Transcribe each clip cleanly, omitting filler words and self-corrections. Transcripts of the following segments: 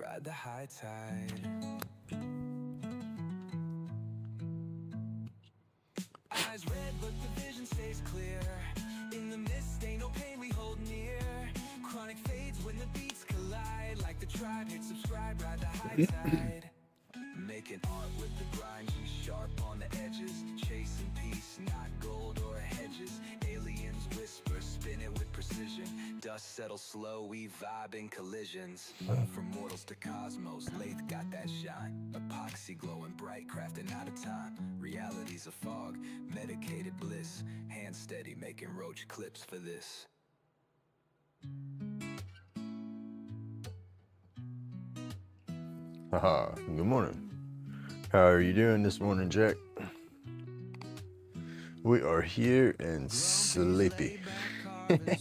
ride the high tide. Eyes red, but the vision stays clear. In the mist, ain't no pain we hold near. Chronic fades when the beats collide. Like the tribe, hit subscribe, ride the high tide. Making art with the grind, we sharp on the edges. Chasing peace, not gold or hedges. Aliens whisper, spin it with precision. Dust settles slow, we vibe in collisions. From mortals to cosmos, Laid got that shine. Epoxy glowing bright, crafting out of time. Reality's a fog, medicated bliss. Hand steady, making roach clips for this. Haha, good morning. How are you doing this morning, Jack? We are here and sleepy. I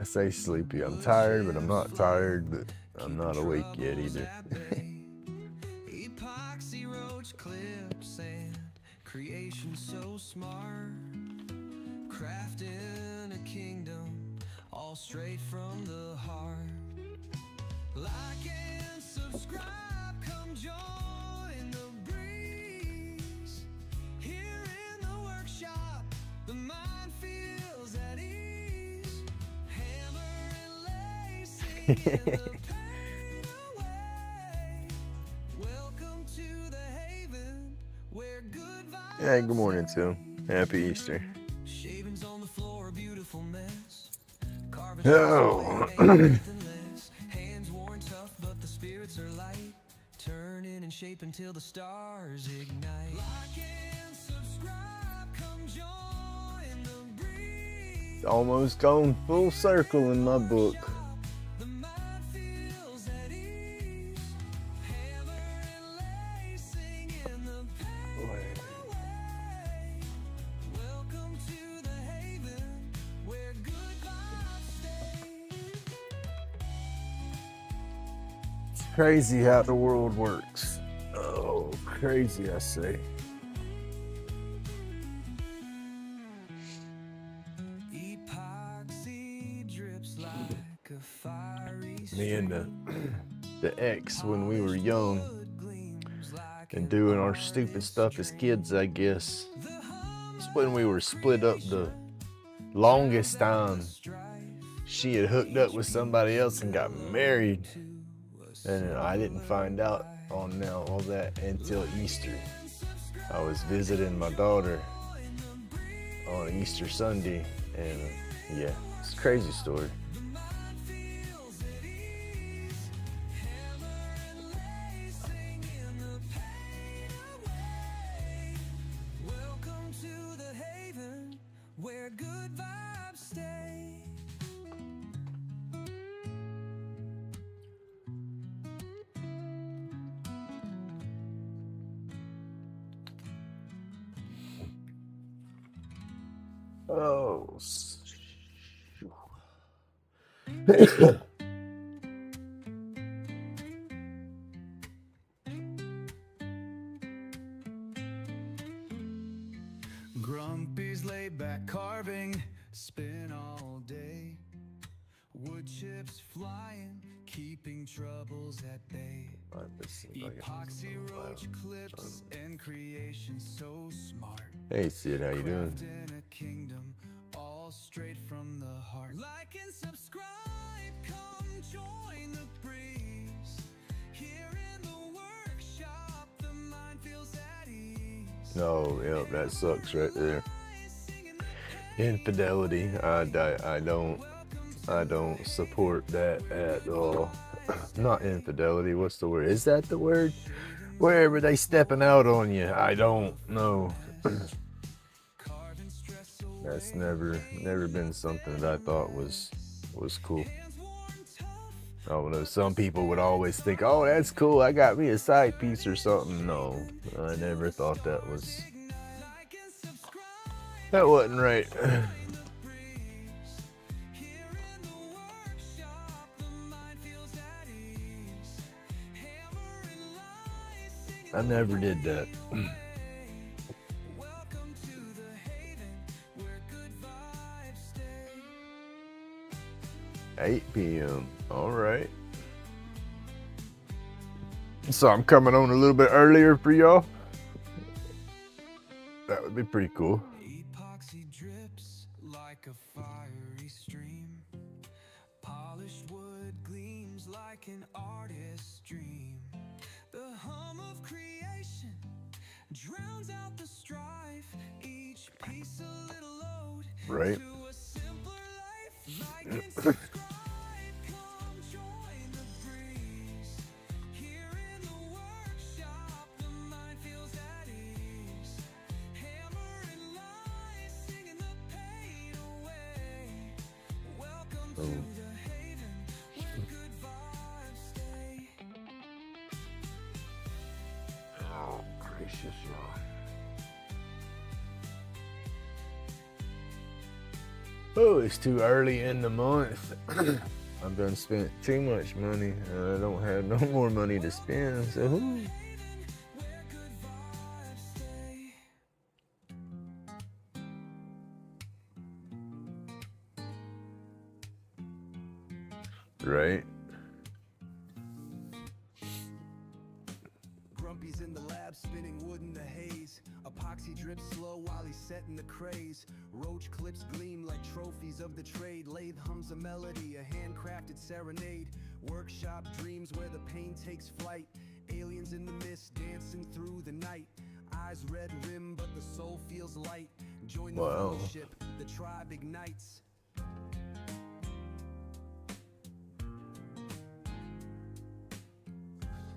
say sleepy. I'm tired, but I'm not tired, but I'm not awake yet either. Epoxy roach clips and creation so smart. Crafting a kingdom all straight from the heart. Like and subscribe, come join the breeze. Here in the workshop, the mind feels at ease. Hammer and lacing in the pain away. Welcome to the haven where good vibes. Hey, good morning, Tim. Happy Easter. Shavings on the floor, beautiful mess. Carving Oh. hands worn tough, but the spirits are light. Turning and shape until the stars ignite. Like and subscribe, come join the breeze. Almost gone full circle in my book. The mind feels at ease. Hammer and lacing in the pain away. Welcome to the haven where good vibes stay. It's crazy how the world works. Oh, crazy, I say. Epoxy drips like a fiery Me and the ex when we were young gleams like and doing our stupid stuff as kids, I guess. It's when we were split up the longest time. She had hooked up with somebody else and got married. And I didn't find out on all that until Easter. I was visiting my daughter on Easter Sunday, and yeah, it's a crazy story. Welcome to the haven where good vibes stay. Oh, Grumpy's laid back carving, spin all day. Wood chips flying, keeping troubles at bay. Epoxy roach clips and creation so smart. Hey Sid, how you doing? Crafting a kingdom all straight from the heart. Like and subscribe, come join the breeze. Here in the workshop, the mind feels at ease. Oh, yep, that sucks right there. Infidelity, I don't support that at all. Not infidelity, what's the word? Is that the word? Wherever they stepping out on you, I don't know. That's never been something that I thought was cool. I don't know, some people would always think, oh, that's cool, I got me a side piece or something. No, I never thought that wasn't right. I never did that. 8 p.m. All right. So I'm coming on a little bit earlier for y'all. That would be pretty cool. Epoxy drips like a fiery stream. Polished wood gleams like an artist's dream. The hum of creation drowns out the strife. Each piece a little load Right. to a simpler life. Like and subscribe. Come join the breeze. Here in the workshop, the mind feels at ease. Hammer and line, singing the pain away. Welcome to the haven where good vibes stay. Oh, gracious, y'all. Oh, it's too early in the month. I've done spent too much money. I don't have no more money to spend. So, Where good vibes stay. right. Grumpy's in the lab, spinning wood in the haze. Epoxy drips slow while he's setting the craze. Roach clips gleam like trophies of the trade. Lathe hums a melody, a handcrafted serenade. Workshop dreams where the pain takes flight. Aliens in the mist dancing through the night. Eyes red rim, but the soul feels light. Join the Wow. fellowship, the tribe ignites.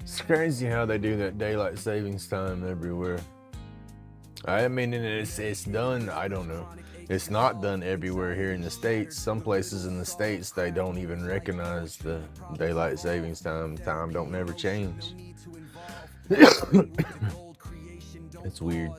It's crazy how they do that daylight savings time everywhere. I mean, and it's done, I don't know. It's not done everywhere here in the States. Some places in the States, they don't even recognize the daylight savings time. Time don't never change. It's weird.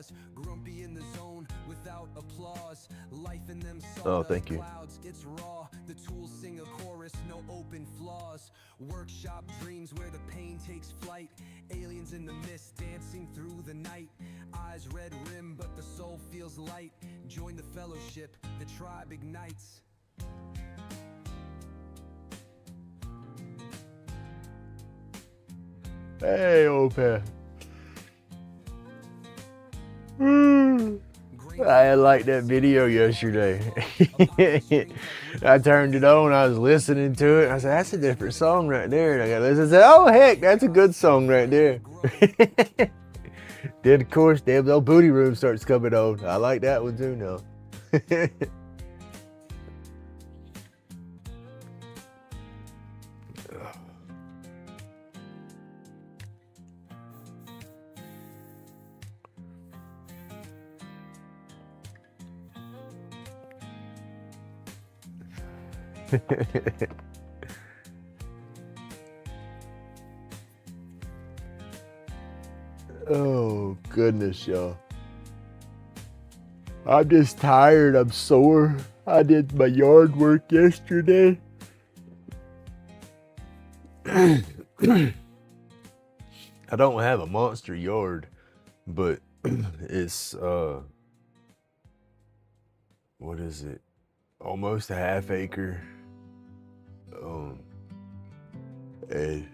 Oh, thank you. It's raw. The tools sing a chorus, no open flaws. Workshop dreams where the pain takes flight. Aliens in the mist dancing through the night. Eyes red rim, but the soul feels light. Join the fellowship, the tribe ignites. Hey, old pal. I liked that video yesterday. I turned it on, I was listening to it. I said, that's a different song right there. And I got to listen. I said, oh, heck, that's a good song right there. Then, of course, damn, old Booty Room starts coming on. I like that one too now. Oh, goodness, y'all. I'm just tired. I'm sore. I did my yard work yesterday. I don't have a monster yard, but it's, what is it? Almost a half acre. And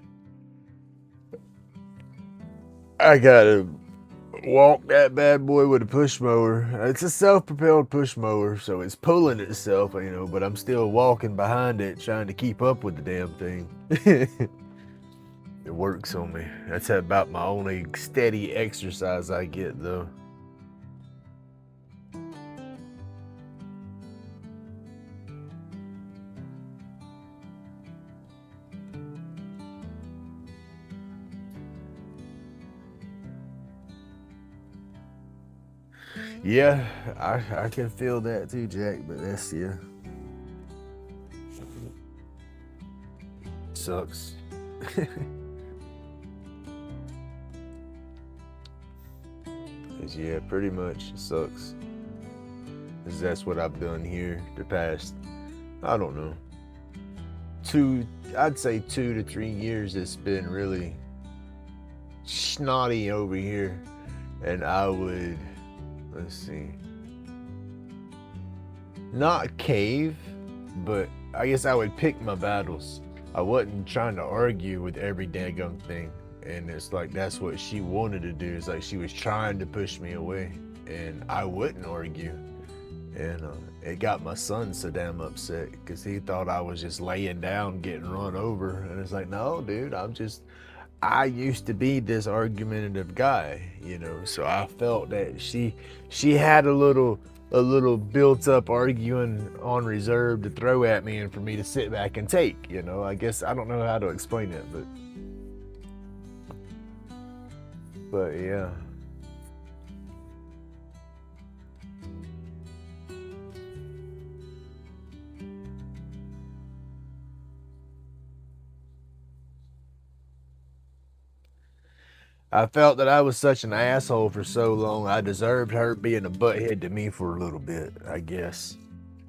I gotta walk that bad boy with a push mower. It's a self-propelled push mower, so it's pulling itself, you know, but I'm still walking behind it, trying to keep up with the damn thing. It works on me. That's about my only steady exercise I get, though. Yeah, I can feel that too, Jack, but that's, yeah. Sucks. Yeah, pretty much sucks. 'Cause that's what I've done here the past, I don't know, I'd say 2 to 3 years. It's been really snotty over here. And I would, let's see, not cave, but I guess I would pick my battles. I wasn't trying to argue with every daggone thing. And it's like, that's what she wanted to do. It's like she was trying to push me away, and I wouldn't argue. And it got my son so damn upset because he thought I was just laying down, getting run over. And it's like, no, dude, I used to be this argumentative guy, you know. So I felt that she had a little built up arguing on reserve to throw at me and for me to sit back and take, you know. I guess I don't know how to explain it, but yeah. I felt that I was such an asshole for so long. I deserved her being a butthead to me for a little bit, I guess.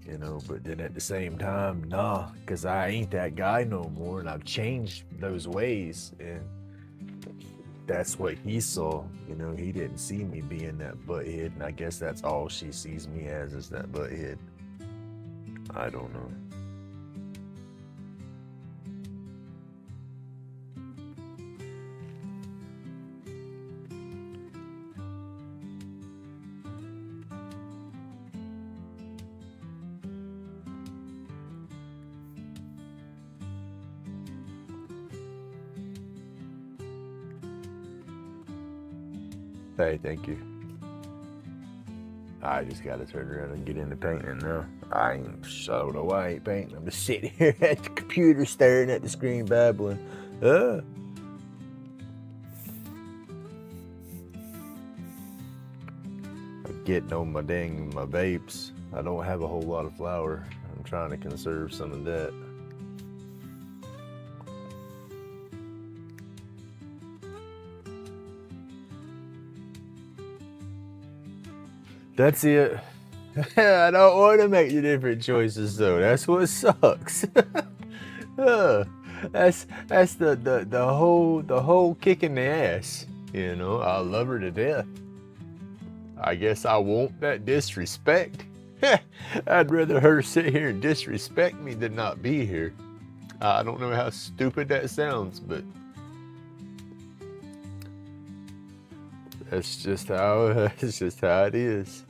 You know, but then at the same time, nah, because I ain't that guy no more, and I've changed those ways. And that's what he saw. You know, he didn't see me being that butthead, and I guess that's all she sees me as, is that butthead. I don't know. Hey, thank you. I just gotta turn around and get into painting now. I ain't so no I ain't painting. I'm just sitting here at the computer staring at the screen babbling. I'm getting on my vapes. I don't have a whole lot of flour. I'm trying to conserve some of that. That's it. I don't want to make the different choices though. That's what sucks. That's the whole kick in the ass. You know, I love her to death. I guess I want that disrespect. I'd rather her sit here and disrespect me than not be here. I don't know how stupid that sounds, but it's just how it is.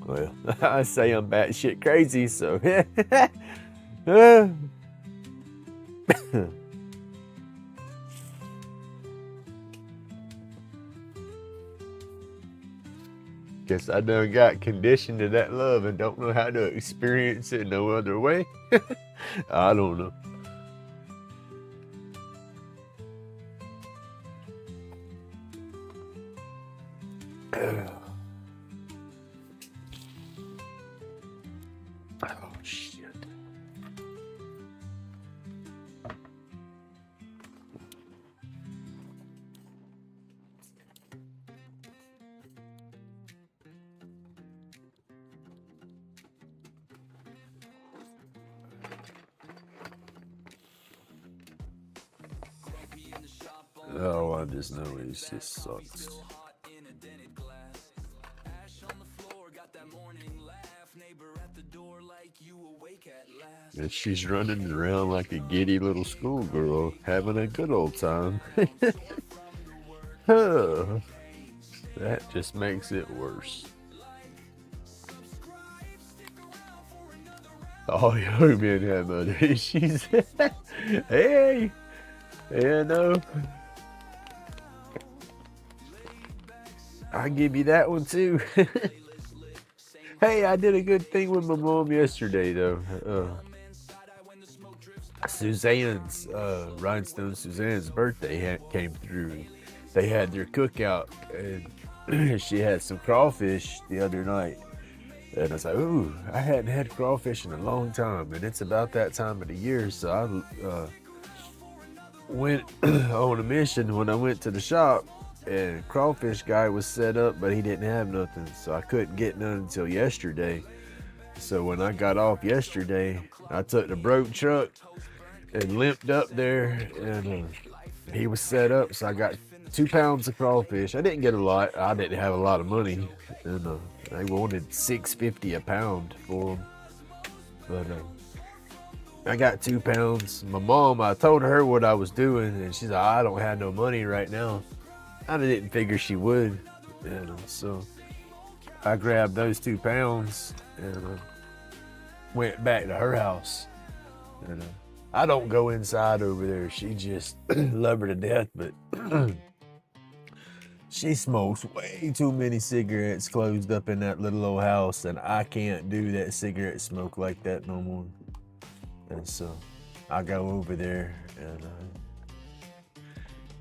Well, I say I'm batshit crazy, so guess I done got conditioned to that love and don't know how to experience it no other way. I don't know. Oh, shit. Oh, I just know it just sucks. And she's running around like a giddy little schoolgirl, having a good old time. That just makes it worse. All young men have other issues. Hey, you know, I'll give you that one too. Hey, I did a good thing with my mom yesterday though. Suzanne's, Rhinestone Suzanne's birthday came through. They had their cookout, and she had some crawfish the other night. And I was like, ooh, I hadn't had crawfish in a long time, and it's about that time of the year. So I went on a mission when I went to the shop, and crawfish guy was set up, but he didn't have nothing, so I couldn't get none until yesterday. So when I got off yesterday, I took the broke truck and limped up there, and he was set up, so I got 2 pounds of crawfish. I didn't get a lot. I didn't have a lot of money, and they wanted $6.50 a pound for them. But I got 2 pounds. My mom, I told her what I was doing, and she's like, I don't have no money right now. I didn't figure she would, so I grabbed those 2 pounds and went back to her house. And I don't go inside over there. She just love her to death, but she smokes way too many cigarettes closed up in that little old house, and I can't do that cigarette smoke like that no more. And so I go over there and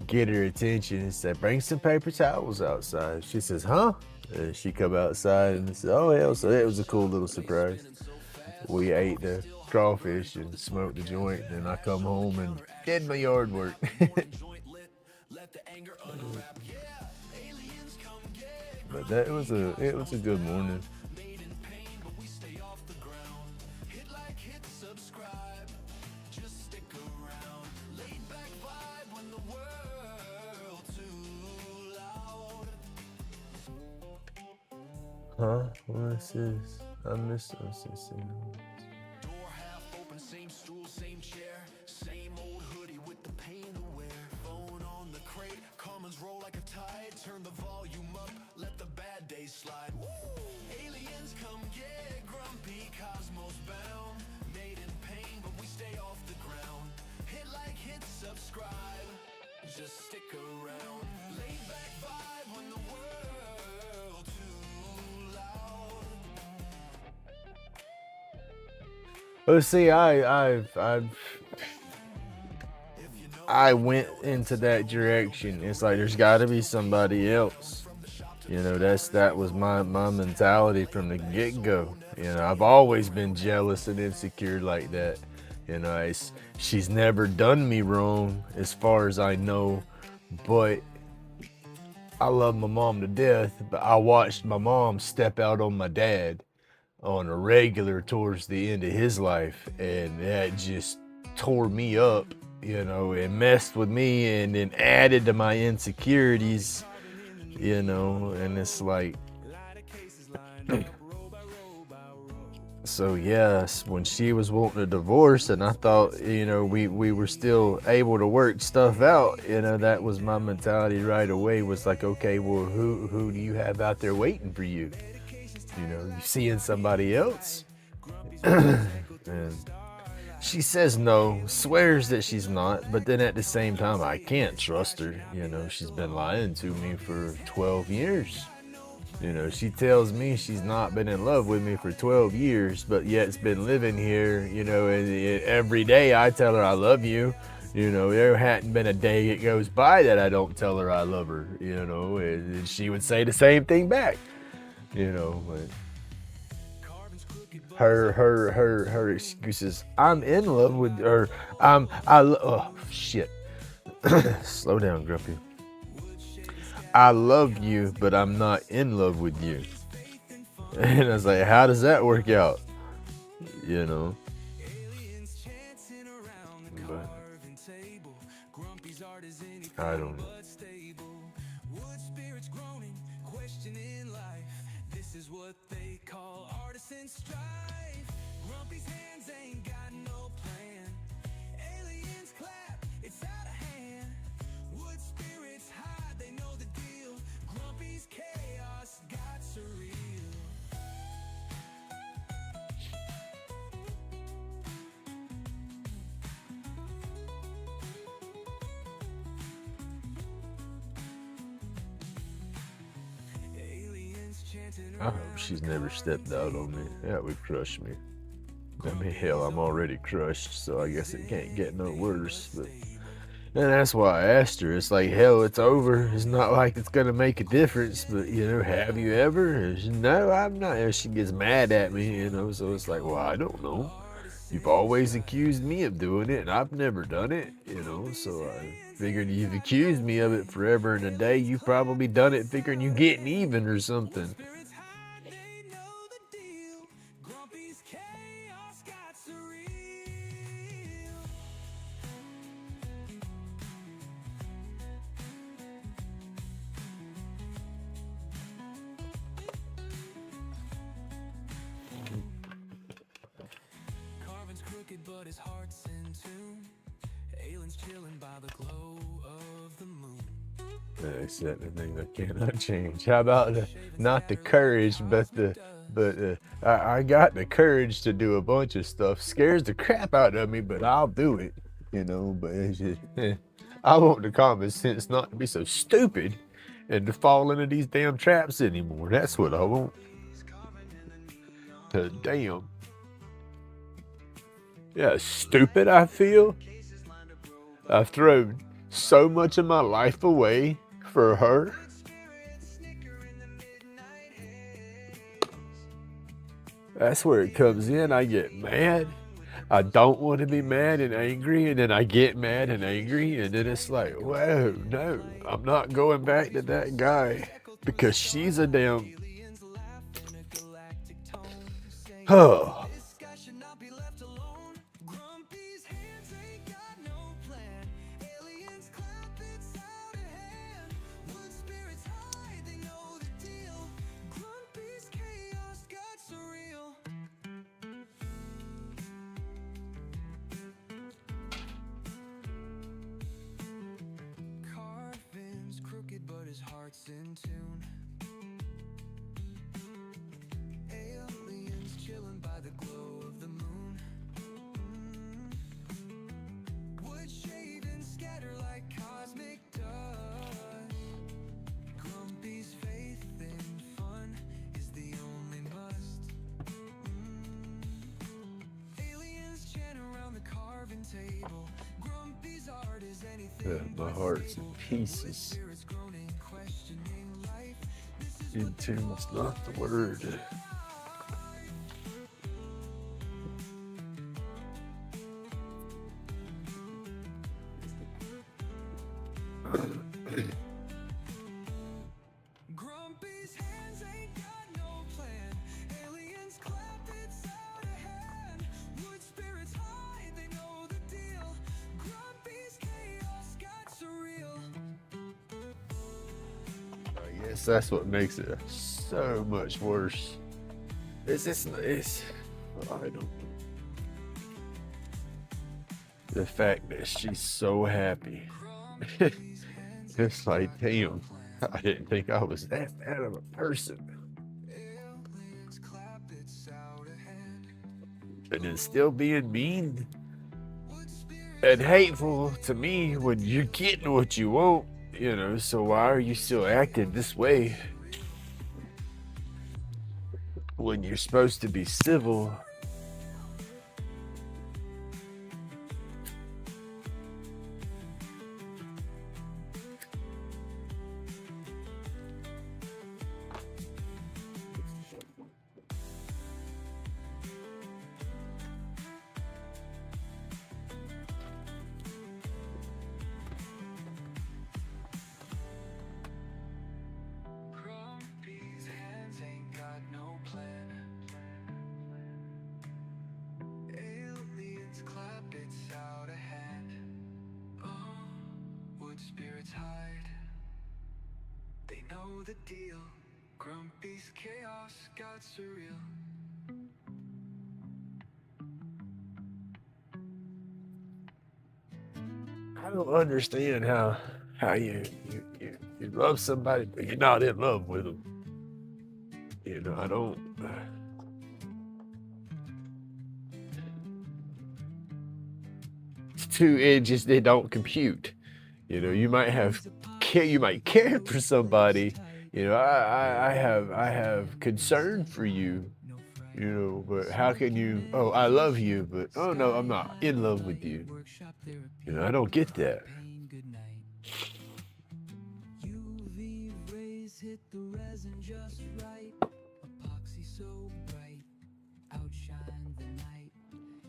get her attention and said, bring some paper towels outside. She says, huh? And she come outside and said, oh hell, so it was a cool little surprise. We ate the crawfish and smoked the joint, and I come home and did my yard work. But it was a good morning. Huh? What's this? I missed this. Door half open, same stool, same chair, same old hoodie with the pain to wear. Phone on the crate, comments roll like a tide. Turn the volume up, let the bad days slide. Woo! Aliens come get grumpy, cosmos bound. Made in pain, but we stay off the ground. Hit like, hit subscribe, just stick around. Laid back vibe when the world too loud. Well, see, I went into that direction. It's like there's got to be somebody else. You know, that was my mentality from the get-go. You know, I've always been jealous and insecure like that. You know, she's never done me wrong as far as I know, but I love my mom to death. But I watched my mom step out on my dad on a regular towards the end of his life, and that just tore me up, you know, and messed with me, and then added to my insecurities, you know, and it's like so yes, when she was wanting a divorce and I thought, you know, we were still able to work stuff out, you know, that was my mentality right away, was like, okay, well, who do you have out there waiting for you? You know, you seeing somebody else? And she says no, swears that she's not, but then at the same time, I can't trust her. You know, she's been lying to me for 12 years. You know, she tells me she's not been in love with me for 12 years, but yet it's been living here, you know, and every day I tell her I love you. You know, there hadn't been a day that goes by that I don't tell her I love her, you know, and she would say the same thing back. You know, but her excuses. I'm in love with her. Oh shit. Slow down, Grumpy. I love you, but I'm not in love with you. And I was like, how does that work out? You know. But I don't know. What they call artisan strife. Grumpy's hands ain't got no plan. Aliens clap, it's out of hand. Wood spirits hide, they know the deal. Grumpy's chaos got surreal. I hope she's never stepped out on me. That would crush me. I mean, hell, I'm already crushed, so I guess it can't get no worse. But And that's why I asked her. It's like, hell, it's over. It's not like it's gonna make a difference. But have you ever? And she, no, I'm not. And she gets mad at me, So it's like, well, I don't know. You've always accused me of doing it, and I've never done it. So I figured you've accused me of it forever and a day. You've probably done it figuring you getting even or something. But his heart's in tune. Aliens chilling by the glow of the moon. That's the thing that cannot change. How about not the courage, but I got the courage to do a bunch of stuff. Scares the crap out of me, but I'll do it. But it's just, I want the common sense not to be so stupid and to fall into these damn traps anymore. That's what I want. Damn. Yeah, stupid I feel. I've thrown so much of my life away for her. That's where it comes in. I get mad. I don't want to be mad and angry, and then I get mad and angry, and then it's like, whoa, no, I'm not going back to that guy because she's a damn... Oh. In tune. Aliens chilling by the glow of the moon. Wood shaving scatter like cosmic dust. Grumpy's faith in fun is the only must. Aliens chant around the carving table. Grumpy's art is anything. My heart's in pieces. In tune is not the word. Grumpy's hands ain't got no plan. Aliens clap, it's out of hand. Wood spirits hide, they know the deal. Grumpy's chaos got surreal. I guess that's what makes it so much worse. I don't know. The fact that she's so happy. It's like, damn, I didn't think I was that bad of a person. And then still being mean and hateful to me when you're getting what you want. So why are you still acting this way when you're supposed to be civil? Spirits hide, they know the deal. Grumpy's chaos got surreal. I don't understand how you love somebody but you're not in love with them. I don't. It don't compute. You might care for somebody. I have concern for you. But how can you? Oh, I love you, but oh no, I'm not in love with you. I don't get that. UV rays hit the resin just right. Epoxy so bright, outshine the night.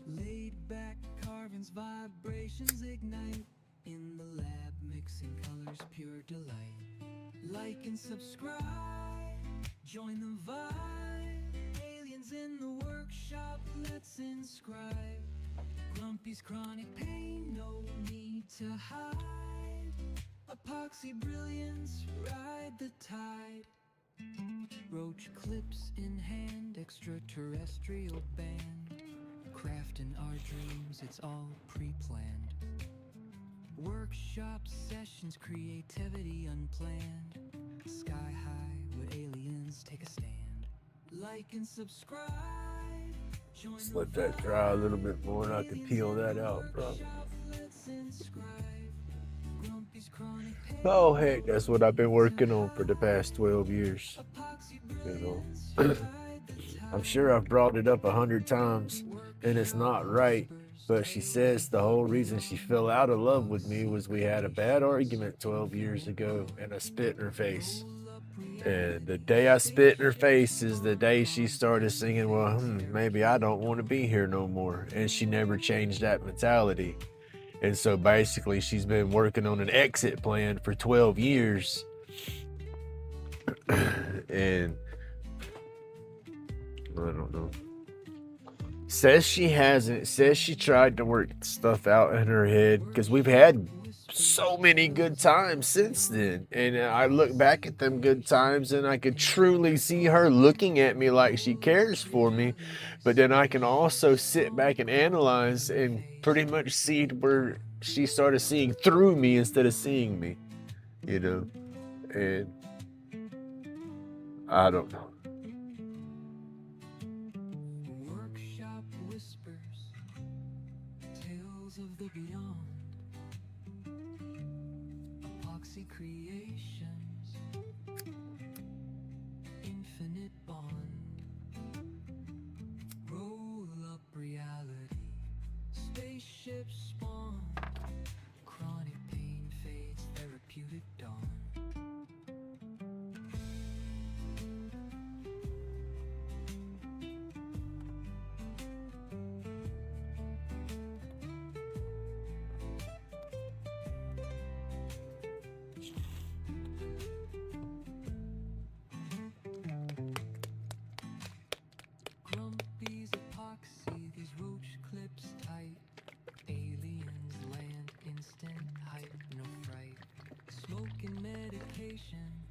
Laid back carvings, vibrations ignite. In the lab, mixing colors, pure delight. Like and subscribe, join the vibe. Aliens in the workshop, let's inscribe. Grumpy's chronic pain, no need to hide. Epoxy brilliance, ride the tide. Roach clips in hand, extraterrestrial band. Crafting our dreams, it's all pre-planned. Workshop sessions, creativity unplanned. Sky high, where aliens take a stand. Like and subscribe. Just let that dry a little bit more and I can peel that out, bro. Oh, heck, that's what I've been working on for the past 12 years. You know, I'm sure I've brought it up 100 times and it's not right. But she says the whole reason she fell out of love with me was we had a bad argument 12 years ago and I spit in her face. And the day I spit in her face is the day she started singing, well, maybe I don't want to be here no more. And she never changed that mentality. And so basically she's been working on an exit plan for 12 years. And I don't know. Says she hasn't. Says she tried to work stuff out in her head because we've had so many good times since then. And I look back at them good times and I could truly see her looking at me like she cares for me. But then I can also sit back and analyze and pretty much see where she started seeing through me instead of seeing me, you know. And I don't know. Creations, infinite bond, roll up reality, spaceships spawn, chronic pain fades, therapeutic dawn.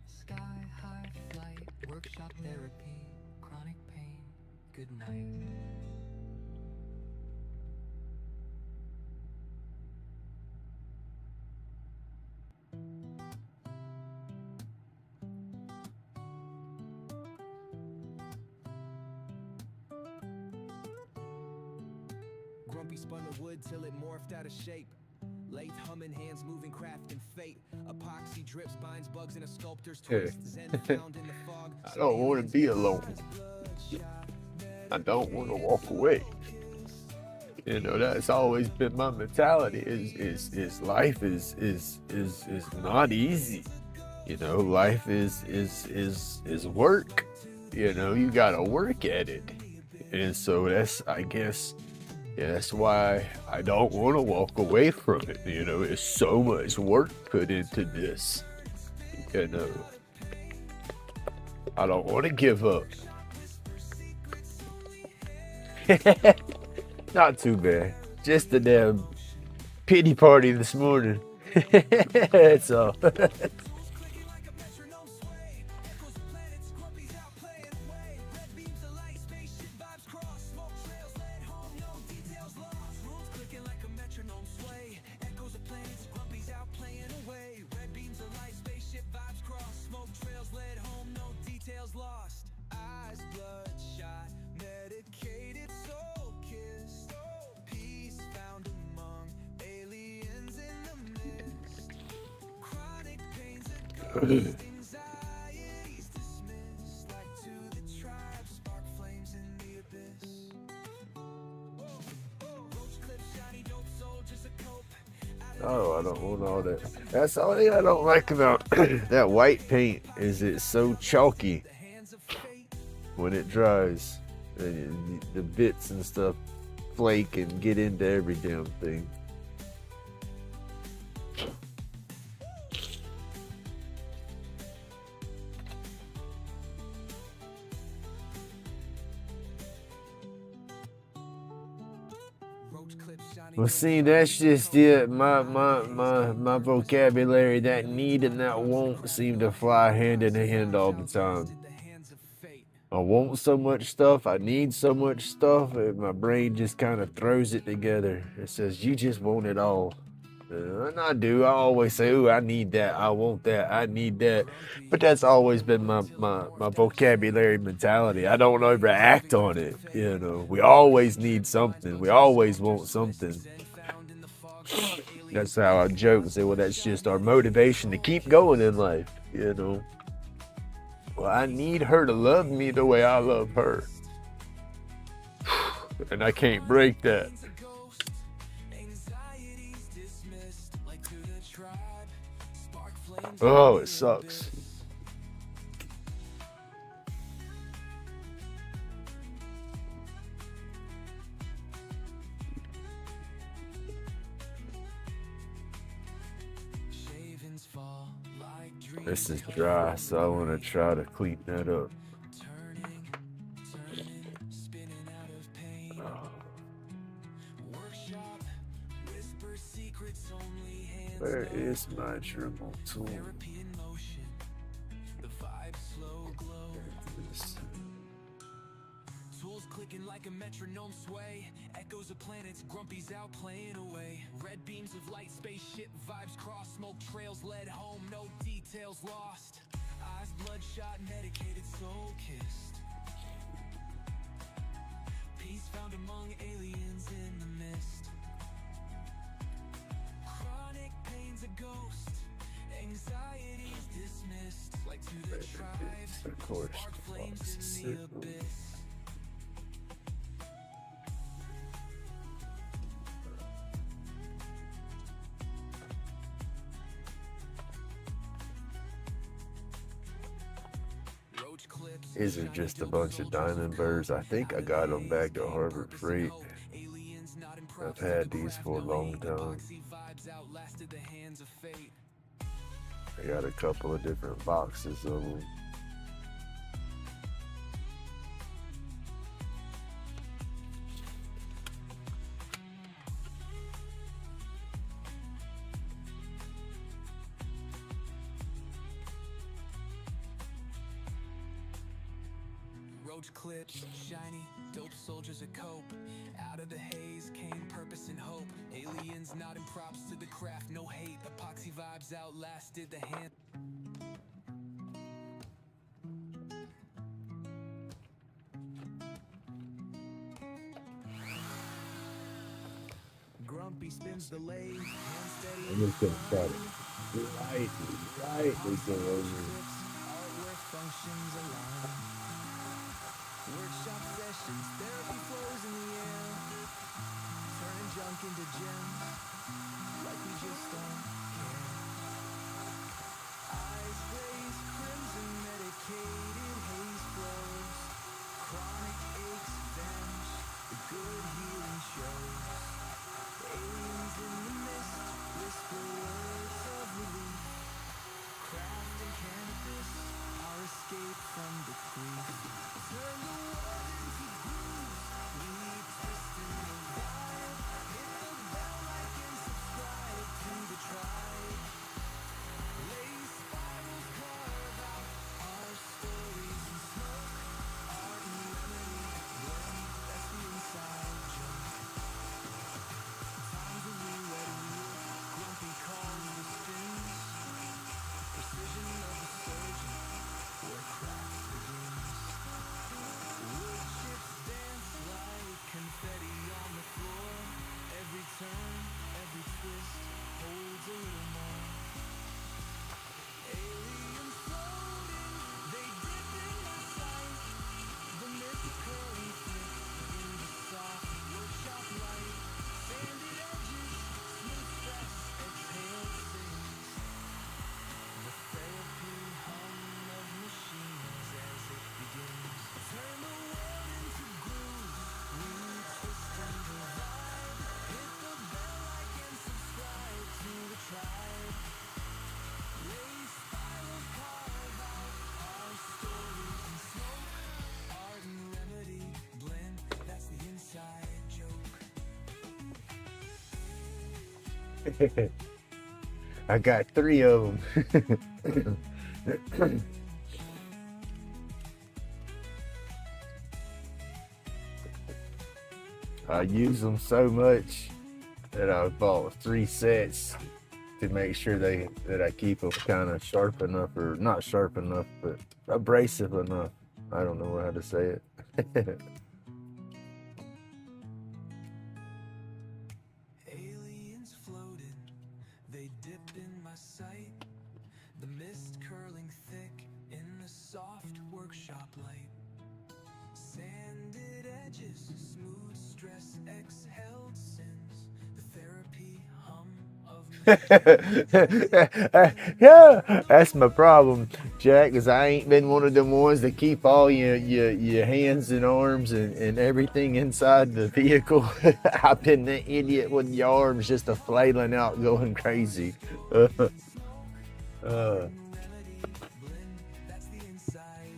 Sky high flight, workshop therapy, chronic pain, good night. Grumpy spun the wood till it morphed out of shape. Lathe humming, hands moving, craft and fate. Epoxy drips, binds bugs in a sculptor's twist. Zen found in the fog. I don't want to be alone. I don't want to walk away. You know, that's always been my mentality. Is life is not easy. You know, life is work. You know, you gotta work at it. And so that's, I guess, yeah, that's why I don't want to walk away from it. You know, there's so much work put into this. You know, I don't want to give up. Not too bad. Just a damn pity party this morning. That's all. Oh, I don't want all that. That's the only thing I don't like about that white paint is it's so chalky when it dries. And the bits and stuff flake and get into every damn thing. Well, see, that's just it. My vocabulary, that need and that won't seem to fly hand in hand all the time. I want so much stuff, I need so much stuff, and my brain just kind of throws it together. It says, you just want it all. And I do. I always say, ooh, I need that. I want that. I need that. But that's always been my vocabulary mentality. I don't overact on it. You know, we always need something. We always want something. That's how I joke and say, well, that's just our motivation to keep going in life. You know, well, I need her to love me the way I love her. And I can't break that. Oh, it sucks. This is dry, so I want to try to clean that up. Where is my Dremel tool? Tools clicking like a metronome sway. Echoes of planets, grumpies out playing away. Red beams of light, spaceship vibes cross. Smoke trails led home, no details lost. Eyes bloodshot, medicated, soul kissed. Peace found among aliens in the mist. Chronic pain's a ghost. Anxiety's dismissed. Like to the tribes, spark flames in the abyss. These are just a bunch of diamond birds. I think I got them back at Harbor Freight. I've had these for a long time. I got a couple of different boxes of them. Clips, shiny, dope soldiers a cope. Out of the haze came purpose and hope. Aliens nodding props to the craft, no hate. Epoxy vibes outlasted the hand. Grumpy spins the lathe, hand steady. I'm just gonna try to lightly go over. Artwork functions align. Workshop sessions, therapy flows in the air. Turning junk into gems, like we just don't care. Eyes blaze crimson, medicated haze flows. Chronic aches vanish, the good healing shows. Aliens in the mist, whisper words of relief. Craft and cannabis, our escape from the grief. Turn the world into grooves, I got 3 of them. I use them so much that I bought 3 sets to make sure that I keep them kind of sharp enough, or not sharp enough, but abrasive enough. I don't know how to say it. Aliens floated, they dip in my sight. The mist curling thick in the soft workshop light. Sanded edges, smooth stress, exhaled sins. The therapy hum of Yeah, that's my problem, Jack, because I ain't been one of them ones that keep all your hands and arms and everything inside the vehicle. I've been the idiot with your arms just a flailing out, going crazy.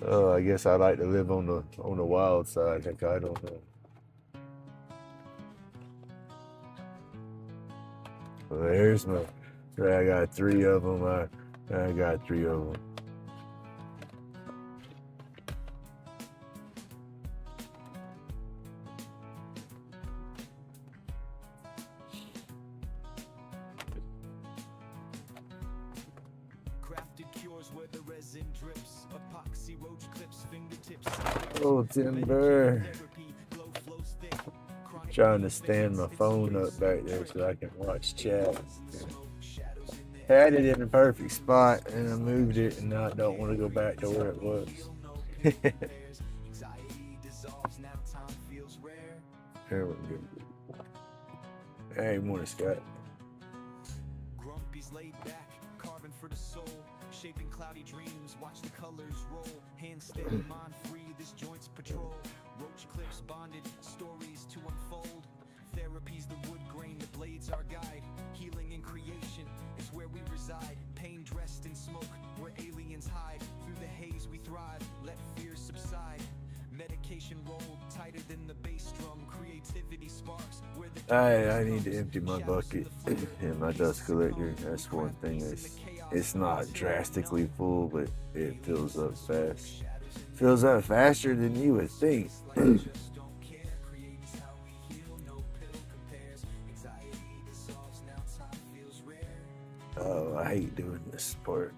I guess I like to live on the wild side. Like, I don't know. Well, there's my. I got 3 of them. I got 3 of them. crafted cures where the resin drips. Epoxy roach clips, fingertips. Oh, Timber. Trying to stand my phone up back there so I can watch chat. Had it in the perfect spot and I moved it, and now I don't want to go back to where it was. There we go. Hey, morning, Scott. Grumpy's laid back, carving for the soul, shaping cloudy dreams, watch the colors roll, hand steady, mind free, this joint's patrol, roach clips bonded, stories to unfold, therapy's the wood grain, the blades our guide, healing in creation is where we reside, pain dressed in smoke, where aliens hide, through the haze we thrive, let fears subside, medication rolled tighter than the bass drum, creativity sparks where the I need to empty my bucket and my dust collector. That's one thing. It's not drastically full, but it fills up fast. Fills up faster than you would think. Oh, I hate doing this part.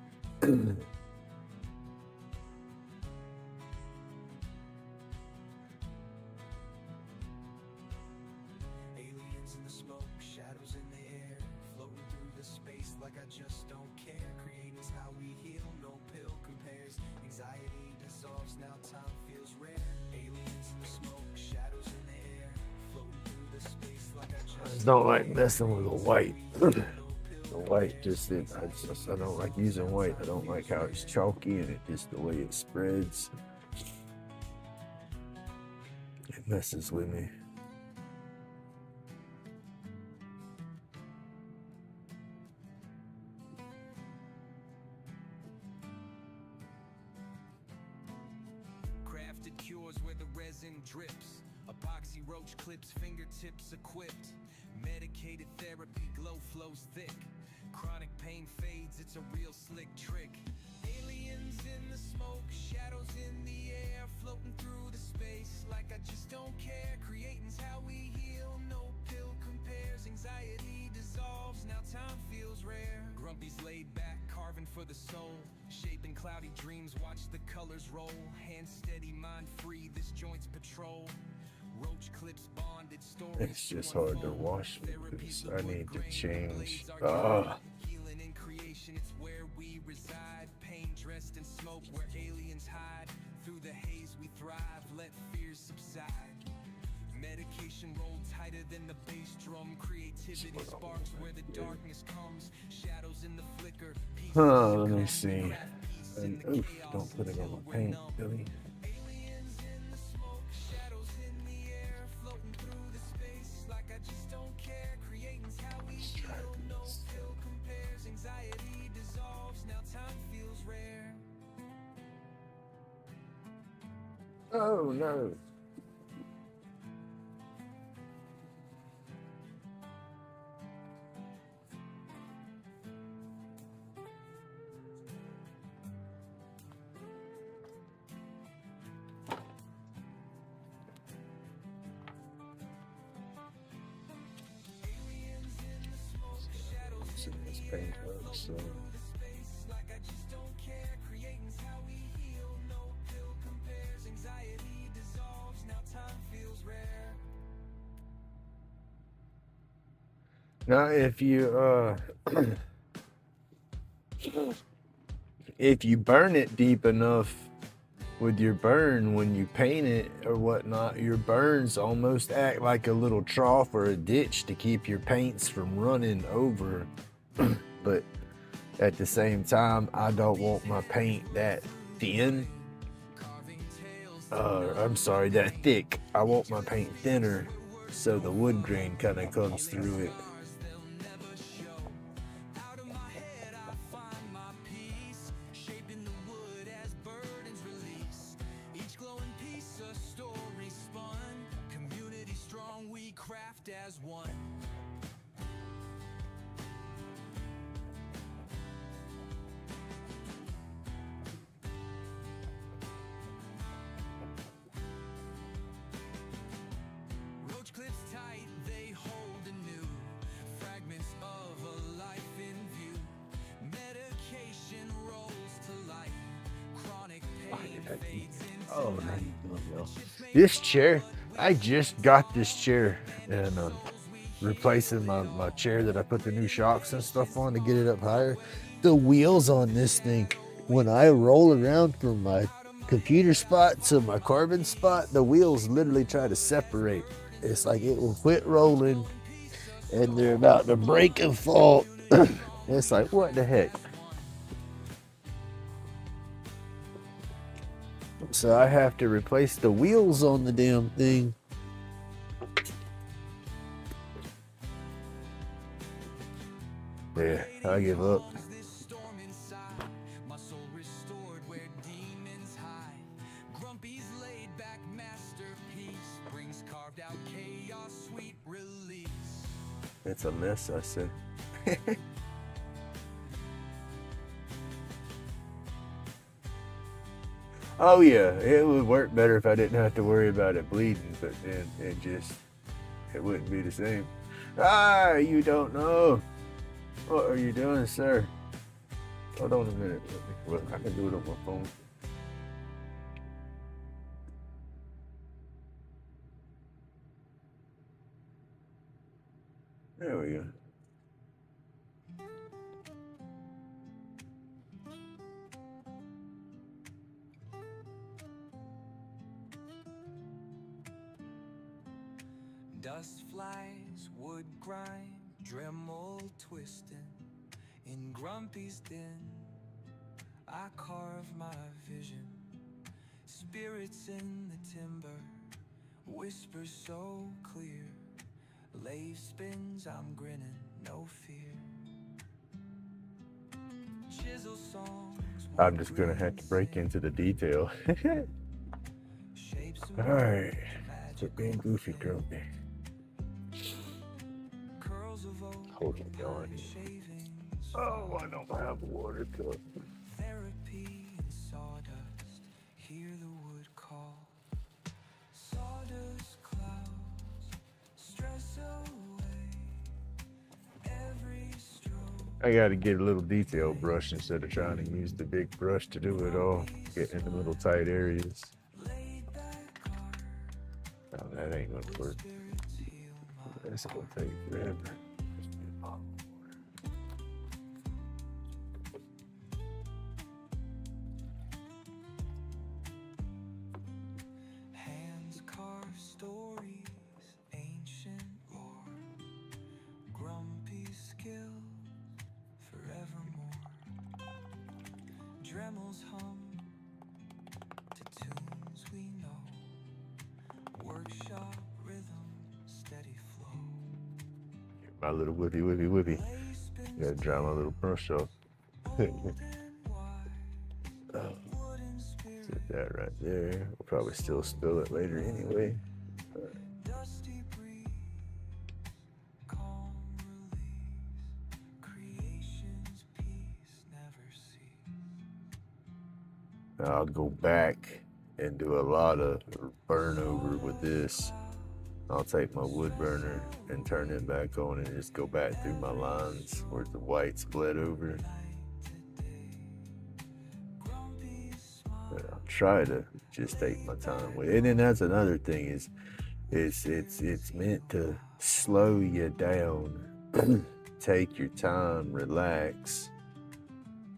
just don't care. Creating's how we heal, no pill compares. Anxiety dissolves, now time feels rare. Aliens in the smoke, shadows in the air, floating through the space like I just Don't like messing with the white. The white I don't like using white. I don't like how it's chalky and it just the way it spreads. It messes with me. crafted cures where the resin drips. Epoxy roach clips, fingertips equipped. Medicated therapy, glow flows thick. Chronic pain fades, it's a real slick trick. Aliens in the smoke, shadows in the air, floating through the space like I just don't care. Creating's how we heal, no pill compares. Anxiety dissolves, now time feels rare. Grumpy's laid back, carving for the soul, shaping cloudy dreams, watch the colors roll. Hand steady, mind free, this joint's patrol. Roach clips bonded, stories. It's just hard to wash because I need to change. Healing in creation, it's where we reside. Pain dressed in smoke, where aliens hide. Through the haze we thrive, let fears subside. Medication rolled tighter than the bass drum. Creativity sparks where the darkness comes. Shadows in the flicker. Let me see. And, oof, don't put it on my paint, Billy. Aliens in the smoke, shadows in the air, floating through the space like I just don't care. Creating's how we heal, no pill compares. Anxiety dissolves, now time feels rare. Oh no. paint up, so. Now, if you burn it deep enough with your burn when you paint it or whatnot, your burns almost act like a little trough or a ditch to keep your paints from running over. But at the same time, I don't want my paint that thin. That thick. I want my paint thinner so the wood grain kind of comes through it. As one. Roach clips tight, they hold anew fragments of a life in view. Medication rolls to light. Chronic pain fades into This chair, I just got this chair and replacing my chair that I put the new shocks and stuff on to get it up higher. The wheels on this thing, when I roll around from my computer spot to my carbon spot, the wheels literally try to separate. It's like it will quit rolling and they're about to break and fall. It's like, what the heck? So I have to replace the wheels on the damn thing. Yeah, I give up. It's a mess, I said. Oh yeah, it would work better if I didn't have to worry about it bleeding, but then it wouldn't be the same. Ah, you don't know. What are you doing, sir? Hold on a minute. Well, I can do it on my phone. There we go. Dust flies, wood grind, Dremel twisting. In Grumpy's den, I carve my vision. Spirits in the timber, whispers so clear. Lathe spins, I'm grinning, no fear. Chisel songs. I'm just gonna have to break into the detail. Alright, quit being goofy, Grumpy. Hold it going. Oh, I don't have a water cup. Therapy and sawdust, hear the wood call. Sawdust clouds, stress away. Every stroke. I gotta get a little detail brush instead of trying to use the big brush to do it all. Get in the little tight areas. Oh, that ain't gonna work. That's gonna take forever. Hands carve stories, ancient lore. Grumpy skill, forevermore. Dremels hum to tunes we know. Workshop rhythm, steady flow. My little whippy, whippy, whippy. Gotta dry my little brush off. Set that right there. We'll probably still spill it later anyway. Dusty breeze, calm release. Creation's peace never cease. I'll go back and do a lot of burn over with this. I'll take my wood burner and turn it back on and just go back through my lines where the white's bled over. But I'll try to just take my time with it. And then that's another thing is it's meant to slow you down. Take your time, relax,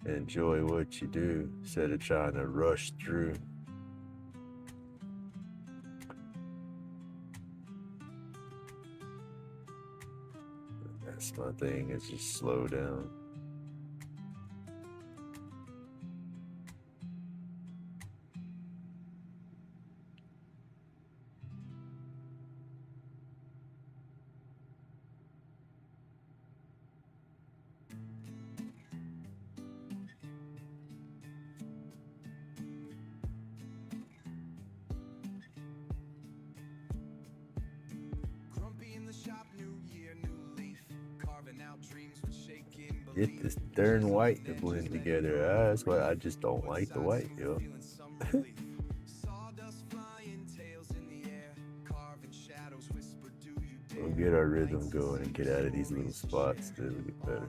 enjoy what you do instead of trying to rush through. That's my thing, is just slow down. Get this darn white to blend together. That's why I just don't like the white, yo. We'll get our rhythm going and get out of these little spots till we get better.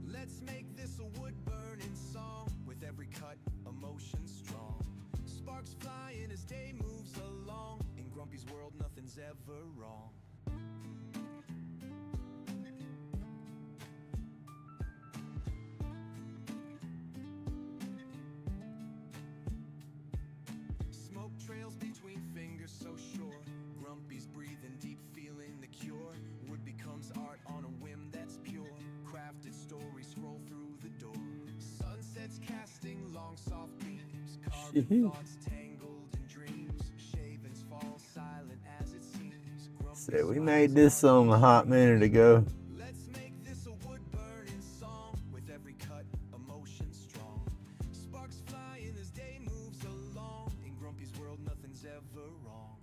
Let's make this a wood burning song with every cut, emotion strong. Sparks flying as day moves along. In Grumpy's world, nothing's ever wrong. Smoke trails between fingers so sure. Grumpy's breathing deep, feeling the cure. Wood becomes art on a whim that's pure. Crafted stories scroll through the door. Sunsets casting long soft beams. Carving thoughts tangled in dreams. Shavings fall silent as it seems. Say, we made this song a hot minute ago. Let's make this a wood burning song with every cut, emotion strong. Sparks flying as day moves along. In Grumpy's world, nothing's ever wrong.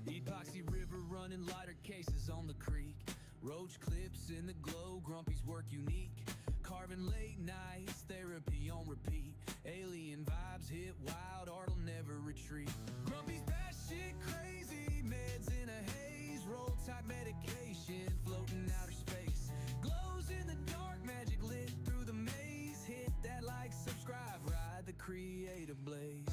Epoxy river running lighter cases on the creek. Roach clips in the glow, Grumpy's work unique. Carving late nights, therapy on repeat. Alien vibes hit wild, art'll never retreat. Grumpy's batshit crazy, meds in a haze. Roll type medication, floating outer space. Glows in the dark, magic lit through the maze. Hit that like, subscribe, ride the creative blaze.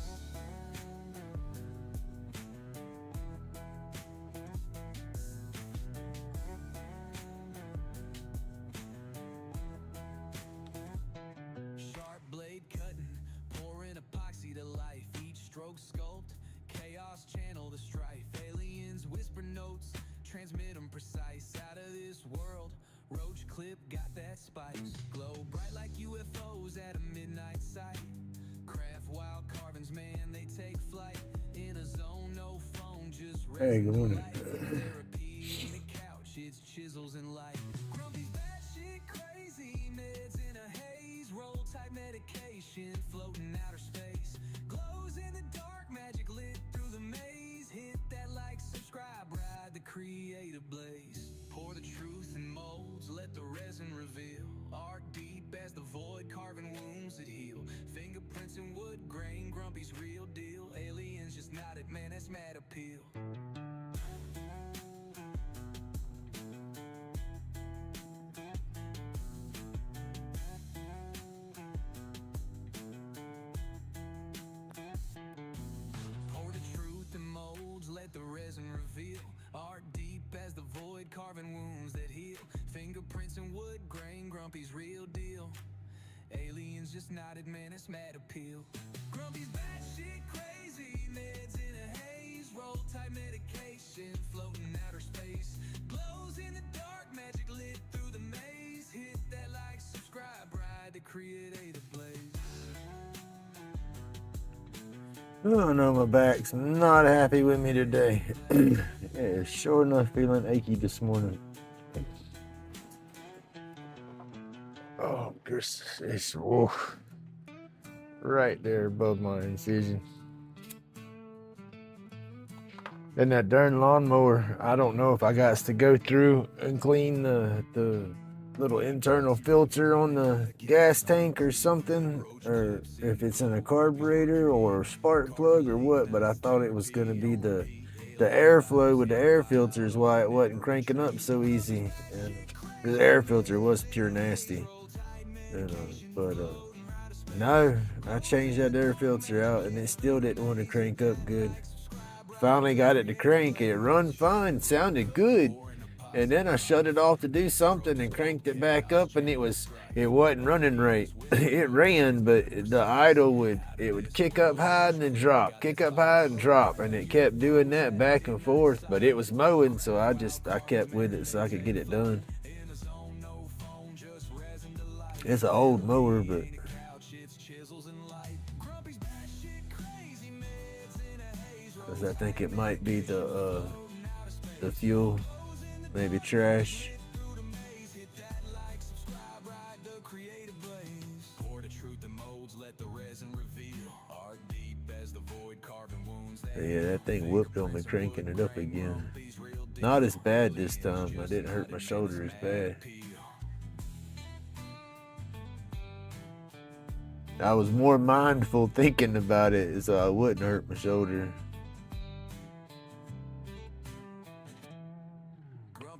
Sharp blade cutting, pouring epoxy to life. Each stroke sculpt, chaos channel the strife. Aliens whisper notes, transmit them precise. Out of this world, roach clip got that spice. Glow bright like UFOs at a midnight sight. Craft wild carvings, man, they take flight. In a zone, no phone, just Hey, good morning. therapy on the couch, it's chisels and light. Grumpy's batshit crazy, meds in a haze. Roll type medication, floating outer space. Glows in the dark, magic lit through the maze. Hit that like, subscribe, ride the creative blaze. Pour the truth in molds, let the resin reveal. Art deep as the void, carving wounds that heal. Fingerprints in wood grain, Grumpy's real deal. Aliens just nodded, man, that's mad appeal. Pour the truth in molds, let the resin reveal. Art deep as the void, carving carving wounds that heal. Fingerprints and wood grain, Grumpy's real deal. Aliens just nodded, man, it's mad appeal. Grumpy's batshit crazy, meds in a haze. Roll tight medication, floating outer space. Glows in the dark, magic lit through the maze. Hit that like, subscribe, ride to create a blaze. Oh no, my back's not happy with me today. Yeah, sure enough feeling achy this morning. Oh, it's right there above my incision. And that darn lawnmower, I don't know if I got to go through and clean the little internal filter on the gas tank or something, or if it's in a carburetor or spark plug or what, but I thought it was going to be the airflow with the air filters, why it wasn't cranking up so easy. And the air filter was pure nasty. But no, I changed that air filter out and it still didn't want to crank up good. Finally got it to crank. It run fine, sounded good. And then I shut it off to do something and cranked it back up, and it wasn't running right. It ran, but the idle would kick up high and then drop, kick up high and drop, and it kept doing that back and forth. But it was mowing, so I kept with it so I could get it done. It's an old mower, but I think it might be the fuel. Maybe trash. Yeah, that thing whooped on me cranking it up again. Not as bad this time. I didn't hurt my shoulder as bad. I was more mindful thinking about it so I wouldn't hurt my shoulder.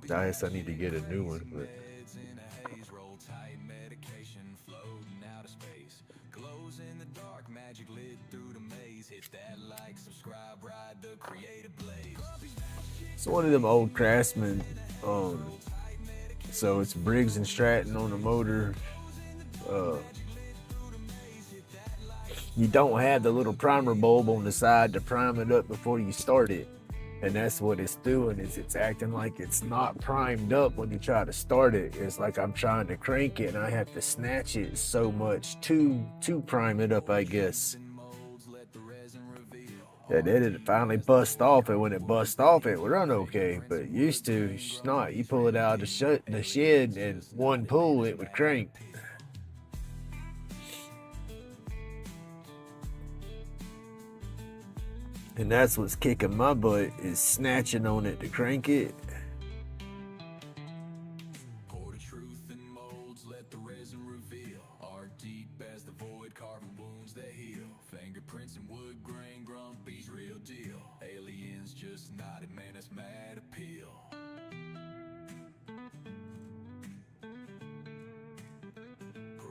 I guess I need to get a new one, but it's one of them old Craftsman. So it's Briggs and Stratton on the motor. You don't have the little primer bulb on the side to prime it up before you start it. And that's what it's doing, is it's acting like it's not primed up when you try to start it. It's like I'm trying to crank it and I have to snatch it so much to prime it up, I guess. And then it finally bust off, and when it bust off, it would run okay. But used to, it's not. You pull it out of the shed and one pull, it would crank. And that's what's kicking my butt, is snatching on it to crank it. Pour the truth in molds, let the resin reveal. Art deep as the void, carving wounds that heal. Fingerprints and wood grain, Grumpy's real deal. Aliens just nodded, man, it's mad appeal.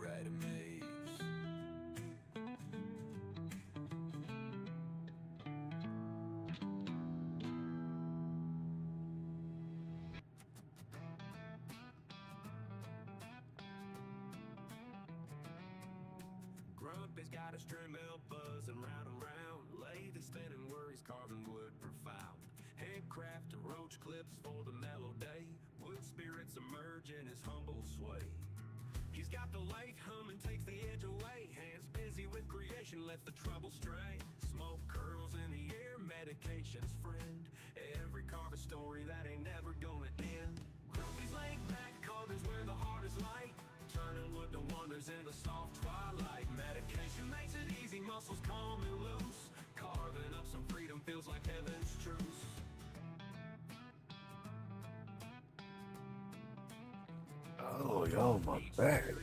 Right amaze. Grumpy's got a string bell buzzing round and round. Lathe is spinning worries, carving wood profound. Handcrafted roach clips for the mellow day. Wood spirits emerge in his humble sway. He's got the lathe humming, takes the edge away. Hands busy with creation, let the trouble stray. Smoke curls in the air, medication's friend. Every carve a story that ain't never gonna end. Grumpy's laid back, carving's where the heart is light. Turning wood to wonders in the soft twilight. Medication makes it easy, muscles calm and loose. Carving up some freedom feels like heaven's truce. Oh, yo, my back.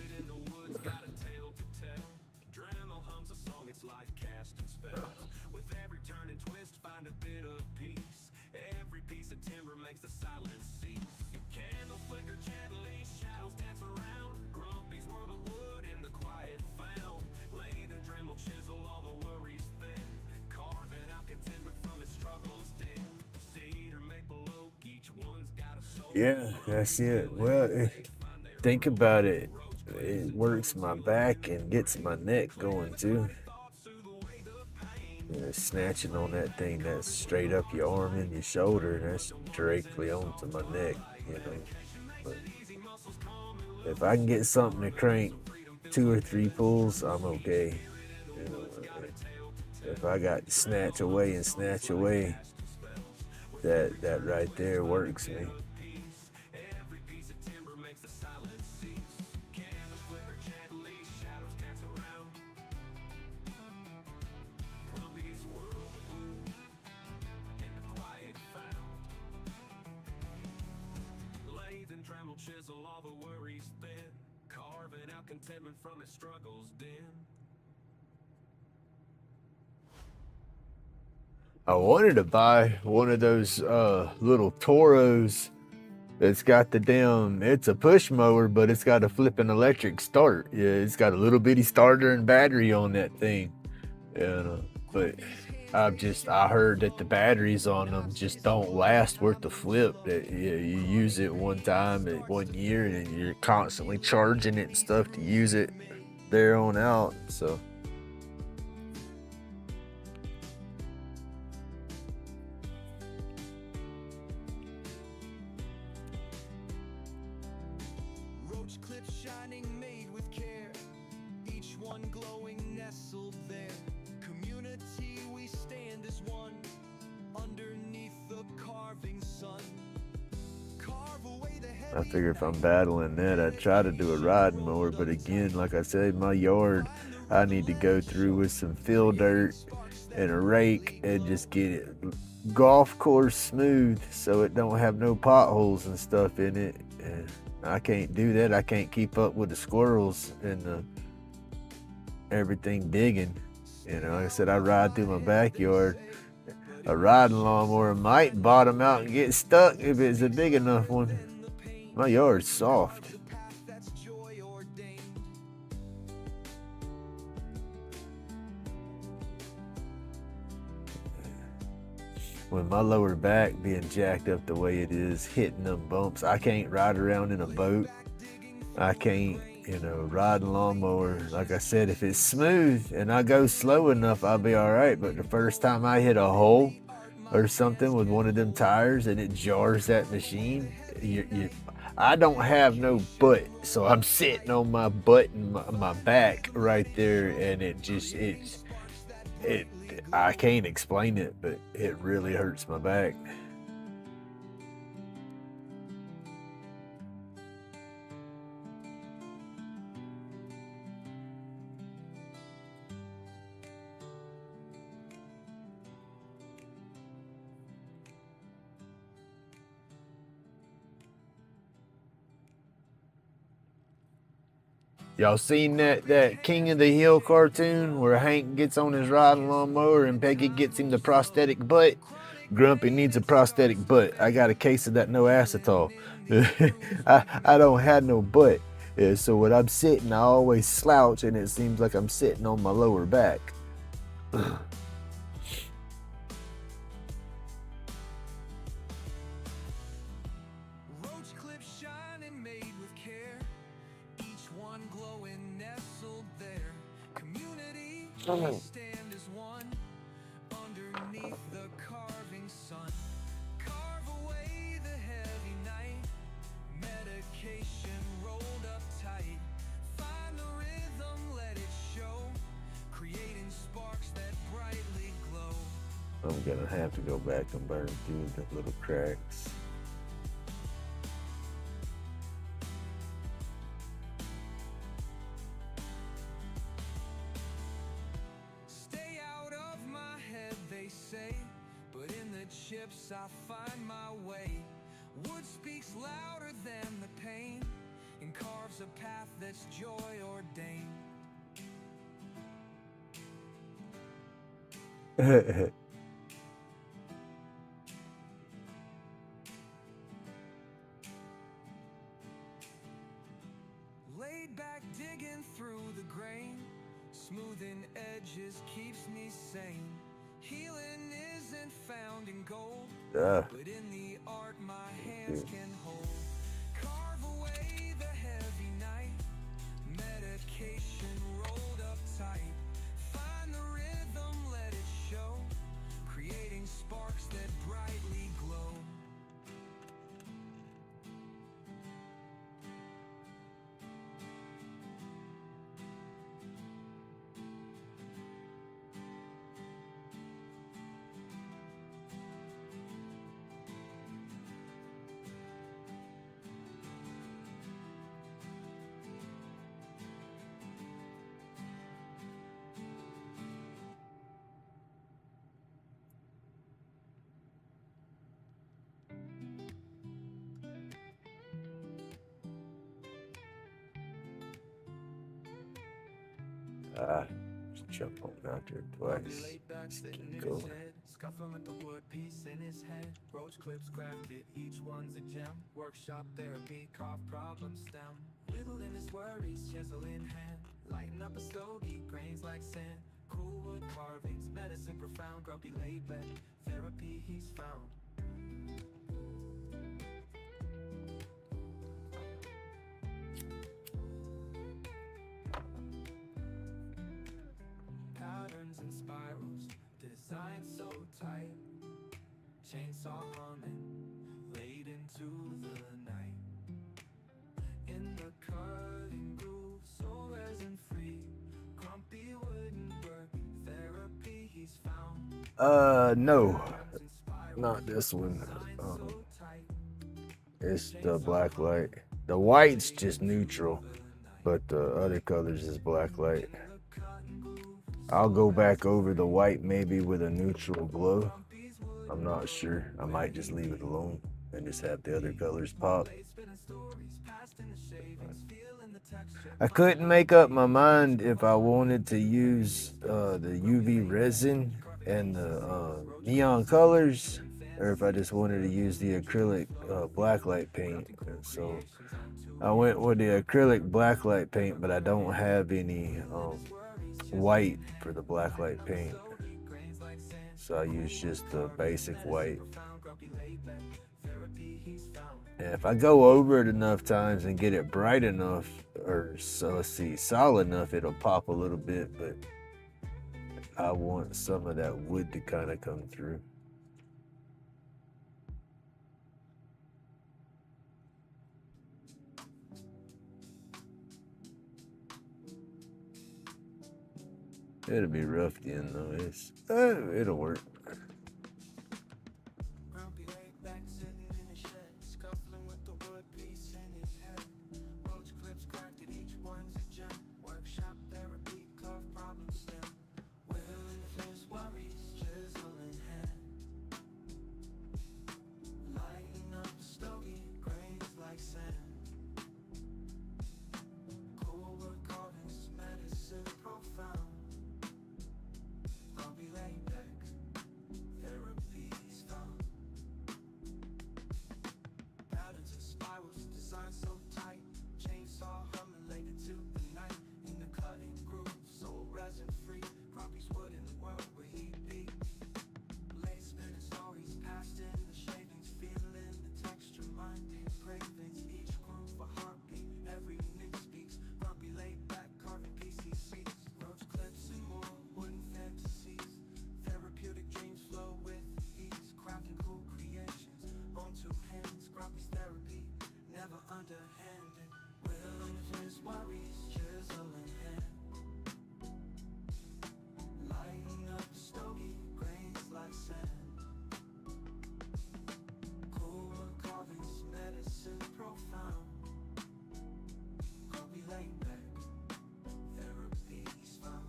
Dremel hums a song, it's like casting spells. With every turn and twist, find a bit of peace. Every piece of timber makes the silence cease. Candles flicker gently, shadows dance around. Grumpy's world of wood in the quiet found. Lay the Dremel chisel, all the worries thin. Carving out contentment from his struggles dim. Cedar, maple, oak, each one's got a soul. Yeah, that's it. Well, think about it. It works my back and gets my neck going too. Snatching on that thing that's straight up your arm and your shoulder, that's directly onto my neck, you know. But if I can get something to crank 2 or 3 pulls, I'm okay. You know, if I got to snatch away, that right there works me. Chisel all the worries thin, carving out contentment from his struggles dim. I wanted to buy one of those little Toros that's got the damn, it's a push mower, but it's got a flipping electric start. Yeah, it's got a little bitty starter and battery on that thing. But I heard that the batteries on them just don't last worth the flip. That you use it one time at 1 year and you're constantly charging it and stuff to use it there on out. So Roach clips shining, made with care. Each one glowing, nestled there. Community, we stand as one. Underneath the carving sun. Carve away the heavy. I figure if I'm battling that, I'd try to do a riding mower. But again, like I said, my yard, I need to go through with some fill dirt and a rake and just get it golf course smooth so it don't have no potholes and stuff in it. And I can't do that. I can't keep up with the squirrels and everything digging. Like I said, I ride through my backyard. A riding lawnmower might bottom out and get stuck if it's a big enough one. My yard's soft. With my lower back being jacked up the way it is, hitting them bumps, I can't ride around in a boat. I can't, ride a lawnmower. Like I said, if it's smooth and I go slow enough, I'll be all right. But the first time I hit a hole or something with one of them tires and it jars that machine, I don't have no butt, so I'm sitting on my butt and my back right there, and I can't explain it, but it really hurts my back. Y'all seen that King of the Hill cartoon where Hank gets on his riding lawnmower and Peggy gets him the prosthetic butt? Grumpy needs a prosthetic butt. I got a case of that no acetol. I don't have no butt. So when I'm sitting, I always slouch and it seems like I'm sitting on my lower back. We stand as one underneath the carving sun. Carve away the heavy night. Medication rolled up tight. Find the rhythm, let it show. Creating sparks that brightly glow. I'm gonna have to go back and burn through the little cracks. Chips, I find my way. Wood speaks louder than the pain and carves a path that's joy ordained. Laid back, digging through the grain, smoothing edges keeps me sane. Healing isn't found in gold, Uh, but in the art my hands can hold. Carve away the heavy night, medication rolled up tight. Find the rhythm, let it show, creating sparks that brightly glow. just jump on out there Bobby twice. laid back, Just sitting keep in going. his head, scuffling with the wood piece in his head. Roach clips crafted, each one's a gem. Workshop therapy, carve problem stem. Whittling his worries, chisel in hand. Lighten up a stogie, grains like sand. Cool wood carvings, medicine profound. Grumpy laid back, therapy he's found. Patterns and spirals, designed so tight. Chainsaw humming, laid into the night. In the cutting groove, so resin free. Grumpy wouldn't work, therapy he's found. No, Patterns and spirals, not this one. designed so tight. It's the black light. The white's just neutral, but the other colors is black light. I'll go back over the white maybe with a neutral glow. I'm not sure. I might just leave it alone and just have the other colors pop. I couldn't make up my mind if I wanted to use the UV resin and the neon colors, or if I just wanted to use the acrylic blacklight paint. So I went with the acrylic blacklight paint, but I don't have any white for the blacklight paint. So I use just the basic white. And if I go over it enough times and get it bright enough, or so let's see, solid enough, it'll pop a little bit, but I want some of that wood to kind of come through. It'll be rough then though. It'll work. Grumpy laid back, sitting in his shed, scuffling with the wood piece in his head. Roach clips crafted, each one's a gem. Workshop therapy, carve problem stem. Whittling his worries, chisel in hand. Lighting up a stogie, grains like sand. Cool wood carvings, medicine profound. Grumpy laid back, therapy's found. Patterns and spirals, designed so tight. Chainsaw humming, laid into the night. In the cutting groove, so resin free. Grumpy's wood in the world where he'd be. Blade spinning stories, past in the shavings. Feeling the texture, minding cravings. Each groove a heartbeat, every nick speaks. Grumpy laid back, carving PCCs. Roach clips and more, wooden fantasies. Therapeutic dreams flow with ease. Crafting cool creations on two hands. Grumpy's therapy, never underhanded. Whittling his worries, chisel in hand. Lighting up a stogie, grains like sand. Cool wood carvings, medicine profound. Grumpy laid back, therapy's found.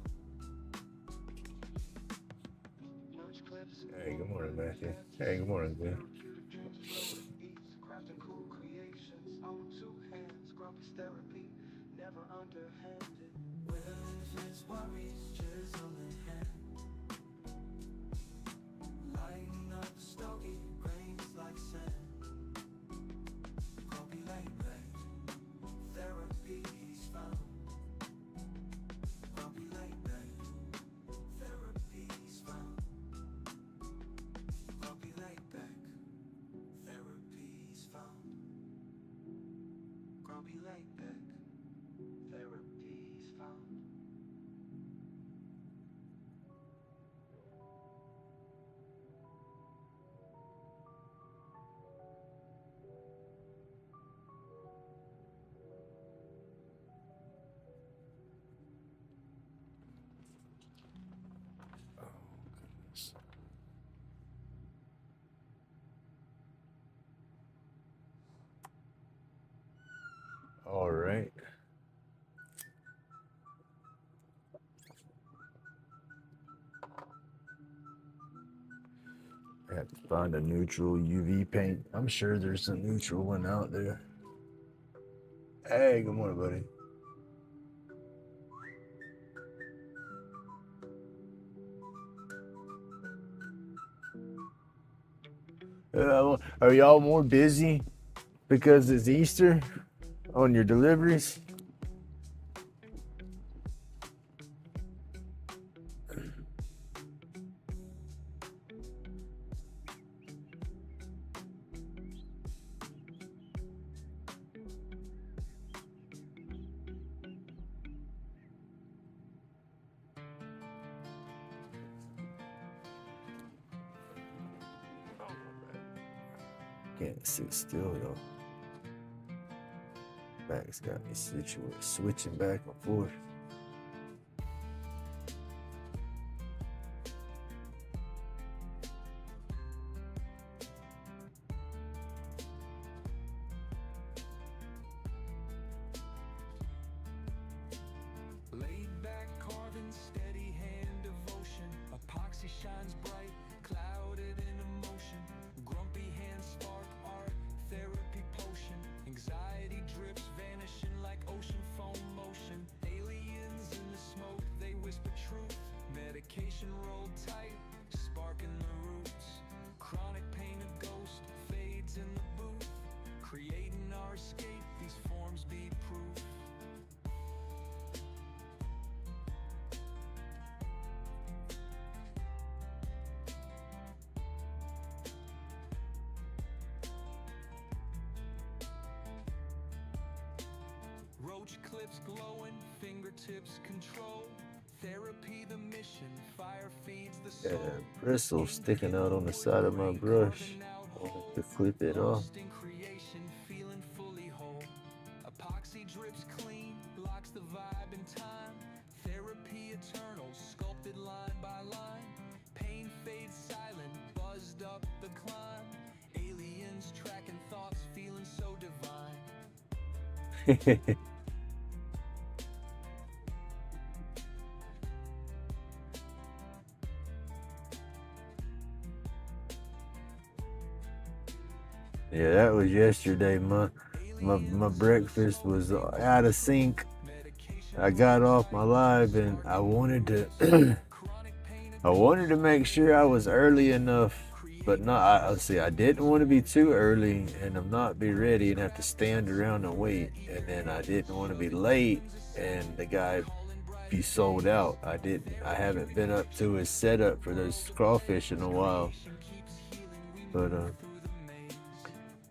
Hey, good morning, Matthew. Hey, good morning, Glenn. Crafting cool creations on two hands. Grumpy's therapy, never underhanded. Whittling his worries, chisel in hand. Lighting up a stogie, grains like sand. Grumpy laid back, therapy he's found. Grumpy laid back, therapy he's found. Stay LaidBak. Therapy's found. All right. I have to find a neutral UV paint. I'm sure there's a neutral one out there. Hey, good morning, buddy. Are y'all more busy because it's Easter on your deliveries? Can't sit still though. Back's got me switching back and forth. Laid back, carving, steady hand devotion. Epoxy shines bright, clouded in emotion. Grumpy hands spark art, therapy potion. Anxiety drips, vanishing like ocean foam motion. Aliens in the smoke, they whisper truth. Medication rolled tight, sparking the roots. Chronic pain, a ghost, fades in the booth. Creating our escape, these forms be proof. Roach clips glowing, fingertips control. Therapy the mission, fire feeds the soul. Bristles sticking out on the side of my brush. I want to clip it off. Lost in creation, feeling fully whole. Epoxy drips clean, blocks the vibe in time. Therapy eternal, sculpted line by line. Pain fades silent, buzzed up the climb. Aliens tracking thoughts, feeling so divine. Yeah, that was yesterday. My breakfast was out of sync. I got off my live and I wanted to I wanted to make sure I was early enough, but not. I didn't want to be too early and not be ready and have to stand around and wait. And then I didn't want to be late and the guy be sold out. I haven't been up to his setup for those crawfish in a while, but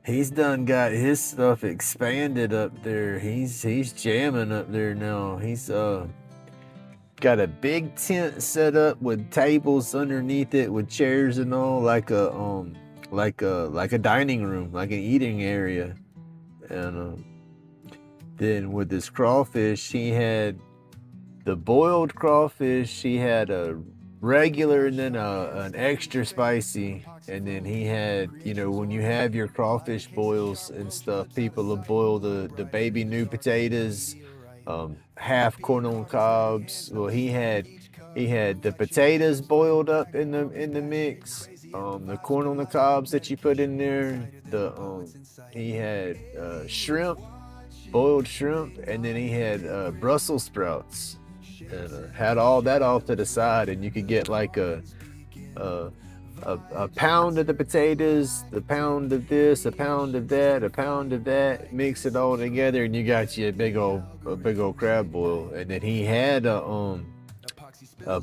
he's done got his stuff expanded up there. He's jamming up there now. He's got a big tent set up with tables underneath it with chairs and all, like a dining room, like an eating area. And then with this crawfish, he had the boiled crawfish. He had a regular and then an extra spicy. And then he had, when you have your crawfish boils and stuff, people will boil the baby new potatoes, half corn on cobs. Well, he had the potatoes boiled up in the mix, the corn on the cobs that you put in there. He had shrimp, boiled shrimp, and then he had Brussels sprouts, and had all that off to the side, and you could get like a pound of the potatoes, the pound of this, a pound of that, a pound of that, mix it all together, and you got you a big old crab boil. And then he had a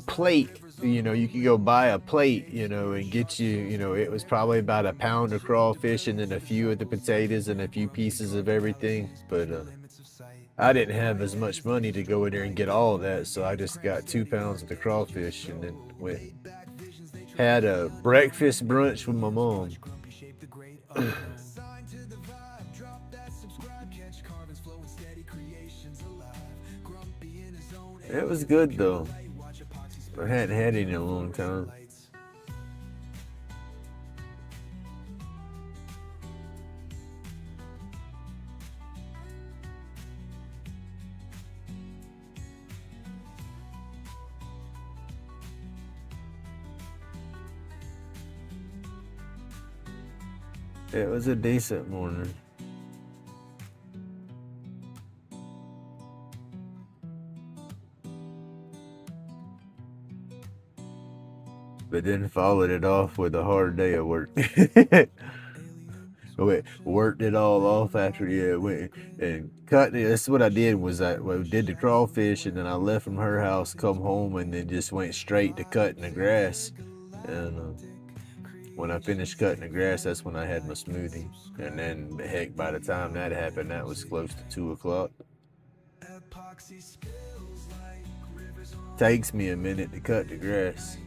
plate. You could go buy a plate, and get you, it was probably about a pound of crawfish and then a few of the potatoes and a few pieces of everything. But I didn't have as much money to go in there and get all of that, so I just got 2 pounds of the crawfish and then went had a breakfast brunch with my mom. It was good though. I hadn't had it in a long time. It was a decent morning. But then followed it off with a hard day at work. Worked it all off after went and cut it. That's what I did was I did the crawfish and then I left from her house, come home, and then just went straight to cutting the grass. And when I finished cutting the grass, that's when I had my smoothie. And then, heck, by the time that happened, that was close to 2 o'clock. Takes me a minute to cut the grass.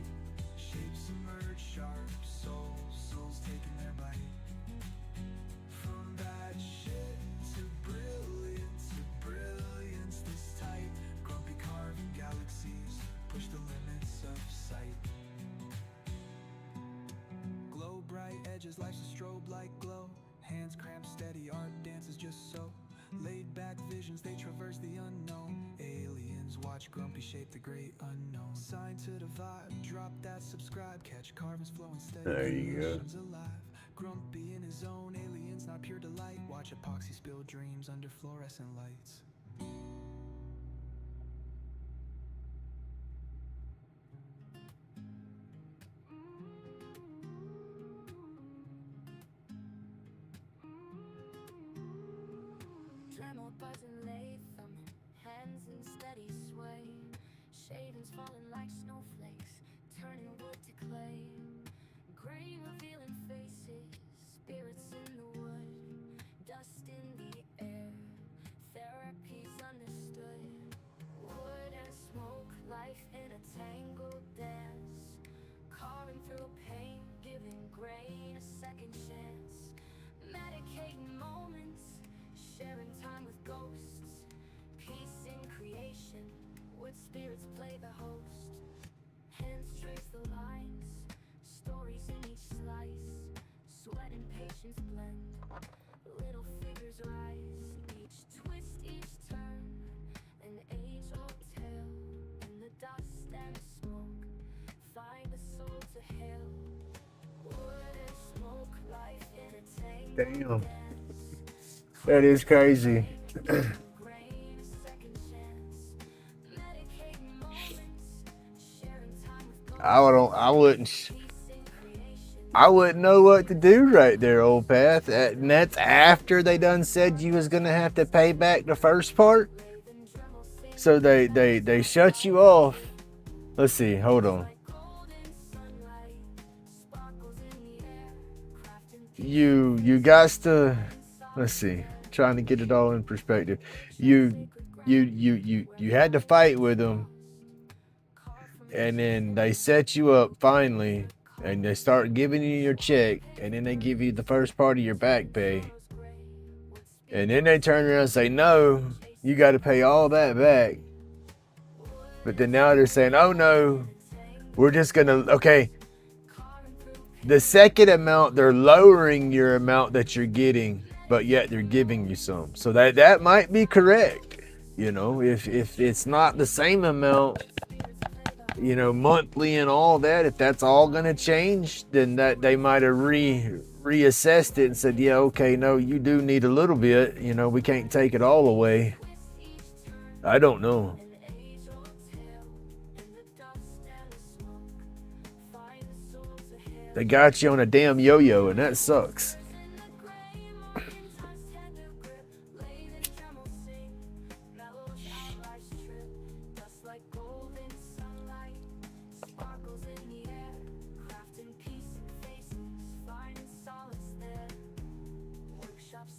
Life's a strobe like glow. Hands cramped steady, art dances just so. Laid back visions, they traverse the unknown. Aliens watch grumpy shape the great unknown. Sign to the vibe, drop that subscribe. Catch carvings flowing steady. There you go. Alive. Grumpy in his own, aliens not pure delight. Watch epoxy spill dreams under fluorescent lights. Tremor buzzing Latham, hands in steady sway. Shavings falling like snowflakes, turning wood to clay. Gray revealing faces, spirits in the wood. Dust in the air, therapy's understood. Wood and smoke, life in a tangled dance. Carving through pain, giving grain a second chance. Medicating moments, sharing time with ghosts. Peace in creation, with spirits play the host. Hands trace the lines, stories in each slice. Sweat and patience blend, little figures rise. Each twist, each turn, an age-old tale. In the dust and the smoke, find a soul to hail. Wood and smoke, life in a tangle. Damn. That is crazy. I wouldn't know what to do right there, old Path. And that's after they done said you was gonna have to pay back the first part. So they shut you off. Let's see, hold on. You got to, let's see, trying to get it all in perspective. You had to fight with them, and then they set you up finally, and they start giving you your check, and then they give you the first part of your back pay, and then they turn around and say, no, you got to pay all that back. But then now they're saying, oh no, we're just gonna, okay, the second amount, they're lowering your amount that you're getting, but yet they're giving you some. So that might be correct. You know, if it's not the same amount, you know, monthly and all that, if that's all going to change, then that they might have reassessed it and said, yeah, okay, no, you do need a little bit. You know, we can't take it all away. I don't know. They got you on a damn yo-yo, and that sucks.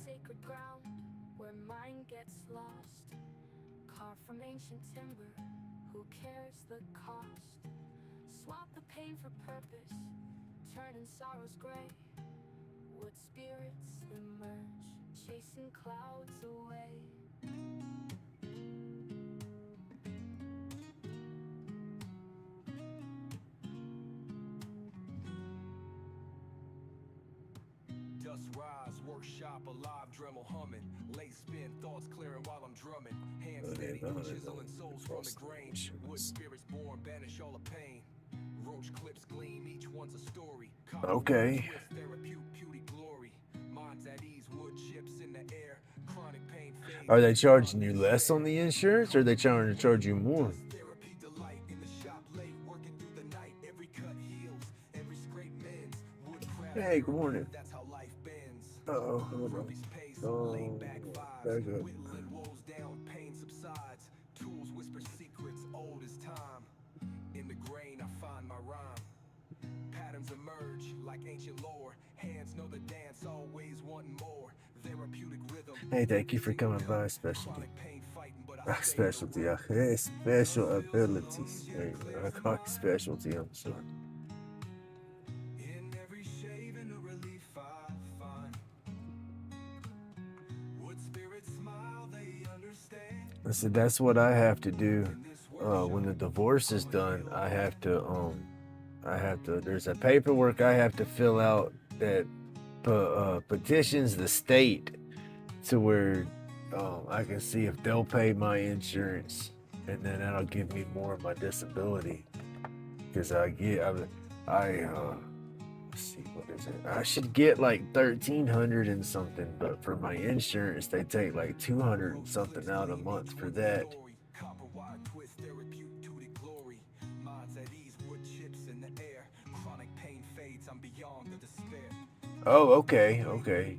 Sacred ground where mind gets gets lost. Carved from ancient timber, who cares the cost? Swap the pain for purpose, turning sorrows gray. Wood spirits emerge, chasing clouds away. Dust rise, workshop alive, Dremel humming. Late spin, thoughts clearing while I'm drumming. Hands steady, chiseling souls from the grain. Wood spirits born, banish all the pain. Roach clips gleam, each one's a story. Okay. Therapeutic glory. Minds at ease, wood chips in the air. Chronic pain fades. Are they charging you less on the insurance, or are they trying to charge you more? Therapy delight in the shop late, working through the night. Every cut heals, every scrape mends. Woodcraft. Hey, good morning. That's how life bends. Oh, hold on. Grumpy's pace, Oh, laid back back vibes. up. Whittling woes down, pain subsides. Tools whisper secrets, old as time. In the grain, I find my rhyme. Patterns emerge like ancient lore. Hands know the dance, always wanting more. Therapeutic rhythm. Hey, thank you for coming by, specialty. Chronic pain fighting, but I stay Specialty. Hey, special abilities. Hey, I call it specialty. I'm sorry. in every shave and a relief I find. Wood spirits smile, they understand. I said that's what I have to do. When the divorce is done, I have to. There's a paperwork I have to fill out that petitions the state to where I can see if they'll pay my insurance, and then that'll give me more of my disability. Because let's see, what is it? I should get like 1,300 and something, but for my insurance, they take like 200 and something out a month for that. Copper wire twist, therapeutic glory. Minds at ease, wood chips in the air. Chronic pain fades, I'm beyond the despair. Oh, okay.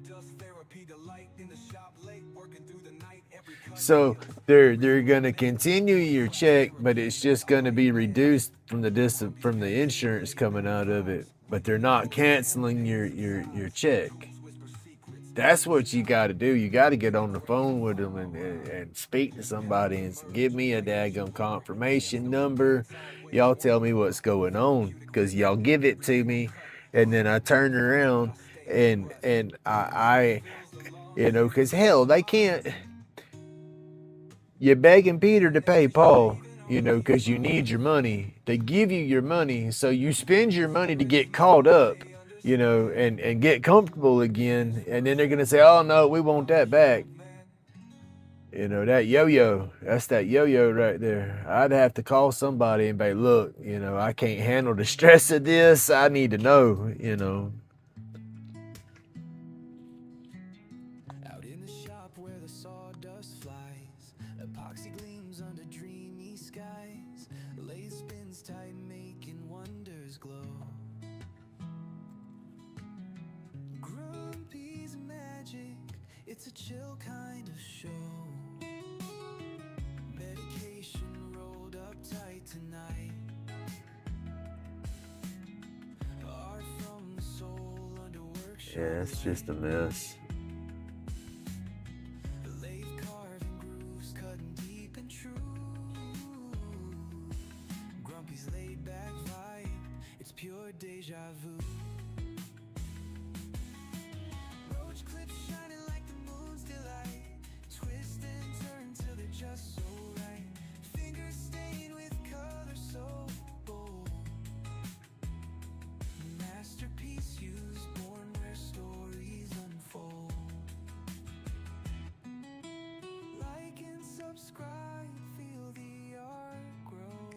Does therapy delight in the shop late, working through the night. Every cut So they're gonna continue your check, but it's just gonna be reduced from the insurance coming out of it. But they're not canceling your check. whisper secrets. That's what you got to do. You got to get on the phone with them and speak to somebody and give me a daggum confirmation number. Y'all tell me what's going on, because y'all give it to me, and then I turn around and I because hell, they can't. You're begging Peter to pay Paul, because you need your money. They give you your money, so you spend your money to get caught up, and get comfortable again. And then they're going to say, oh, no, we want that back. That yo-yo, that's that yo-yo right there. I'd have to call somebody and be, look, I can't handle the stress of this. I need to know. Out in the shop where the sawdust flies, epoxy gleams under dreamy skies. Lathe spins tight, making wonders glow. Grumpy's magic, it's a chill kind of show. Medication rolled up tight tonight. Art from the soul under workshop. Yeah, it's just a mess. The lathe carving grooves, cutting deep and true. Grumpy's laid back vibe, it's pure deja vu. Roach clips shining like the moon's delight. Twist and turn till they're just so right. Fingers stained with color so bold. Masterpiece used, born where stories unfold. Like and subscribe, feel the art grow.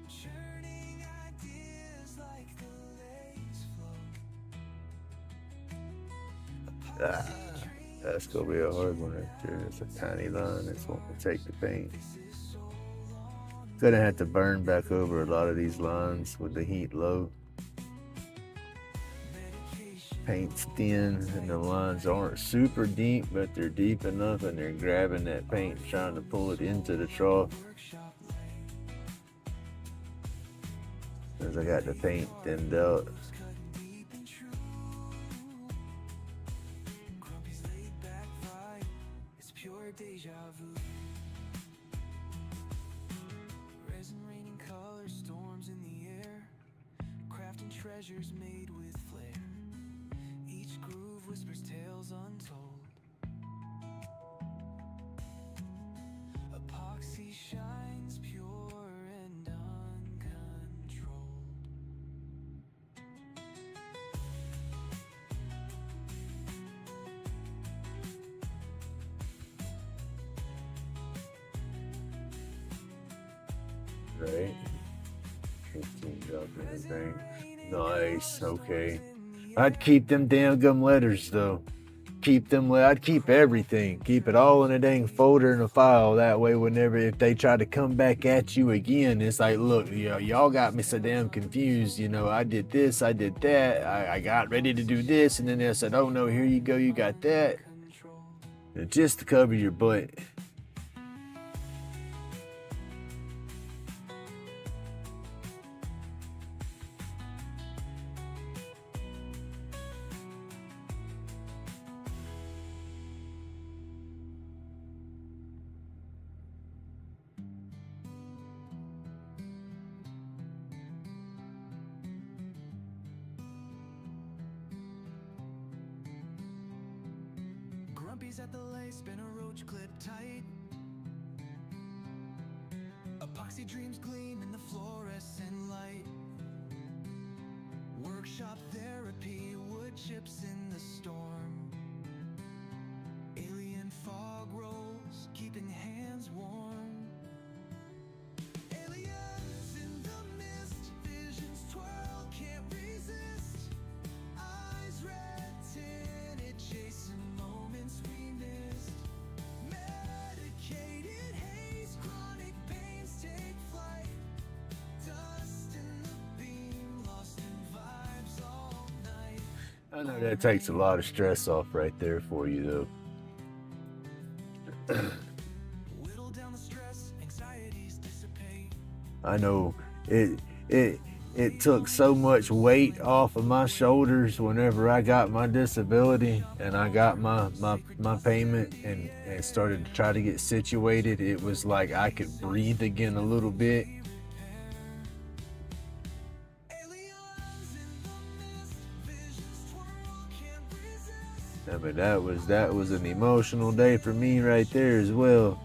Churning ideas like the lace flow. That's going to be a hard one right there. It's a tiny line that's wanting to take the paint. Gonna have to burn back over a lot of these lines with the heat low. Paint's thin and the lines aren't super deep, but they're deep enough, and they're grabbing that paint and trying to pull it into the trough. As I got the paint thinned out. deja vu. Resin raining color storms in the air, crafting treasures made with flair. Each groove whispers tales untold. Epoxy shines pure and uncontrolled. Right. 15 drop anything. Nice. Okay. I'd keep them damn gum letters though. Keep them. I'd keep everything. Keep it all in a dang folder and a file. That way, whenever if they try to come back at you again, it's like, look, y'all got me so damn confused. I did this, I did that. I got ready to do this, and then they said, oh no, here you go, you got that. And just to cover your butt. Grumpy's at the lace, spin a roach clip tight. Epoxy dreams gleam in the fluorescent light. Workshop therapy, wood chips in the storm. Alien fog rolls, keeping hands warm. Aliens in the mist, visions twirl, can't resist. Eyes red tinted, chasing moments we missed. Medicated haze, chronic pains take flight. Dust in the beam, lost in vibes all night. I know that takes a lot of stress off right there for you though. Whittle down the stress, anxieties dissipate. I know it took so much weight off of my shoulders whenever I got my disability and I got my payment and started to try to get situated. It was like I could breathe again a little bit. Aliens in the mist, visions twirl, can't resist. I mean, that was an emotional day for me right there as well,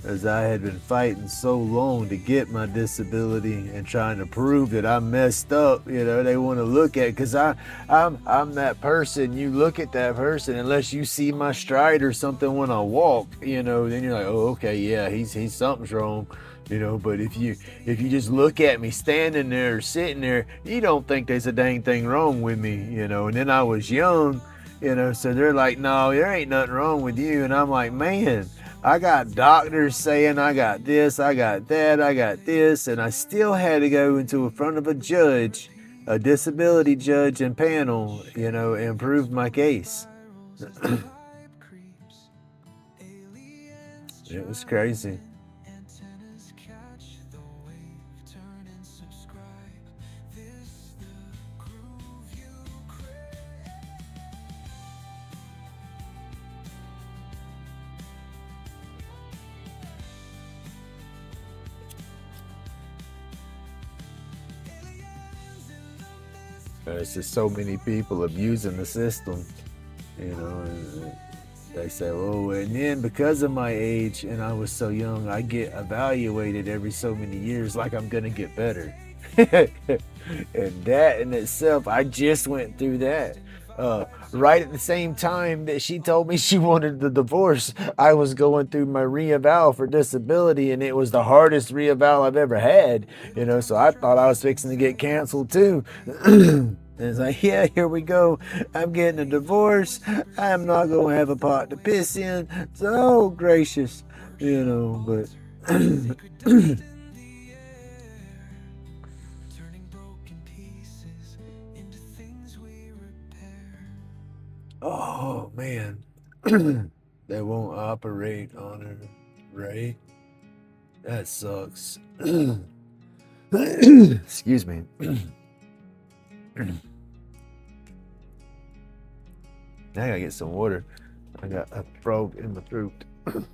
as I had been fighting so long to get my disability and trying to prove that I messed up. They want to look at, because I'm that person. You look at that person, unless you see my stride or something when I walk, then you're like, oh, okay, yeah, he's something's wrong. But if you just look at me standing there or sitting there, you don't think there's a dang thing wrong with me, and then I was young, so they're like, no, there ain't nothing wrong with you. And I'm like, man, I got doctors saying I got this, I got that, I got this, and I still had to go into front of a judge, a disability judge and panel, and prove my case. It was crazy. Antennas catch the wave, turn and subscribe. This the groove you crave. Aliens in the mist. There's just so many people abusing the system, and they say, oh, and then because of my age and I was so young, I get evaluated every so many years like I'm gonna get better. And that in itself, I just went through that. Right at the same time that she told me she wanted the divorce, I was going through my re-eval for disability, and it was the hardest re-eval I've ever had, so I thought I was fixing to get canceled too. And it's like, yeah, here we go. I'm getting a divorce. I'm not going to have a pot to piss in. So gracious, but Sacred dust in the air, turning broken pieces into things we repair. oh man, they won't operate on her, right? That sucks. Excuse me. Now I gotta get some water. I got a frog in my throat. Grumpy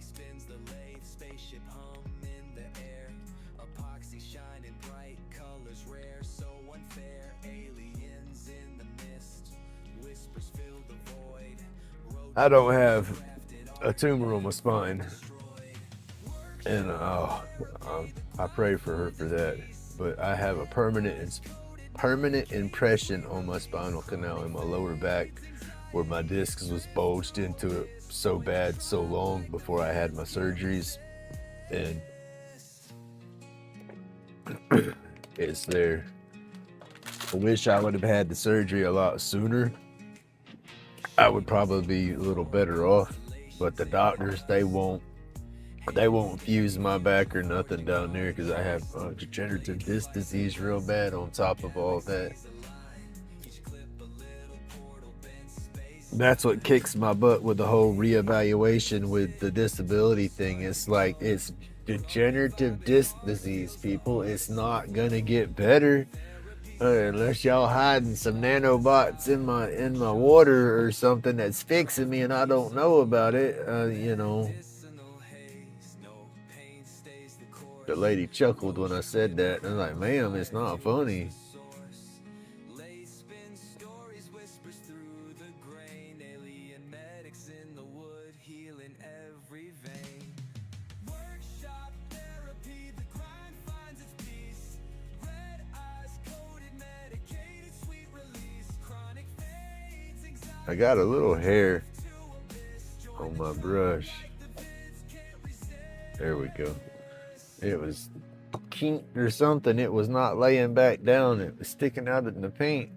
spins the lathe, spaceship hum in the air. Epoxy shining bright, colors rare, so unfair. Aliens in the mist, whispers fill the void. I don't have a tumor on my spine, and I pray for her for that. But I have a permanent impression on my spinal canal in my lower back, where my discs was bulged into it so bad so long before I had my surgeries, and it's there. I wish I would have had the surgery a lot sooner. I would probably be a little better off, but the doctors, they won't fuse my back or nothing down there because I have degenerative disc disease real bad on top of all that. That's what kicks my butt with the whole reevaluation with the disability thing. It's like, it's degenerative disc disease, people. It's not gonna get better unless y'all hiding some nanobots in my water or something that's fixing me and I don't know about it. You know. The lady chuckled when I said that, and I'm like, ma'am, it's not funny. I got a little hair on my brush. There we go. It was kinked or something. It was not laying back down. It was sticking out in the paint.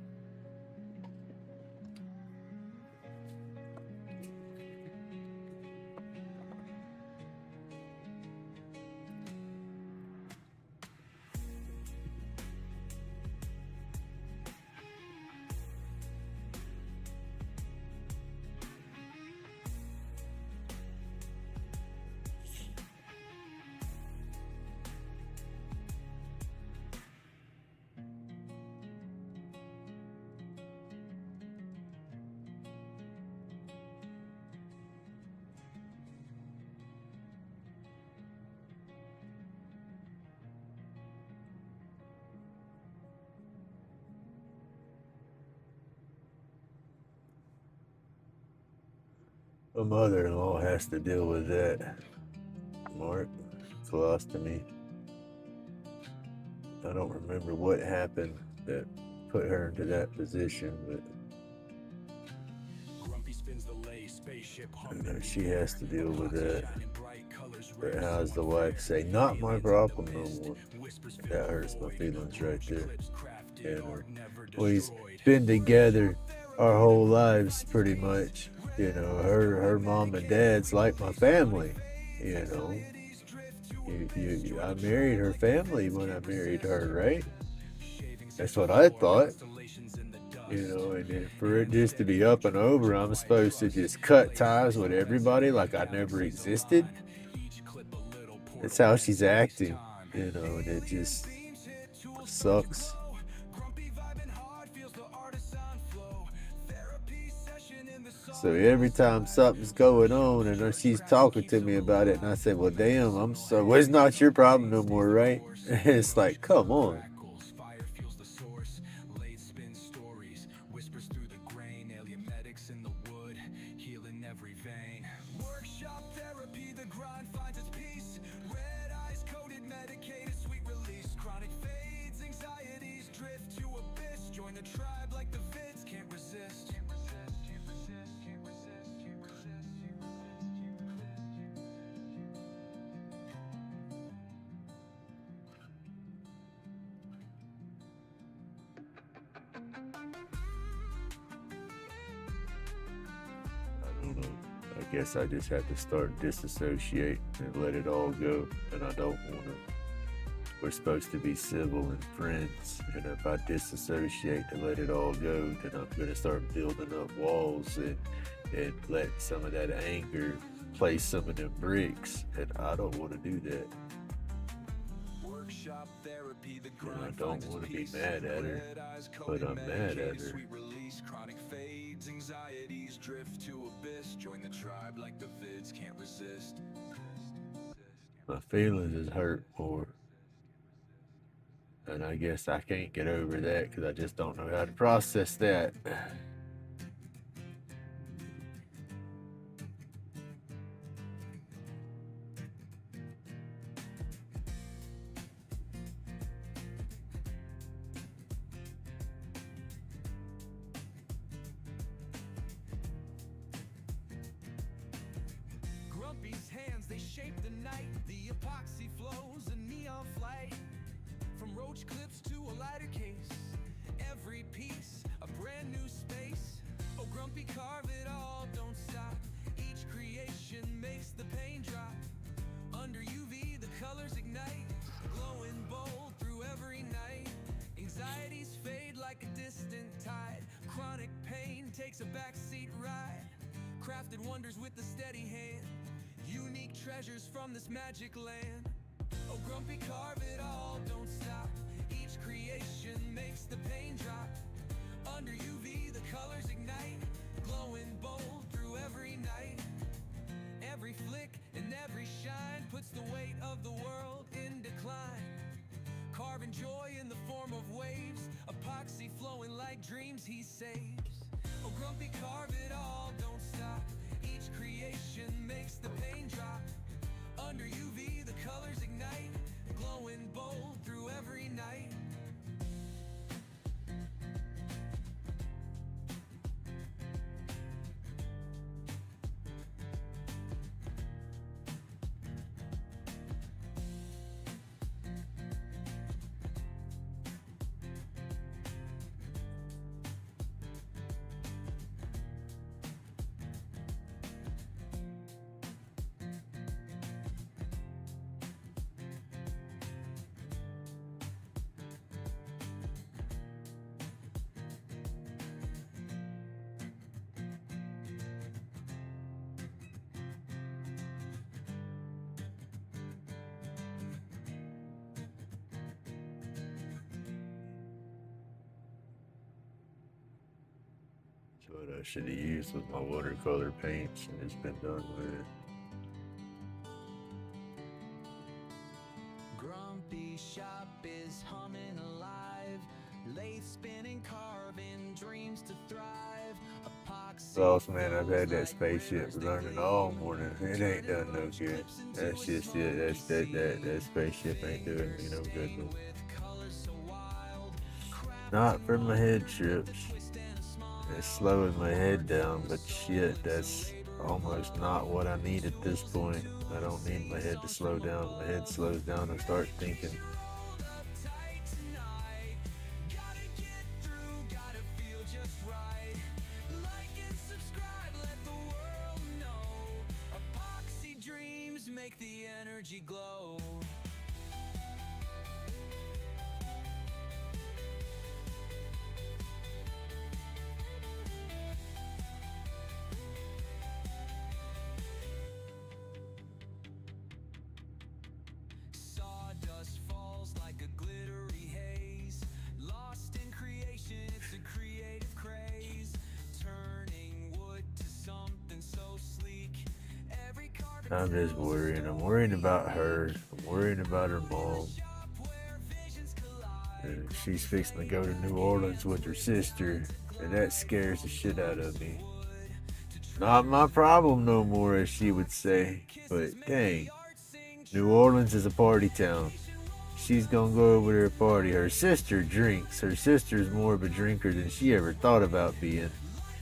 My mother-in-law has to deal with that. Mark, colostomy. I don't remember what happened that put her into that position, but she has to deal with that. But how's the wife say, not my problem no more? That hurts my feelings right there. And we've been together our whole lives pretty much. You know, her mom and dad's like my family, you know. I married her family when I married her, right? That's what I thought. You know, and then for it just to be up and over, I'm supposed to just cut ties with everybody like I never existed. That's how she's acting, you know, and it just sucks. So every time something's going on and she's talking to me about it, and I say, well, damn, I'm sorry. Well, it's not your problem no more, right? It's like, come on. I guess I just have to start disassociate and let it all go, and I don't want to. We're supposed to be civil and friends, and if I disassociate and let it all go, then I'm going to start building up walls and let some of that anger place some of them bricks, and I don't want to do that. And I don't want to be mad at her, but I'm mad at her. peace. Chronic fades, anxieties drift to abyss. Join the tribe like the vids can't resist. My feelings is hurt more. And I guess I can't get over that because I just don't know how to process that. Grumpy's hands, they shape the night. The epoxy flows, a neon flight. From roach clips to a lighter case, every piece a brand new space. Oh, Grumpy, carve it all, don't stop. Each creation makes the pain drop. Under UV, the colors ignite, glowing bold through every night. Anxieties fade like a distant tide. Chronic pain takes a backseat ride. Crafted wonders with a steady hand. Unique treasures from this magic land. Oh, Grumpy, carve it all, don't stop. Each creation makes the pain drop. Under UV, the colors ignite, glowing bold through every night. Every flick and every shine puts the weight of the world in decline. Carving joy in the form of waves, epoxy flowing like dreams he saves. Oh, Grumpy, carve it all, don't stop. Each creation makes the pain drop. Under UV, the colors ignite, glowing bold through every night. So what I should have used was my watercolor paints, and it's been done with. Grumpy shop is humming alive. Lathe spinning, carving dreams to thrive. Epoxy Lost man, I've had that spaceship running all morning. It ain't done no good. That's just it. That spaceship ain't doing me no good. Not for my head trips. It's slowing my head down, but shit, that's almost not what I need at this point. I don't need my head to slow down. My head slows down and starts thinking. Make the energy glow. Sawdust falls like a glittery haze. Lost in creation, it's a creative craze. Turning wood to something so sleek. Every carpenter I'm just worrying. I'm worrying about her. I'm worrying about her mom. And she's fixing to go to New Orleans with her sister, and that scares the shit out of me. Not my problem no more, as she would say. But dang, New Orleans is a party town. She's gonna go over there to party. Her sister drinks. Her sister's more of a drinker than she ever thought about being.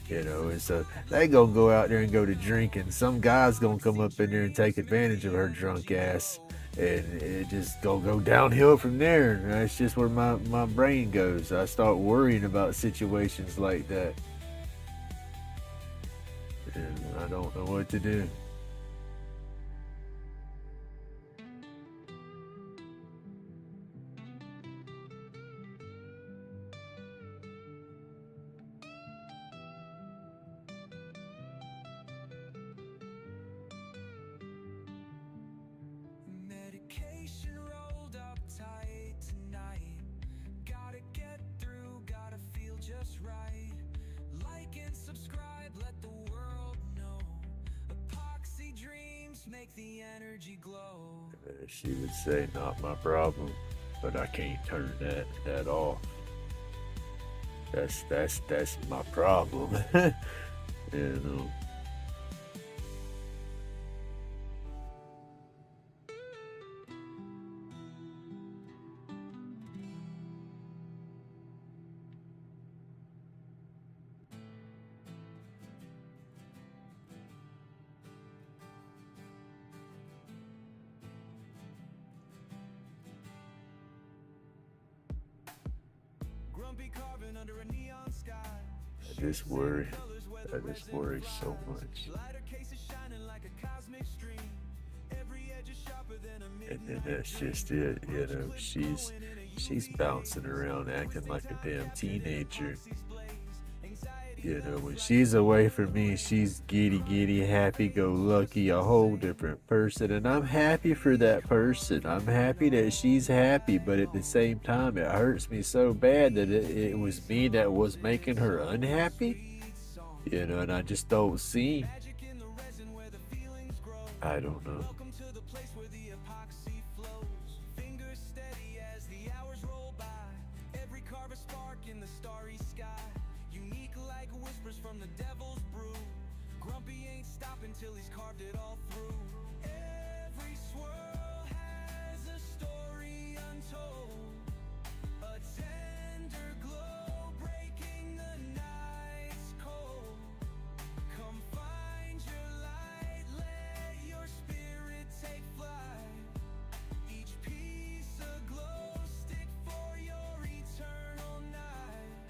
You know, and so they gonna go out there and go to drinking. Some guy's gonna come up in there and take advantage of her drunk ass, and it just gonna go downhill from there. And that's just where my brain goes. I start worrying about situations like that, and I don't know what to do. Medication rolled up tight tonight. Gotta get through, gotta feel just right. like and subscribe, let the world know. Epoxy dreams make the energy glow. She would say, not my problem, but I can't turn that off. That's my problem. You know. Grumpy carving under a neon sky. I just worry so much. Lighter cases shining like a cosmic stream. Every edge is sharper than a And then that's just it, you know. She's bouncing around acting like a damn teenager. You know, when she's away from me, she's giddy, happy-go-lucky, a whole different person. And I'm happy for that person. I'm happy that she's happy, but at the same time, it hurts me so bad that it was me that was making her unhappy. You know, and I just don't see. I don't know. Welcome to the place where the epoxy flows. Fingers steady as the hours roll by. Every carve a spark in the starry sky. Unique like whispers from the devil's brew. Grumpy ain't stopping till he's carved it all through. Every swirl has a story untold. A tender glow breaking the night's cold. Come find your light, let your spirit take flight. Each piece a glow stick for your eternal night.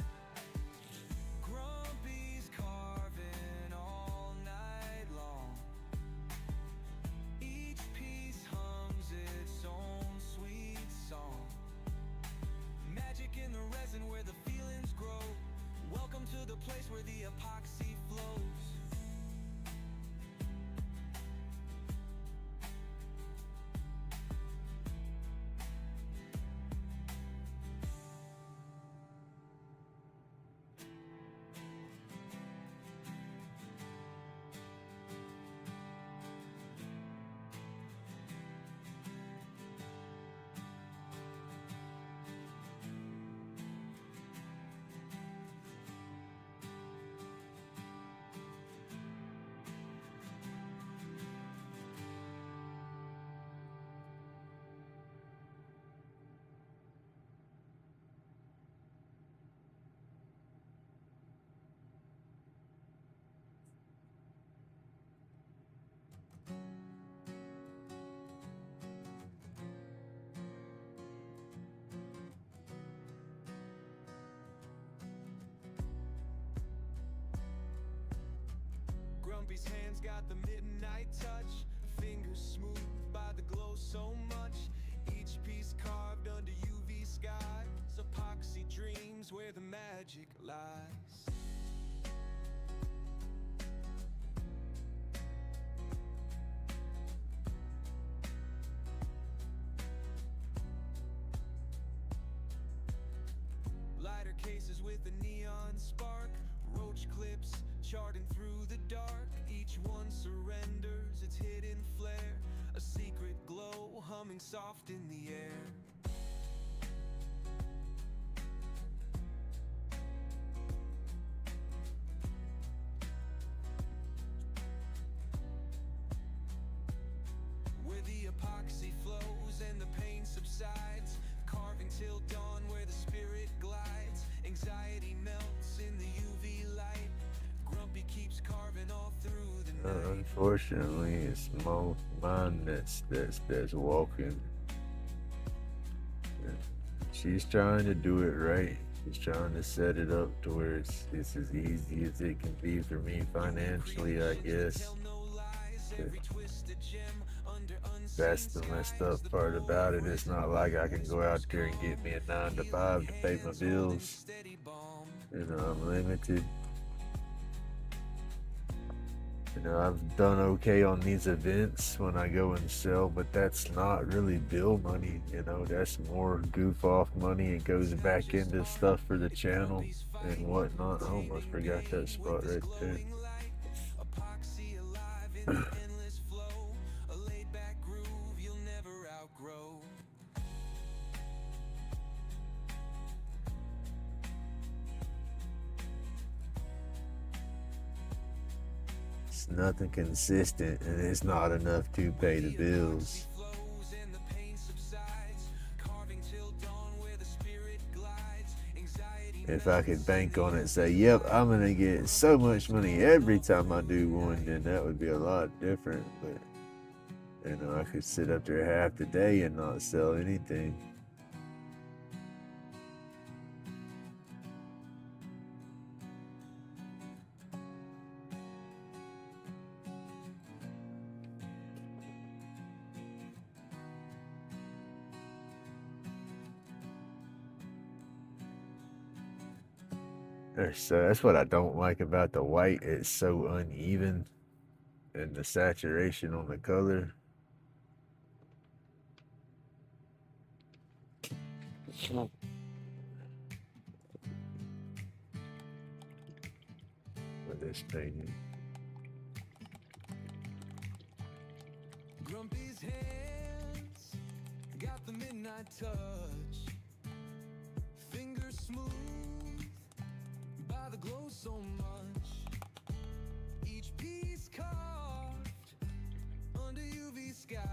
Grumpy's carving all night long. Each piece hums its own sweet song. Magic in the resin where the feelings grow. Welcome to the place where the epoxy flows. Grumpy's hands got the midnight touch. Fingers smooth by the glow so much. Each piece carved under UV skies. Epoxy dreams where the magic lies. Lighter cases with a neon spark. Roach clips charting through the dark. Each one surrenders its hidden flare. A secret glow humming soft in the air. Where the epoxy flows and the pain subsides. Carving till dawn where the spirit glides. Anxiety melts in the UV light. Grumpy keeps carving all through the night. Unfortunately, it's mine that's walking. She's trying to do it right. She's trying to set it up to where it's as easy as it can be for me financially, I guess. That's the messed up part about it. It's not like I can go out there and get me a 9 to 5 to pay my bills. You know, I'm limited. You know, I've done okay on these events when I go and sell, but that's not really bill money. You know, that's more goof off money. It goes back into stuff for the channel. and whatnot. I almost forgot that spot right there. Epoxy alive in the endless flow. A laid back groove you'll never outgrow. It's nothing consistent, and it's not enough to pay the bills. Flows and the pain subsides. Carving till dawn where the spirit glides. Anxiety If I could bank on it, say, yep, I'm gonna get so much money every time I do one, then that would be a lot different. But you know, I could sit up there half the day and not sell anything. So that's what I don't like about the white. It's so uneven, and the saturation on the color. With this painting. Grumpy's hands got the midnight touch. Fingers smooth by the glow so much. Each piece carved under UV skies.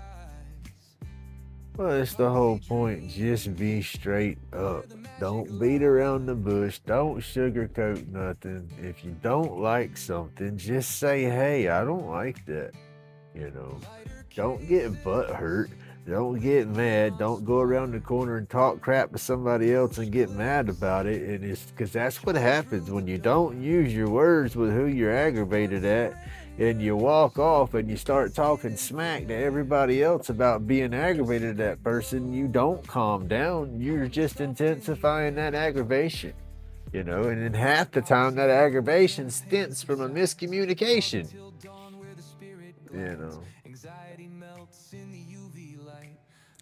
Well, that's the whole point. Just be straight up. Don't beat around the bush. Don't sugarcoat nothing. If you don't like something, just say, hey, I don't like that. You know, don't get butt hurt. Don't get mad. Don't go around the corner and talk crap to somebody else and get mad about it. And it's because that's what happens when you don't use your words with who you're aggravated at, and you walk off and you start talking smack to everybody else about being aggravated at that person. You don't calm down. You're just intensifying that aggravation. You know, and in half the time that aggravation stems from a miscommunication. You know. Anxiety melts in the UV light.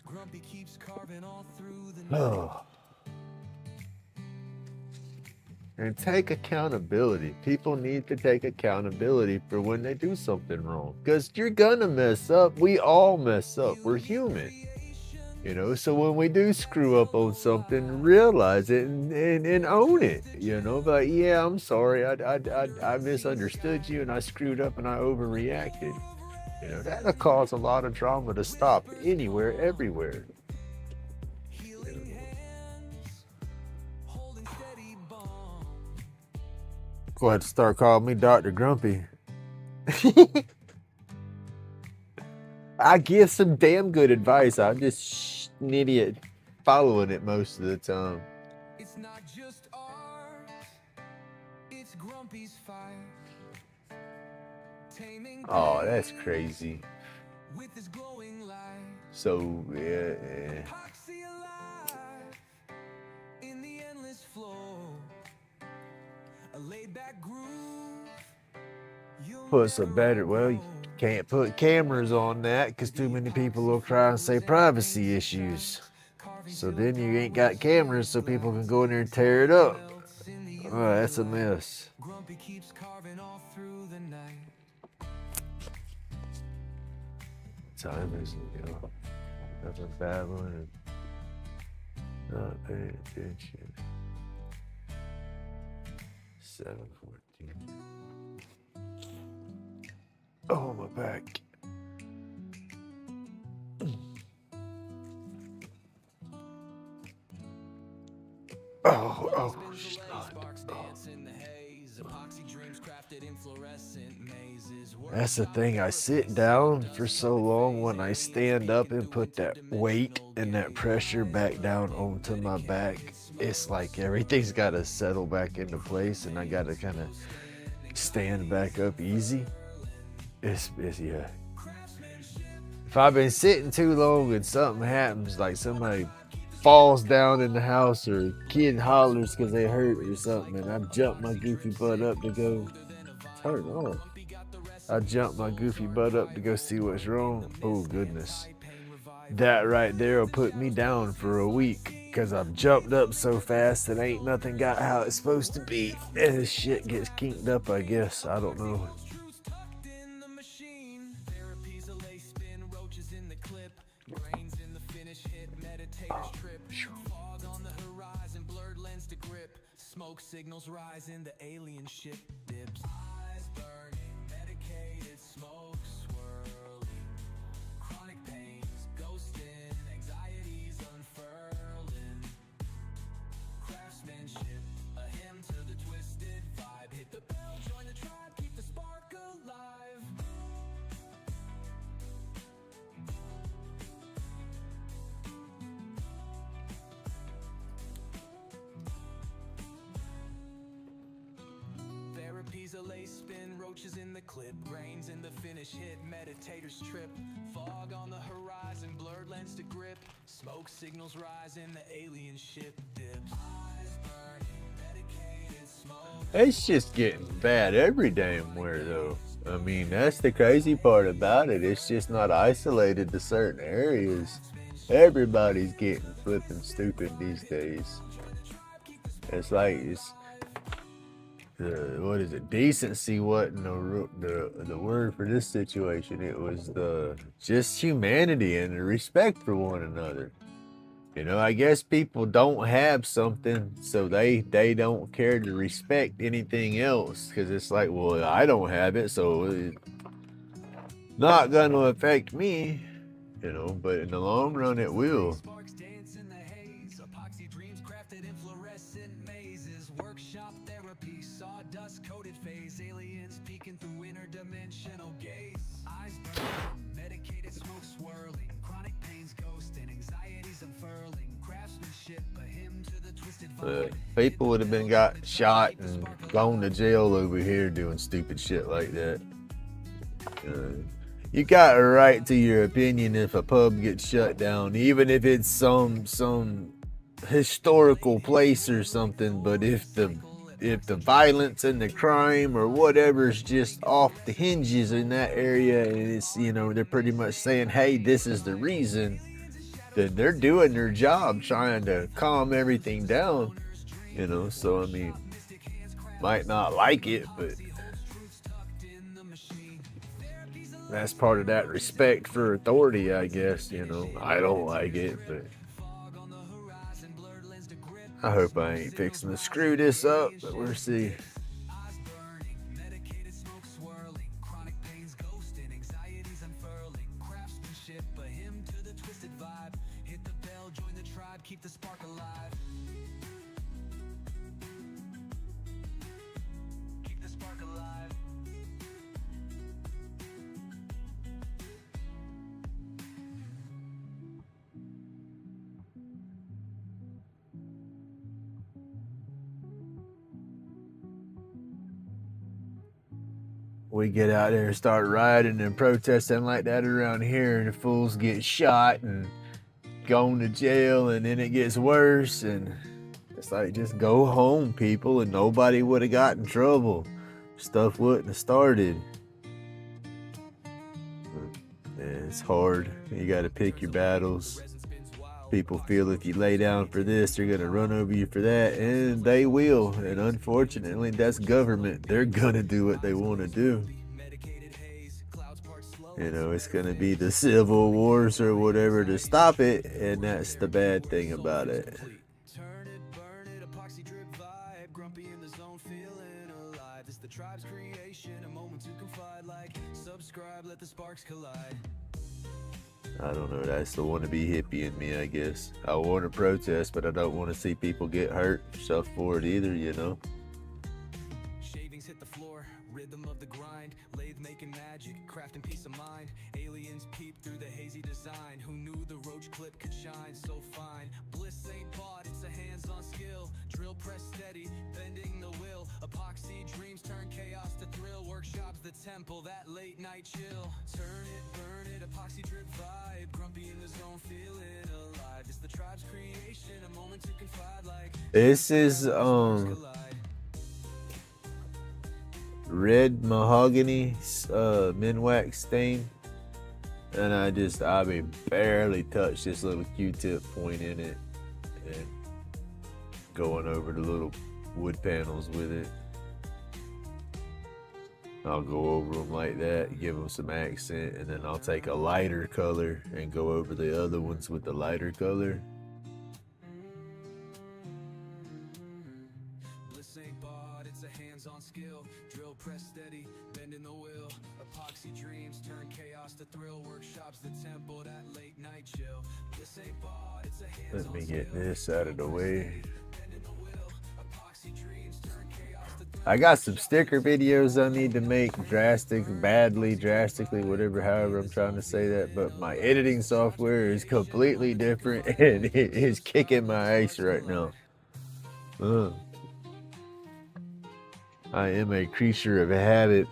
Grumpy keeps carving all through the night. Oh. And take accountability. People need to take accountability for when they do something wrong. Because you're gonna mess up. We all mess up. We're human. You know, so when we do screw up on something, realize it and own it. You know, but yeah, I'm sorry. I misunderstood you and I screwed up and I overreacted. You know, that'll cause a lot of drama to stop anywhere, everywhere. Go ahead and start calling me Dr. Grumpy. I give some damn good advice. I'm just an idiot following it most of the time. It's not just art, it's Grumpy's fire. Taming Oh, that's crazy. with his glowing light. So, yeah. Epoxy alive in the endless flow. A laid back groove. Put some better, well, you can't put cameras on that because too many people will cry and say privacy issues. So then you ain't got cameras so people can go in there and tear it up. Oh, that's a mess. Grumpy keeps carving all through the night. Time is, you know, nothing babbling and not paying attention. 7:14. Oh, my back. Oh, that's the thing. I sit down for so long. When I stand up and put that weight and that pressure back down onto my back, it's like everything's got to settle back into place, and I got to kind of stand back up easy. It's yeah. If I've been sitting too long and something happens, like somebody falls down in the house or a kid hollers because they hurt or something, and I jump my goofy butt up to go turn on. I jump my goofy butt up to go see what's wrong. Oh goodness. That right there will put me down for a week. Because I've jumped up so fast that ain't nothing got how it's supposed to be. And this shit gets kinked up, I guess. I don't know. Smoke signals rise in the alien ship dips. Eyes burning, medicated smoke swirling. Chronic pains, ghosting, anxieties unfurling. Craftsmanship, a hymn to the twisted vibe. Hit the bell, join the tribe, keep the spark alive. Therapies a lace spin, roaches in the clip, grains in the finish hit, meditators trip. Fog on the horizon, blurred lens to grip. Smoke signals rise in the alien ship dips. Eyes burning, medicated smoke. It's just getting bad every damn where, though. I mean, that's the crazy part about it. It's just not isolated to certain areas. Everybody's getting flipping stupid these days. It's like what is it? Decency wasn't the word for this situation. It was just humanity and the respect for one another. You know, I guess people don't have something, so they don't care to respect anything else, because it's like, well, I don't have it, so it's not going to affect me, you know, but in the long run it will. Sparks dance in the haze, epoxy dreams crafted in fluorescent mazes. Workshop therapy, sawdust coated phase, aliens peeking through interdimensional gaze. Eyes burning, medicated smoke swirling, chronic pains ghosting, anxieties unfurling. Craftsmanship, a hymn to the twisted vibe. People would have been got shot and gone to jail over here doing stupid shit like that. You got a right to your opinion if a pub gets shut down, even if it's some historical place or something. But if the violence and the crime or whatever is just off the hinges in that area, and it's, you know, they're pretty much saying, hey, this is the reason, then they're doing their job trying to calm everything down, you know. So I mean, might not like it, but that's part of that respect for authority, I guess, you know. I don't like it, but I hope I ain't fixing to screw this up, but we'll see. Keep the spark alive. Keep the spark alive. We get out there and start rioting and protesting like that around here, and the fools get shot and going to jail, and then it gets worse, and it's like, just go home, people, and nobody would have got in trouble. Stuff wouldn't have started. Yeah, it's hard. You got to pick your battles. People feel if you lay down for this, they're going to run over you for that, and they will. And unfortunately, that's government. They're going to do what they want to do. You know, it's going to be the civil wars or whatever to stop it, and that's the bad thing about it. Turn it, burn it, epoxy drip vibe, grumpy in the zone, feeling alive. It's the tribe's creation, a moment to confide. Like, subscribe, let the sparks collide. I don't know, that's the wannabe hippie in me, I guess. I want to protest, but I don't want to see people get hurt or stuff for it either, you know. Shavings hit the floor, rhythm of the grind, lathe making magic, crafting peace of mind. Aliens peep through the hazy design. Who knew the roach clip could shine so fine? Bliss ain't bought, it's a hands-on skill. Drill press steady, bending the will. Epoxy dreams turn chaos to thrill. Workshops the temple, that late night chill. Turn it, burn it, epoxy drip vibe. Grumpy in the zone, feeling alive. It's the tribe's creation, a moment to confide. Like, This is red mahogany minwax stain, and I barely touched this little Q-tip point in it, and going over the little wood panels with it. I'll go over them like that, give them some accent, and then I'll take a lighter color and go over the other ones with the lighter color. Bliss ain't bought, it's a hands-on skill. Drill, press steady, bending the wheel. Epoxy dreams turn chaos to thrill. Workshops the tempo, that late night chill. Bliss ain't bought, it's a hands-on Let me get this out of the way. I got some sticker videos I need to make, drastically, whatever, however I'm trying to say that, but my editing software is completely different and it is kicking my ass right now. I am a creature of habit,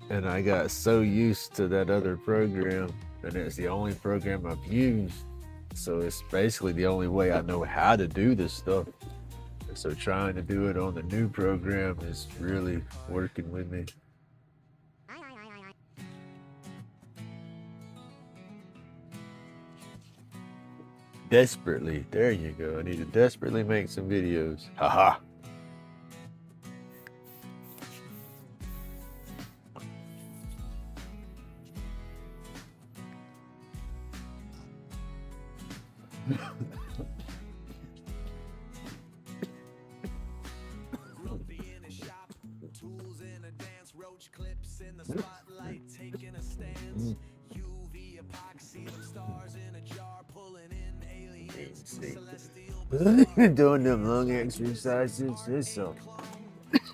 and I got so used to that other program, and it's the only program I've used, so it's basically the only way I know how to do this stuff. So trying to do it on the new program is really working with me. Desperately, there you go. I need to desperately make some videos. Haha. Clips in the spotlight, taking a stance. UV epoxy, them stars in a jar, pulling in aliens. Celestial Doing them lung exercises. It's so.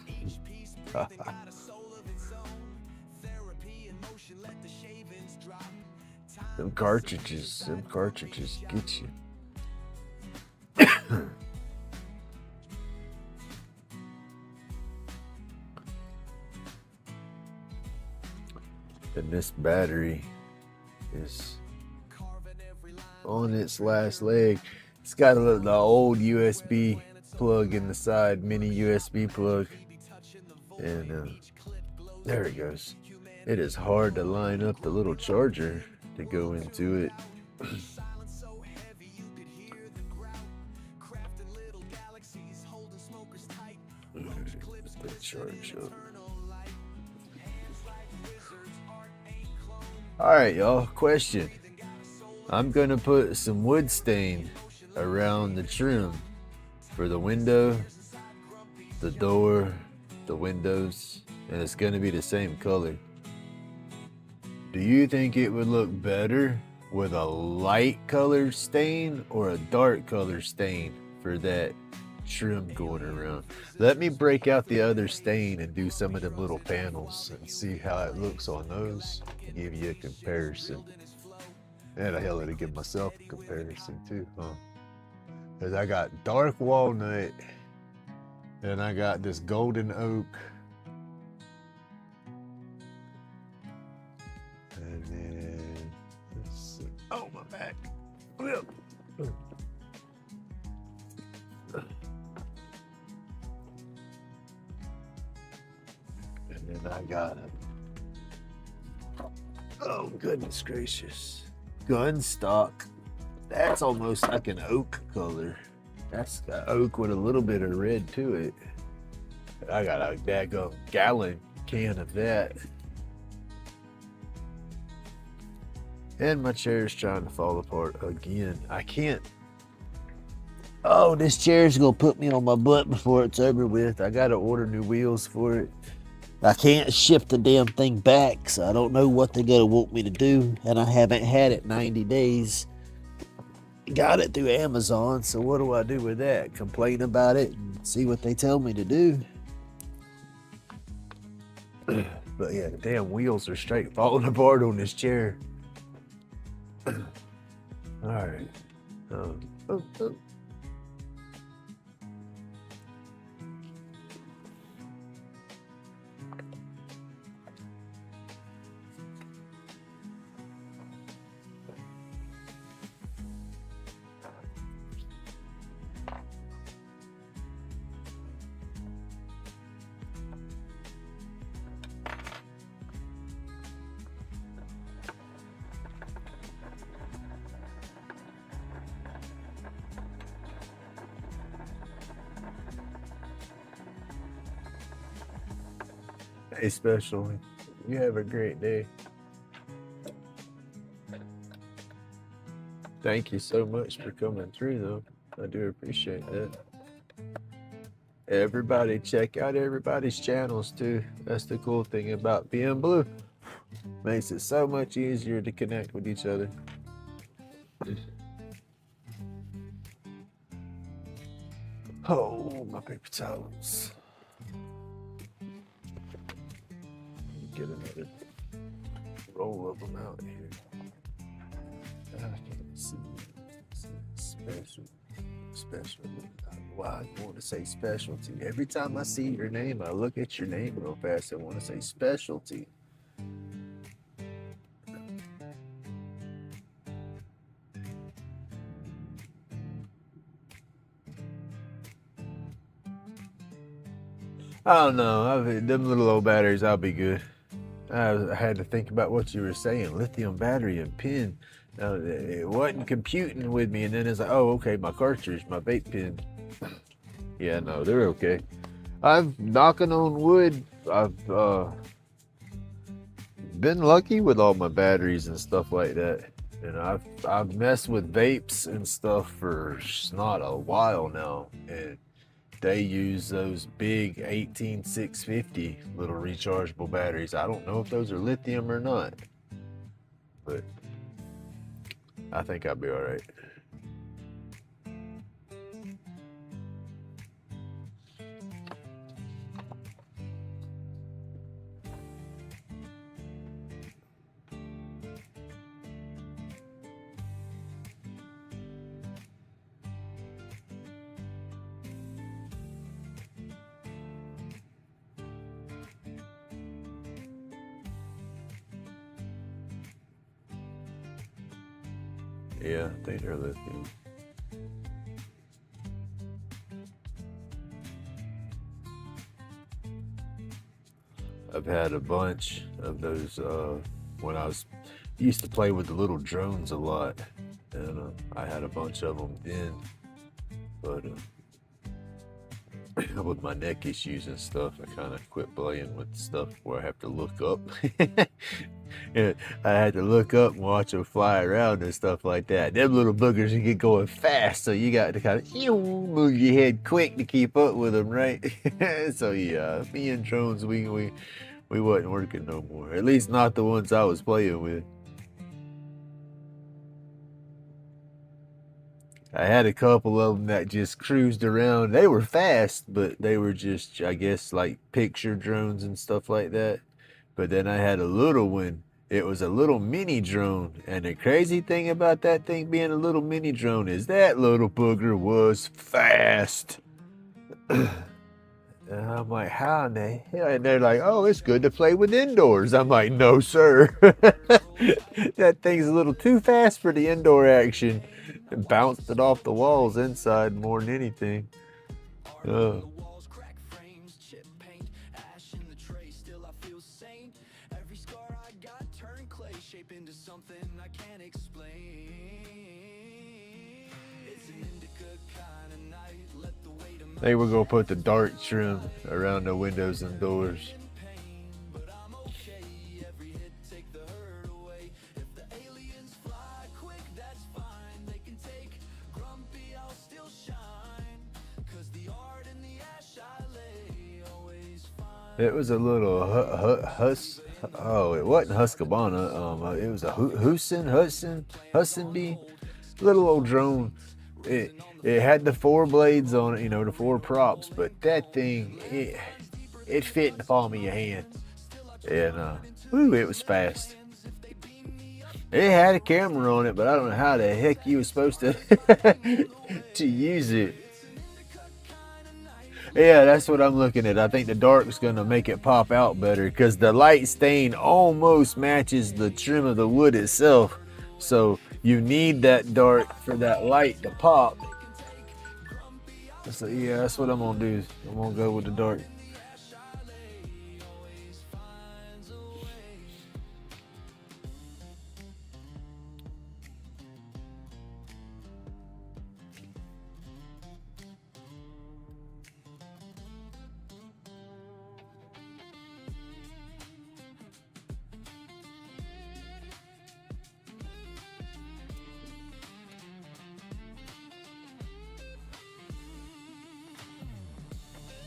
each piece breathing got a soul of its own. Therapy in motion, let the shavings drop. Them cartridges get you. And this battery is on its last leg. It's got the old USB plug in the side, mini USB plug, and there it goes. It is hard to line up the little charger to go into it. The charge up. Alright, y'all, question. I'm gonna put some wood stain around the trim for the window, the door, the windows, and it's gonna be the same color. Do you think it would look better with a light color stain or a dark color stain for that trim going around? Let me break out the other stain and do some of them little panels and see how it looks on those and give you a comparison. And hell, it'll give myself a comparison too, huh? Because I got dark walnut and I got this golden oak. And then, let's see. Oh, my back. And then I got a, oh goodness gracious, gun stock. That's almost like an oak color. That's got oak with a little bit of red to it. I got a daggone gallon can of that. And my chair's trying to fall apart again. I can't. Oh, this chair's gonna put me on my butt before it's over with. I gotta order new wheels for it. I can't ship the damn thing back, so I don't know what they're gonna want me to do. And I haven't had it 90 days. Got it through Amazon, so what do I do with that? Complain about it and see what they tell me to do. But yeah, the damn wheels are straight falling apart on this chair. All right. especially. You have a great day. Thank you so much for coming through, though. I do appreciate that. Everybody, check out everybody's channels, too. That's the cool thing about being blue. Makes it so much easier to connect with each other. Oh, my paper towels. Get another roll of them out here. I can't see. Special. Special. Why I want to say specialty. Every time I see your name, I look at your name real fast. I want to say specialty. I don't know. Them little old batteries, I'll be good. I had to think about what you were saying. Lithium battery and pin. It wasn't computing with me, and then it's like, oh, okay, my cartridge, my vape pen. Yeah, no, they're okay. I'm knocking on wood. I've been lucky with all my batteries and stuff like that. And I've messed with vapes and stuff for not a while now, and they use those big 18650 little rechargeable batteries. I don't know if those are lithium or not, but I think I'll be all right. Yeah, I think they're lithium. I've had a bunch of those when I used to play with the little drones a lot, and I had a bunch of them then, but with my neck issues and stuff, I kind of quit playing with stuff where I have to look up. And I had to look up and watch them fly around and stuff like that. Them little boogers can get going fast, so you got to kind of move your head quick to keep up with them, right? So yeah, me and drones, we wasn't working no more. At least not the ones I was playing with. I had a couple of them that just cruised around. They were fast, but they were just, I guess, like picture drones and stuff like that. But then I had a little one. It was a little mini drone. And the crazy thing about that thing being a little mini drone is that little booger was fast. And I'm like, how in the hell? And they're like, oh, it's good to play with indoors. I'm like, no, sir. That thing's a little too fast for the indoor action. And bounced it off the walls inside more than anything. They were gonna put the dark trim around the windows and doors. It was a little oh, it wasn't Husqvarna. It was a Hudson Bee, little old drone. It had the 4 blades on it, you know, the 4 props, but that thing, it fit in the palm of your hand, and it was fast. It had a camera on it, but I don't know how the heck you were supposed to to use it. Yeah, that's what I'm looking at. I think the dark's gonna make it pop out better because the light stain almost matches the trim of the wood itself. So you need that dark for that light to pop. So yeah, that's what I'm gonna do. I'm gonna go with the dark.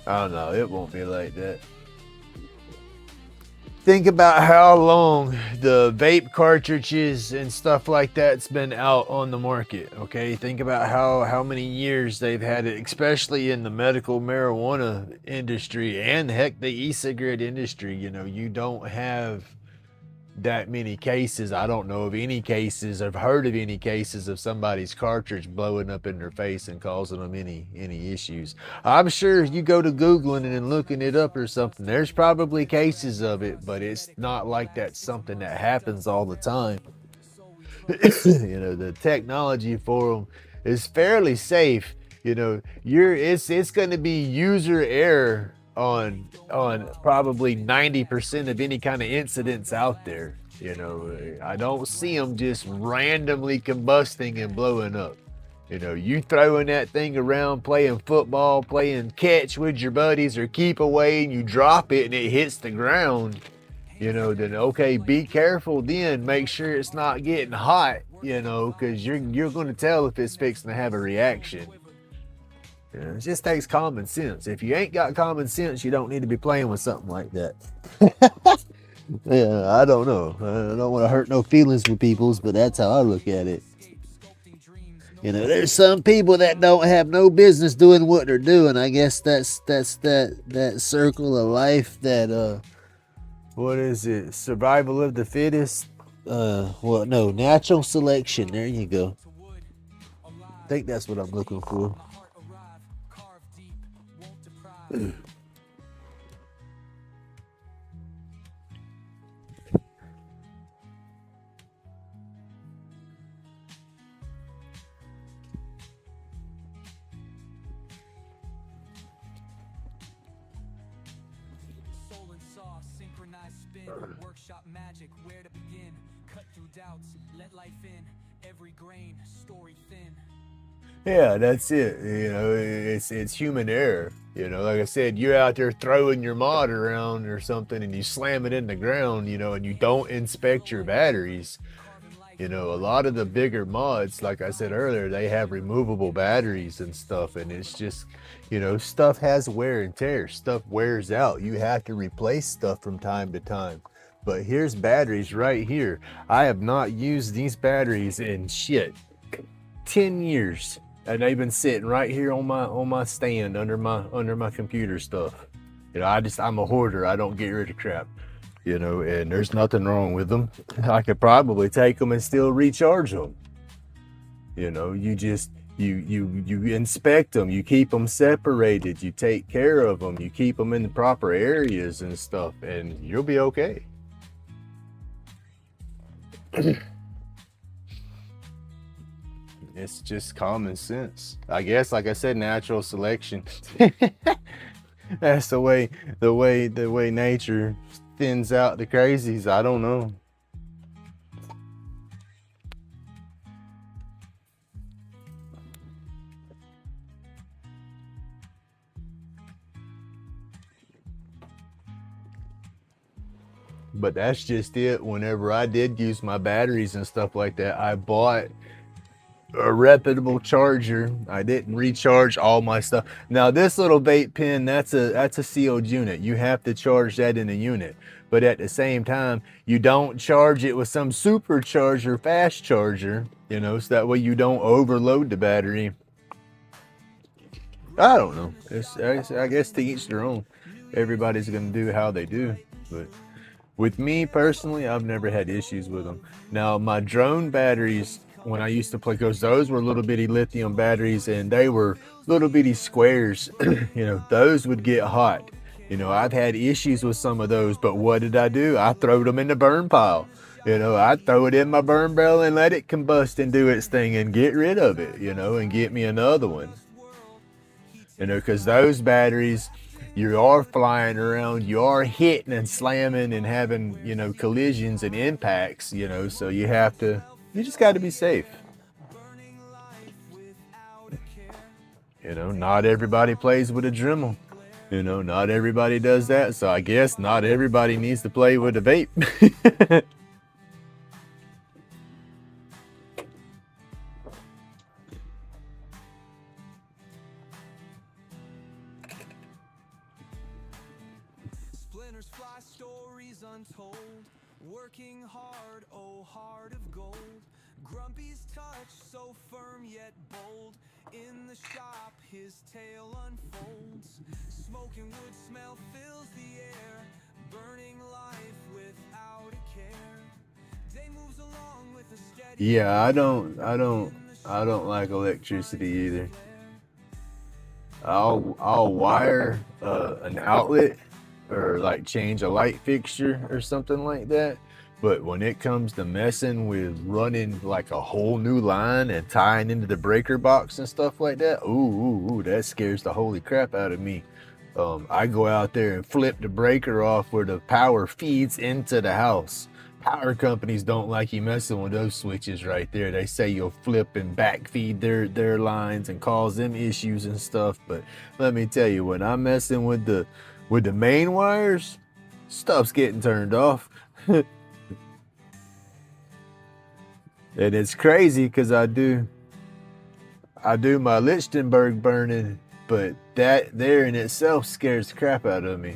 I don't know. It won't be like that. Think about how long the vape cartridges and stuff like that's been out on the market. Okay, think about how many years they've had it, especially in the medical marijuana industry and heck, the e-cigarette industry. You know, you don't have that many cases. I don't know of any cases. I've heard of any cases of somebody's cartridge blowing up in their face and causing them any issues. I'm sure you go to Googling and looking it up or something, there's probably cases of it, but it's not like that's something that happens all the time. You know, the technology for them is fairly safe. You know, it's going to be user error on probably 90% of any kind of incidents out there. You know, I don't see them just randomly combusting and blowing up. You know, you throwing that thing around, playing football, playing catch with your buddies, or keep away, and you drop it and it hits the ground. You know, then okay, be careful. Then make sure it's not getting hot. You know, because you're going to tell if it's fixing to have a reaction. You know, it just takes common sense. If you ain't got common sense, you don't need to be playing with something like that. Yeah, I don't know. I don't want to hurt no feelings with people's, but that's how I look at it. You know, there's some people that don't have no business doing what they're doing. I guess that's that circle of life that what is it? Survival of the fittest? Well, no, natural selection. There you go. I think that's what I'm looking for. Workshop magic, where to begin? Cut through doubts, let life in. Every grain, story thin. Yeah, that's it. You know, it's human error. You know, like I said, you're out there throwing your mod around or something and you slam it in the ground, you know, and you don't inspect your batteries. You know, a lot of the bigger mods, like I said earlier, they have removable batteries and stuff, and it's just, you know, stuff has wear and tear. Stuff wears out. You have to replace stuff from time to time. But here's batteries right here. I have not used these batteries in 10 years. And they've been sitting right here on my stand under my computer stuff. You know, I'm a hoarder. I don't get rid of crap. You know, and there's nothing wrong with them. I could probably take them and still recharge them. You know, you just you inspect them, you keep them separated, you take care of them, you keep them in the proper areas and stuff, and you'll be okay. It's just common sense. I guess, like I said, natural selection. That's the way nature thins out the crazies. I don't know. But that's just it. Whenever I did use my batteries and stuff like that, I bought a reputable charger. I didn't recharge all my stuff. Now this little vape pen, that's a sealed unit. You have to charge that in a unit. But at the same time, you don't charge it with some supercharger, fast charger, you know, so that way you don't overload the battery. I don't know. I guess to each their own. Everybody's gonna do how they do. But with me personally, I've never had issues with them. Now my drone batteries, when I used to play, because those were little bitty lithium batteries and they were little bitty squares, you know, those would get hot. You know, I've had issues with some of those, but what did I do? I throwed them in the burn pile. You know, I'd throw it in my burn barrel and let it combust and do its thing and get rid of it, you know, and get me another one. You know, because those batteries, you are flying around, you are hitting and slamming and having, you know, collisions and impacts, you know, so you just got to be safe. You know, not everybody plays with a Dremel. You know, not everybody does that. So I guess not everybody needs to play with a vape. Dreamers fly, stories untold. Working hard, oh heart of gold. Grumpy's touch, so firm yet bold. In the shop, his tale unfolds. Smoking wood smell fills the air. Burning life without a care. Day moves along with a steady. Yeah, I don't like electricity either. I'll wire an outlet or like change a light fixture or something like that. But when it comes to messing with running like a whole new line and tying into the breaker box and stuff like that, ooh, that scares the holy crap out of me. I go out there and flip the breaker off where the power feeds into the house. Power companies don't like you messing with those switches right there. They say you'll flip and backfeed their lines and cause them issues and stuff. But let me tell you, when I'm messing with the main wires, stuff's getting turned off. And it's crazy because I do my Lichtenberg burning, but that there in itself scares the crap out of me.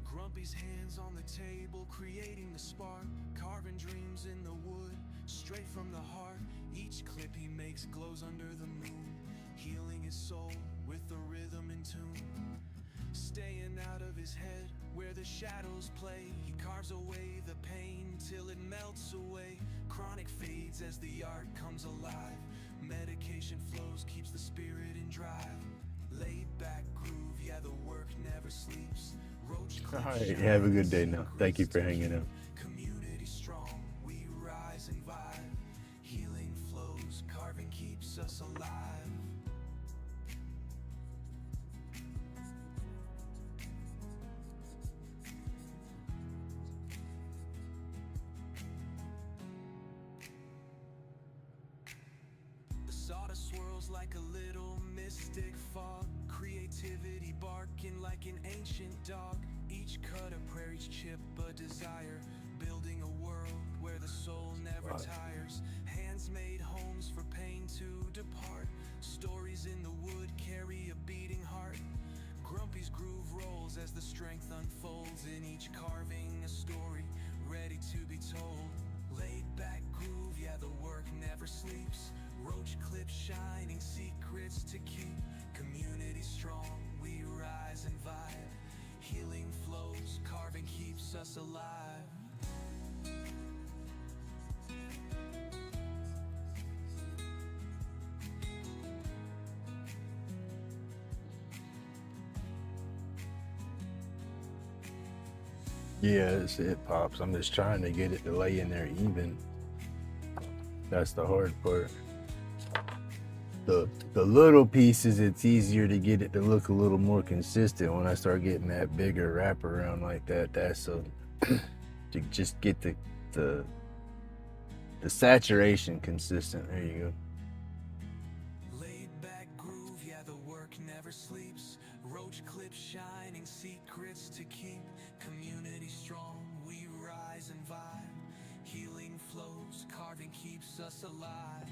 Grumpy's hands on the table, creating the spark. Carving dreams in the wood, straight from the heart. Each clip he makes glows under the moon. Healing his soul with the rhythm in tune. Staying out of his head, where the shadows play. He carves away the pain till it melts away. Chronic fades as the art comes alive. Medication flows, keeps the spirit in drive. Laid back groove, yeah, the work never sleeps. All right, have a good day now. Thank you for hanging out. Community strong, we rise and vibe. Healing flows, carving keeps us alive. The sawdust swirls like a little mystic fog. Creativity barking like an ancient dog. Each cut a prayer, each chip a desire. Building a world where the soul never tires. Hands made homes for pain to depart. Stories in the wood carry a beating heart. Grumpy's groove rolls as the strength unfolds. In each carving a story ready to be told. Laid back groove, yeah, the work never sleeps. Roach clips shining, secrets to keep. Community strong, we rise and vibe. Healing flows, carving keeps us alive. Yeah, it pops. I'm just trying to get it to lay in there even. That's the hard part. The little pieces, it's easier to get it to look a little more consistent. When I start getting that bigger wraparound like that, that's to just get the saturation consistent. There you go. Laid back groove, yeah, the work never sleeps. Roach clips shining, secrets to keep. Community strong, we rise and vibe. Healing flows, carving keeps us alive.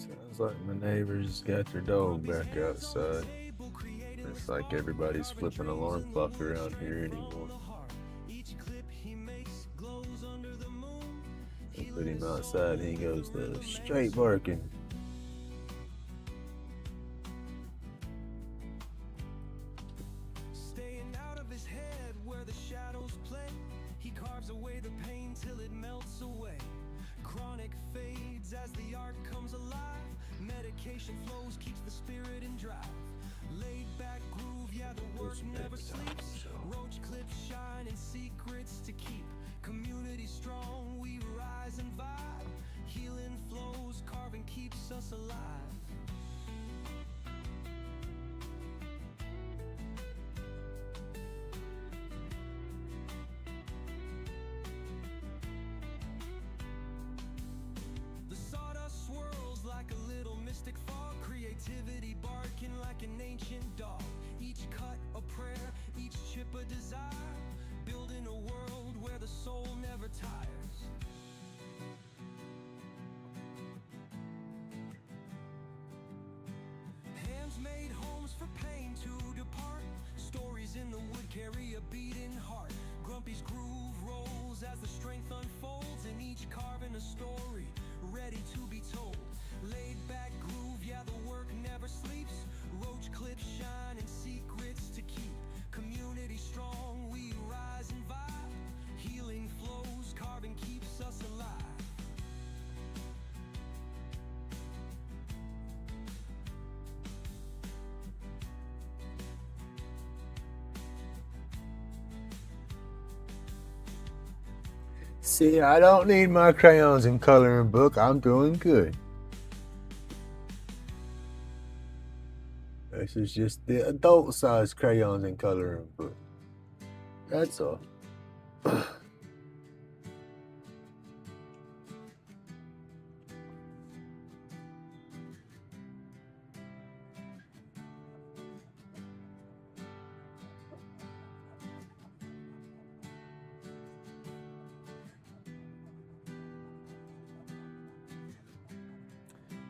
Sounds like my neighbors got their dog back outside. It's like everybody's flipping alarm clock around here anymore. I put him outside and he goes to straight barking. Staying out of his head where the shadows play. He carves away the pain till it melts away. Chronic fades as the art comes alive. Medication flows, keeps the spirit in drive. Laid back groove, yeah, the work never sleeps. Roach clips shine and secrets to keep. Community strong, we rise and vibe. Healing flows, carving keeps us alive. The sawdust swirls like a little mystic fog. Creativity barking like an ancient dog. Each cut a prayer, each chip a desire. Building a world where the soul never tires. Hands made homes for pain to depart. Stories in the wood carry a beating heart. Grumpy's groove rolls as the strength unfolds. In each carving a story, ready to be told. Laid back groove, yeah, the work never sleeps. Roach clips shine and secrets to keep. Community strong, we rise and vibe. Healing flows, carving keeps us alive. See, I don't need my crayons and coloring book. I'm doing good. This is just the adult size crayons and coloring book. That's all.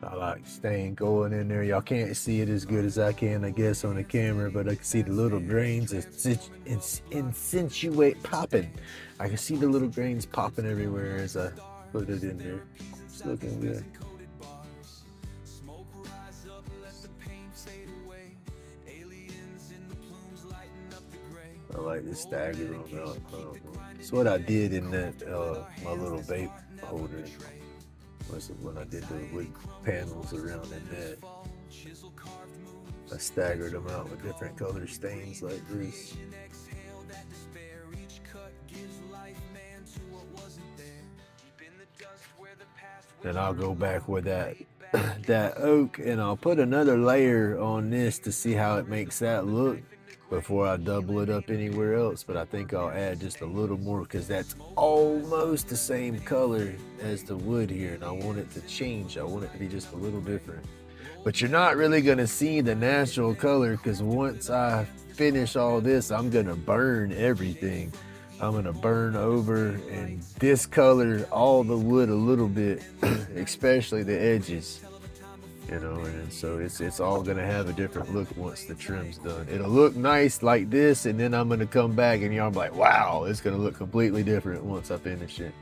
I like staying going in there. Y'all can't see it as good as I can, I guess, on the camera, but I can see the little grains insinuate popping. I can see the little grains popping everywhere as I put it in there. It's looking good. Smoke rise up, let the pain fade away. Aliens in the plumes lighting up the gray. I like to stagger them out. It's what I did in that my little vape holder. Was when I did the wood panels around in that. I staggered them out with different color stains like this. Then I'll go back with that that oak and I'll put another layer on this to see how it makes that look before I double it up anywhere else. But I think I'll add just a little more because that's almost the same color as the wood here, and I want it to change. I want it to be just a little different. But you're not really gonna see the natural color because once I finish all this, I'm gonna burn everything. I'm gonna burn over and discolor all the wood a little bit, especially the edges. You know, and so it's all gonna have a different look once the trim's done. It'll look nice like this, and then I'm gonna come back and y'all be like, wow, it's gonna look completely different once I finish it.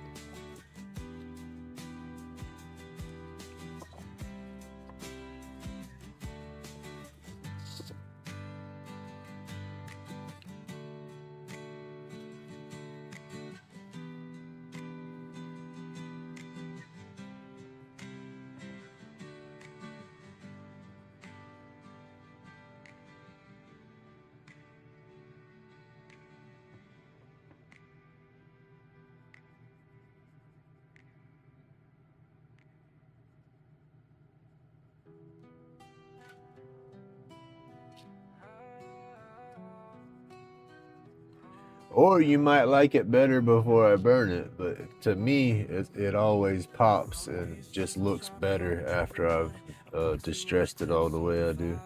Or you might like it better before I burn it, but to me, it always pops and just looks better after I've distressed it all the way I do.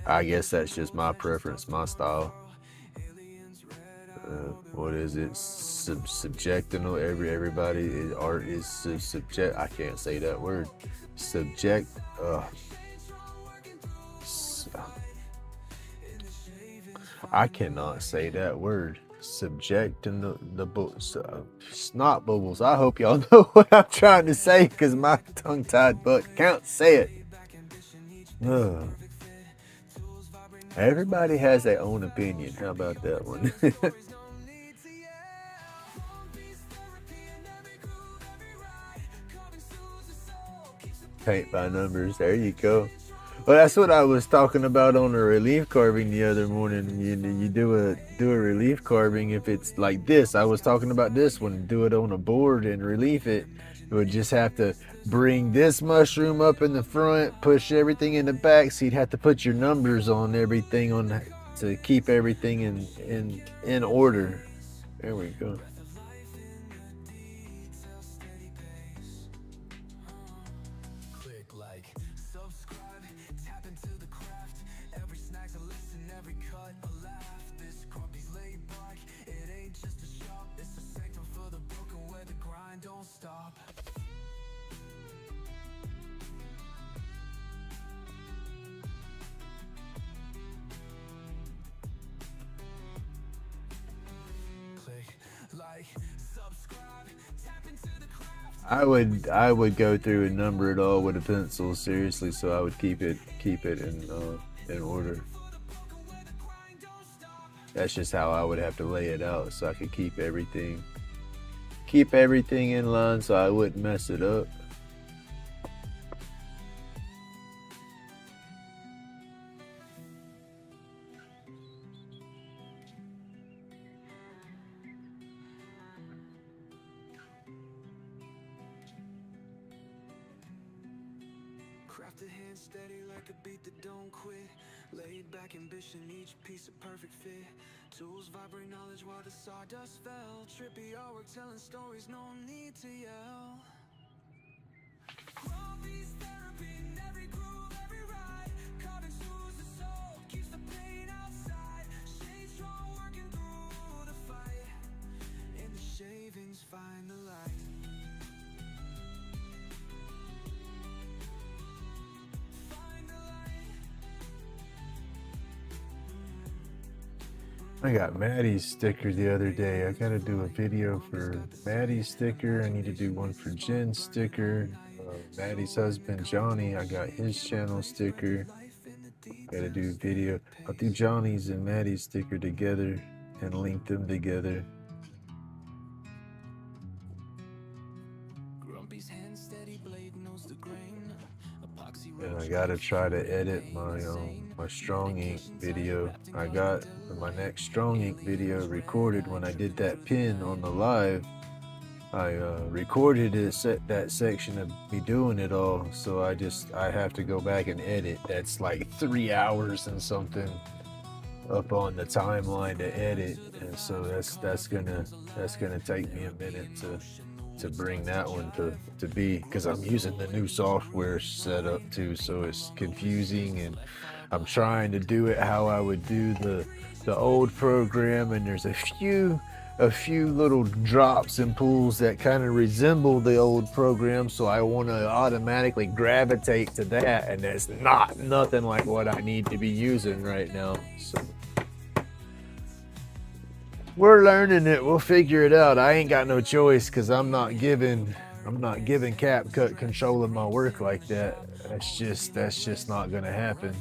I guess that's just my preference, my style. what is it? Subjectional. Everybody. Art is subject. I can't say that word. Subject. I cannot say that word. Subject in the books. Snot bubbles. I hope y'all know what I'm trying to say, because my tongue-tied butt can't say it. Everybody has their own opinion. How about that one? Paint by numbers. There you go. Well, that's what I was talking about on the relief carving the other morning. You do a relief carving if it's like this. I was talking about this one. Do it on a board and relief it. You would just have to bring this mushroom up in the front, push everything in the back. So you'd have to put your numbers on everything to keep everything in order. There we go. I would go through and number it all with a pencil, seriously, so I would keep it in order. That's just how I would have to lay it out, so I could keep everything in line, so I wouldn't mess it up. Craft a hand steady like a beat that don't quit. Laid back ambition, each piece a perfect fit. Tools vibrate knowledge while the sawdust fell. Trippy artwork telling stories, no need to yell. Grumpy's therapy in every groove, every ride. Carving soothes the soul, keeps the pain outside. Shade strong, working through the fight. In the shavings, find the light. I got Maddie's sticker the other day. I gotta do a video for Maddie's sticker. I need to do one for Jen's sticker. Maddie's husband Johnny, I got his channel sticker. Gotta do a video. I'll do Johnny's and Maddie's sticker together and link them together. And I gotta try to edit my strong ink video. I got my next strong ink video recorded when I did that pin on the live. I recorded it, that section of me doing it all, so I have to go back and edit. That's like 3 hours and something up on the timeline to edit, and so that's gonna take me a minute to bring that one to be, because I'm using the new software setup too, so it's confusing, and I'm trying to do it how I would do the old program, and there's a few little drops and pulls that kind of resemble the old program, so I want to automatically gravitate to that, and that's nothing like what I need to be using right now. So we're learning it. We'll figure it out. I ain't got no choice, because I'm not giving CapCut control of my work like that. That's just not gonna happen.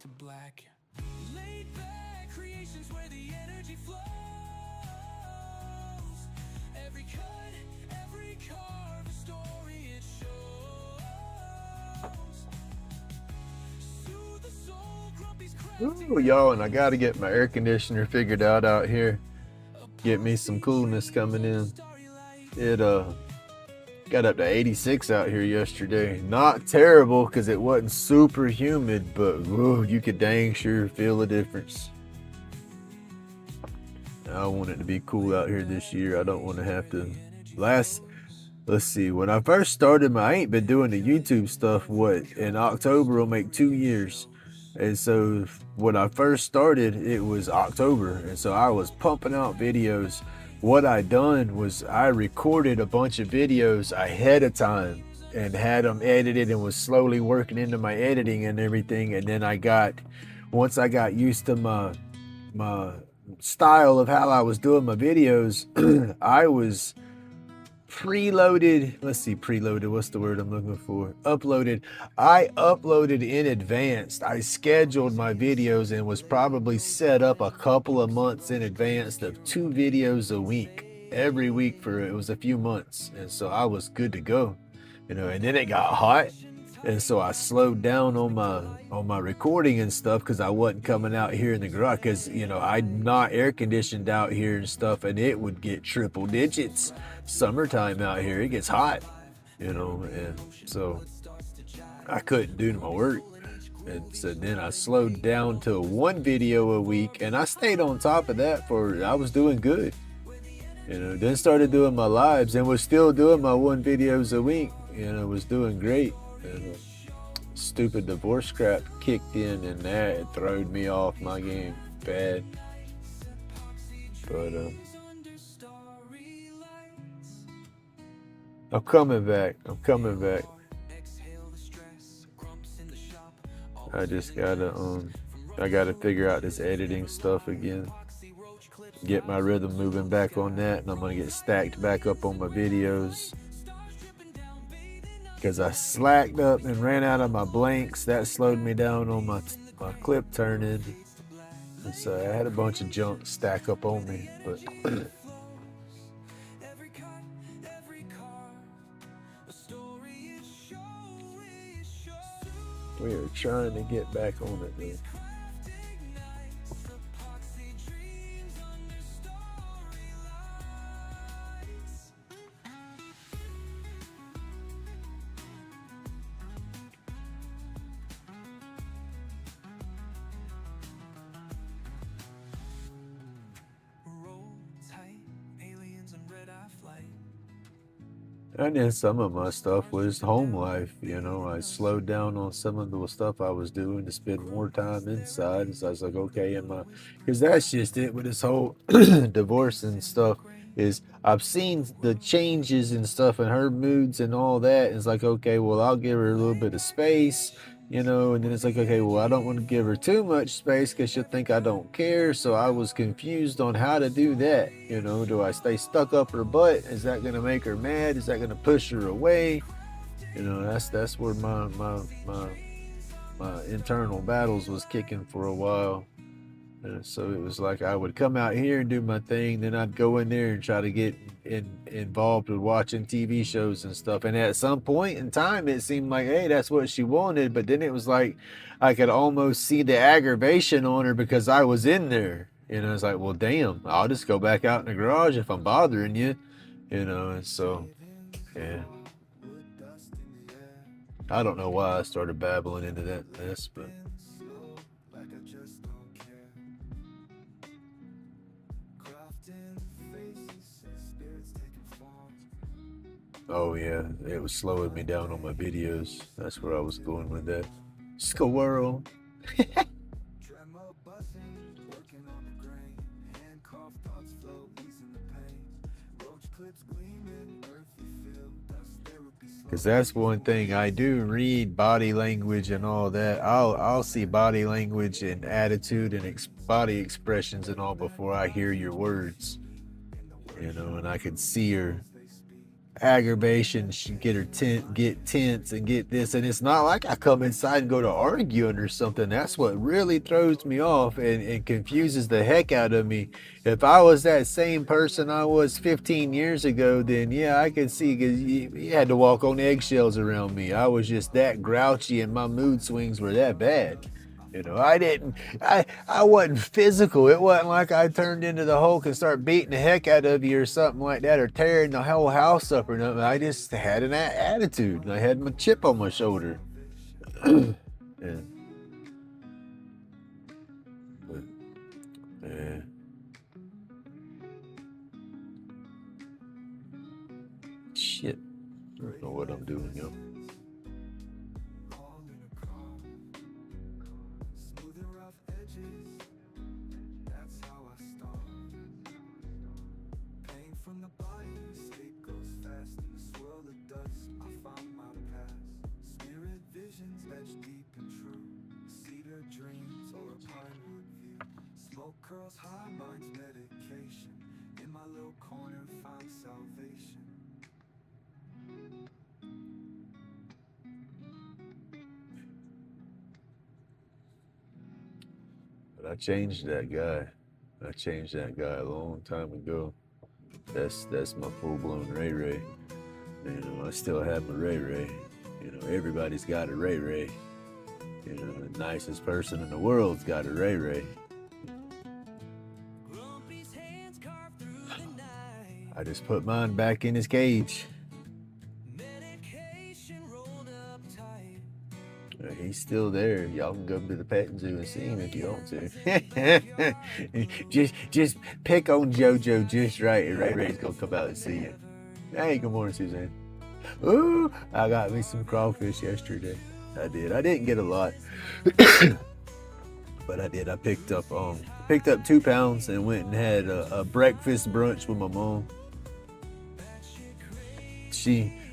To black. Laid back creations where the energy flows. Every cut, every carve, a story it shows. Soothe the soul, Grumpy's crafting. Ooh, y'all, and I gotta get my air conditioner figured out here. Get me some coolness coming in. It got up to 86 out here yesterday. Not terrible, because it wasn't super humid, but whoa, you could dang sure feel the difference. I want it to be cool out here this year. I don't want to have to let's see, when I first started I ain't been doing the YouTube stuff, in October will make 2 years. And so when I first started, it was October. And so I was pumping out videos. What I done was I recorded a bunch of videos ahead of time and had them edited and was slowly working into my editing and everything. And then once I got used to my style of how I was doing my videos, I was preloaded. Let's see, preloaded. What's the word I'm looking for? Uploaded. I uploaded in advance. I scheduled my videos and was probably set up a couple of months in advance of 2 videos a week, every week it was a few months. And so I was good to go, and then it got hot. And so I slowed down on my recording and stuff because I wasn't coming out here in the garage because, I'm not air conditioned out here and stuff, and it would get triple digits. Summertime out here, it gets hot, and so I couldn't do my work. And so then I slowed down to 1 video a week, and I stayed on top of that I was doing good. Then started doing my lives and was still doing my 1 videos a week, was doing great. And stupid divorce crap kicked in, and that throwed me off my game bad. But I'm coming back. I just gotta figure out this editing stuff again. Get my rhythm moving back on that, and I'm gonna get stacked back up on my videos. Because I slacked up and ran out of my blanks. That slowed me down on my clip turning. And so I had a bunch of junk stack up on me. But we are trying to get back on it, though. And then some of my stuff was home life. I slowed down on some of the stuff I was doing to spend more time inside. And so I was like, okay, because that's just it with this whole divorce and stuff, is I've seen the changes and stuff in her moods and all that. And it's like, okay, well, I'll give her a little bit of space, and then it's like, okay, well, I don't want to give her too much space because she'll think I don't care. So I was confused on how to do that. Do I stay stuck up her butt? Is that going to make her mad? Is that going to push her away? That's where my internal battles was kicking for a while. And so it was like I would come out here and do my thing, then I'd go in there and try to get involved with watching TV shows and stuff. And at some point in time, it seemed like, hey, that's what she wanted. But then it was like I could almost see the aggravation on her because I was in there. It's like, well, damn, I'll just go back out in the garage if I'm bothering you. And so, yeah. I don't know why I started babbling into that mess, but oh yeah, it was slowing me down on my videos. That's where I was going with that. Squirrel. Because that's one thing I do read body language and all that. I'll see body language and attitude and body expressions and all before I hear your words. And I can see her aggravation, she get tense and get this, and it's not like I come inside and go to arguing or something. That's what really throws me off and confuses the heck out of me. If I was that same person I was 15 years ago, then yeah, I could see, because you had to walk on eggshells around me. I was just that grouchy and my mood swings were that bad. I wasn't physical. It wasn't like I turned into the Hulk and start beating the heck out of you or something like that, or tearing the whole house up or nothing. I just had an attitude, and I had my chip on my shoulder. Yeah. I don't know what I'm doing, yo. Rollin across, smooth and rough edges. That's how I start. Pain from the body, sleep goes fast in the swirl of dust. I found my past. Spirit visions etched deep and true. Cedar dreams or a pine wood view. Smoke curls high, mind's medication. In my little corner, found salvation. But I changed that guy. I changed that guy a long time ago. That's my full-blown Ray Ray. You know, I still have my Ray Ray. You know, everybody's got a Ray Ray. You know, the nicest person in the world's got a Ray Ray. Grumpy's hands carved through the night. I just put mine back in his cage. Medication rolled up tight. He's still there. Y'all can go to the petting zoo and see him if you want to. just pick on JoJo just right, and Ray Ray's gonna come out and see you. Hey, good morning, Suzanne. Ooh, I got me some crawfish yesterday. I did. I didn't get a lot, but I did. I picked up 2 pounds and went and had a breakfast brunch with my mom.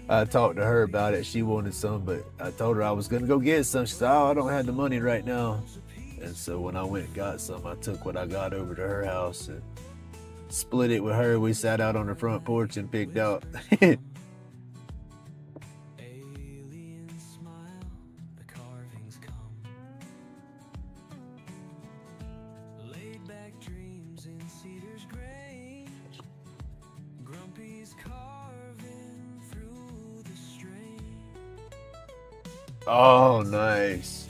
I talked to her about it. She wanted some, but I told her I was gonna go get some. She said, "Oh, I don't have the money right now." And so when I went and got some, I took what I got over to her house and split it with her. We sat out on the front porch and picked out. Alien smile, the carvings come. Laid back dreams in Cedar's Grange. Grumpy's carving through the strain. Oh, nice.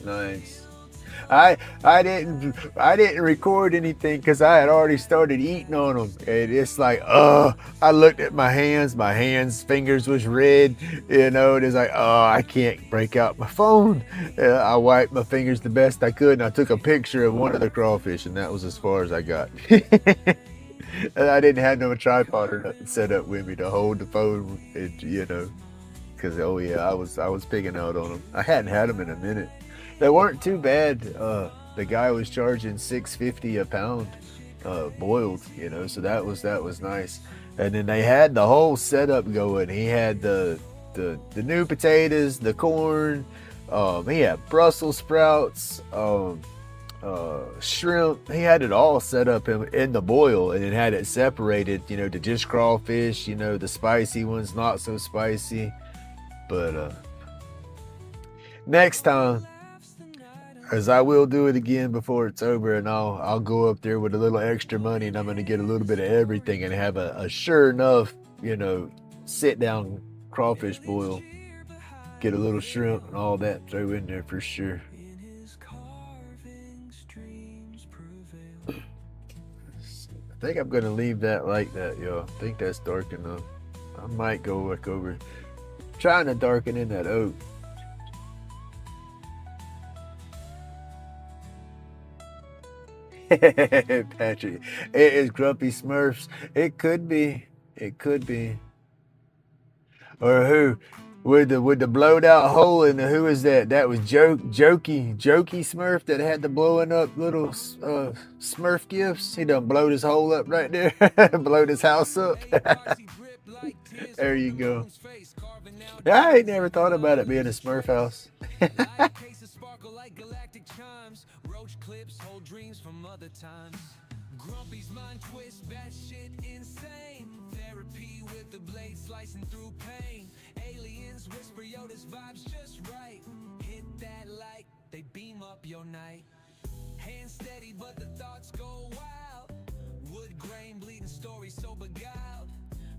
I didn't record anything because I had already started eating on them, and it's like, I looked at my hands, fingers was red, you know, and it's like, I can't break out my phone. I wiped my fingers the best I could, and I took a picture of one of the crawfish, and that was as far as I got. And I didn't have no tripod or nothing set up with me to hold the phone, you know, because I was picking out on them. I hadn't had them in a minute. They weren't too bad. The guy was charging $6.50 a pound, boiled, you know, so that was nice. And then they had the whole setup going. He had the new potatoes, the corn. He had Brussels sprouts, shrimp. He had it all set up in the boil, and then had it separated, you know, to just crawfish, you know, the spicy ones, not so spicy. But next time, as I will do it again before it's over, and I'll go up there with a little extra money, and I'm going to get a little bit of everything and have a sure enough, you know, sit down crawfish boil. Get a little shrimp and all that, throw in there for sure. In his carvings, dreams prevail. I think I'm going to leave that like that, y'all. I think that's dark enough. I might go back over. Trying to darken in that oak. Patrick, it is Grumpy Smurfs. It could be. Or who? With the blowed out hole in the, who is that? That was Jokey Smurf that had the blowing up little Smurf gifts. He done blowed his hole up right there. Blowed his house up. There you go. I ain't never thought about it being a Smurf house. Roach clips, hold dreams from other times. Grumpy's mind twist, batshit insane. Therapy with the blade slicing through pain. Aliens whisper, yo, this vibe's just right. Hit that like, they beam up your night. Hand steady, but the thoughts go wild. Wood grain, bleeding story, so beguiled.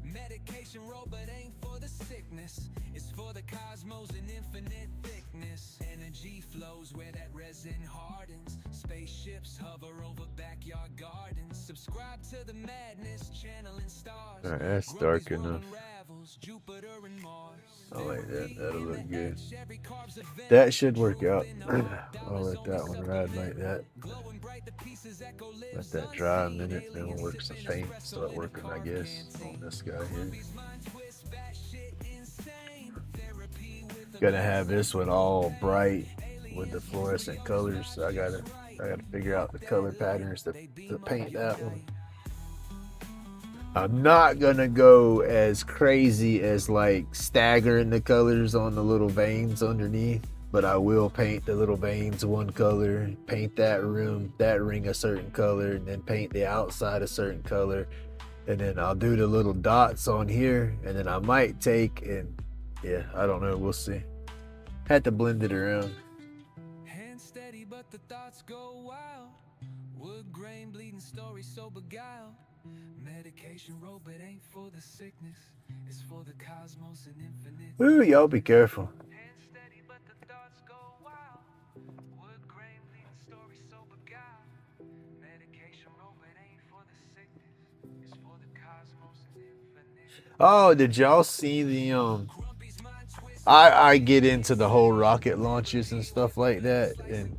Medication roll, but ain't for the sickness. It's for the cosmos and infinite thickness. Energy flows where that resin hardens. Spaceships hover over backyard gardens. Subscribe to the madness, channeling stars. Alright, that's dark enough. Jupiter and Mars. I like that. That'll look good. That should work out. I'll let that one ride like that. Let that dry a minute, then we'll work some paint. Start working, I guess, on this guy here. Gonna have this one all bright with the fluorescent colors. So I gotta figure out the color patterns to paint that one. I'm not gonna go as crazy as like staggering the colors on the little veins underneath, but I will paint the little veins one color, paint that ring a certain color, and then paint the outside a certain color, and then I'll do the little dots on here, and then I might take and yeah, I don't know, we'll see. Had to blend it around. Hand steady, but the thoughts go wild. Wood grain bleeding story so beguiled. Medication rope, it ain't for the sickness, it's for the cosmos and infinite. Ooh, y'all be careful. Hand steady, but the thoughts go wild. Wood grain bleeding story so beguiled. Medication rope, it ain't for the sickness, it's for the cosmos and infinite. Oh, did y'all see the I get into the whole rocket launches and stuff like that, and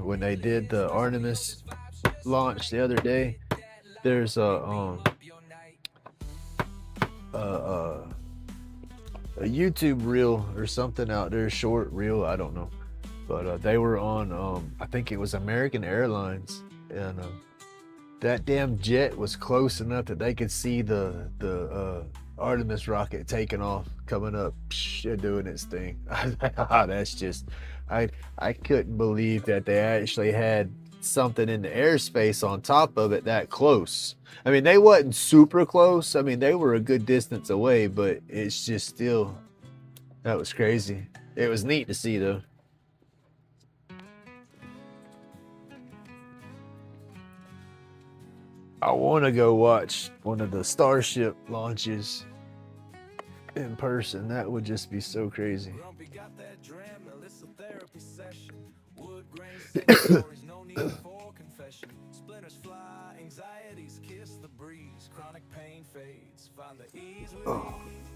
when they did the Artemis launch the other day, there's a YouTube reel or something out there, short reel, I don't know, but they were on I think it was American Airlines, and that damn jet was close enough that they could see the Artemis rocket taking off, coming up, doing its thing. That's just, I couldn't believe that they actually had something in the airspace on top of it that close. I mean, they wasn't super close. I mean, they were a good distance away, but it's just still, that was crazy. It was neat to see though. I want to go watch one of the Starship launches in person. That would just be so crazy. Grumpy got that dram, Melissa therapy session. Wood grain stories, no need for confession. Splinters fly, anxieties kiss the breeze. Chronic pain fades, find the ease with ease.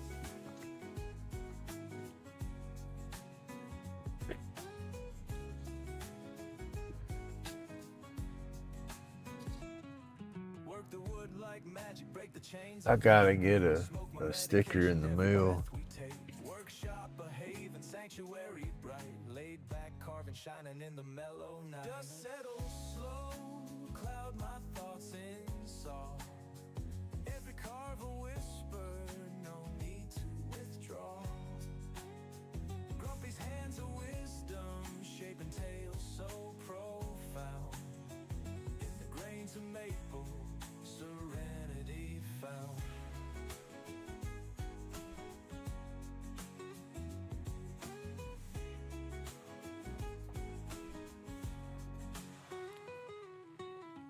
Work the wood like magic, break the chains. I gotta get a sticker in the mail. Workshop, behave, and sanctuary bright. Laid back, carving, shining in the mellow night. Dust settles slow, cloud my thoughts in song. Every carve a whisper, no need to withdraw. Grumpy's hands of wisdom, shaping tales so profound. In the grains of maple, serenity found.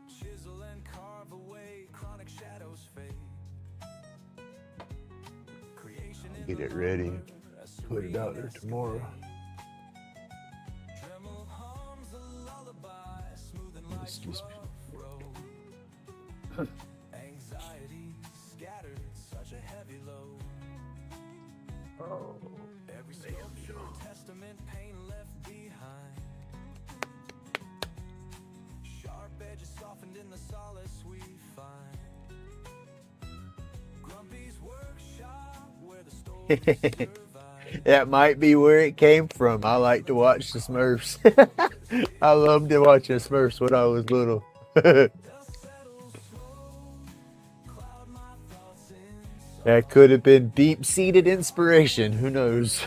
Chisel and carve away, chronic shadows fade. Creation in Get the it ready. lumber, Put it out there tomorrow. Dremel hums a lullaby, smoothing like Excuse me. rough road. Anxiety scattered, such a heavy load. Oh, Every sculpture, testament, pain left behind. Sharp edges softened in the solace we find. Grumpy's workshop, where the stories survive. that might be where it came from. I like to watch the Smurfs. I loved to watch the Smurfs when I was little. That could have been deep-seated inspiration. Who knows?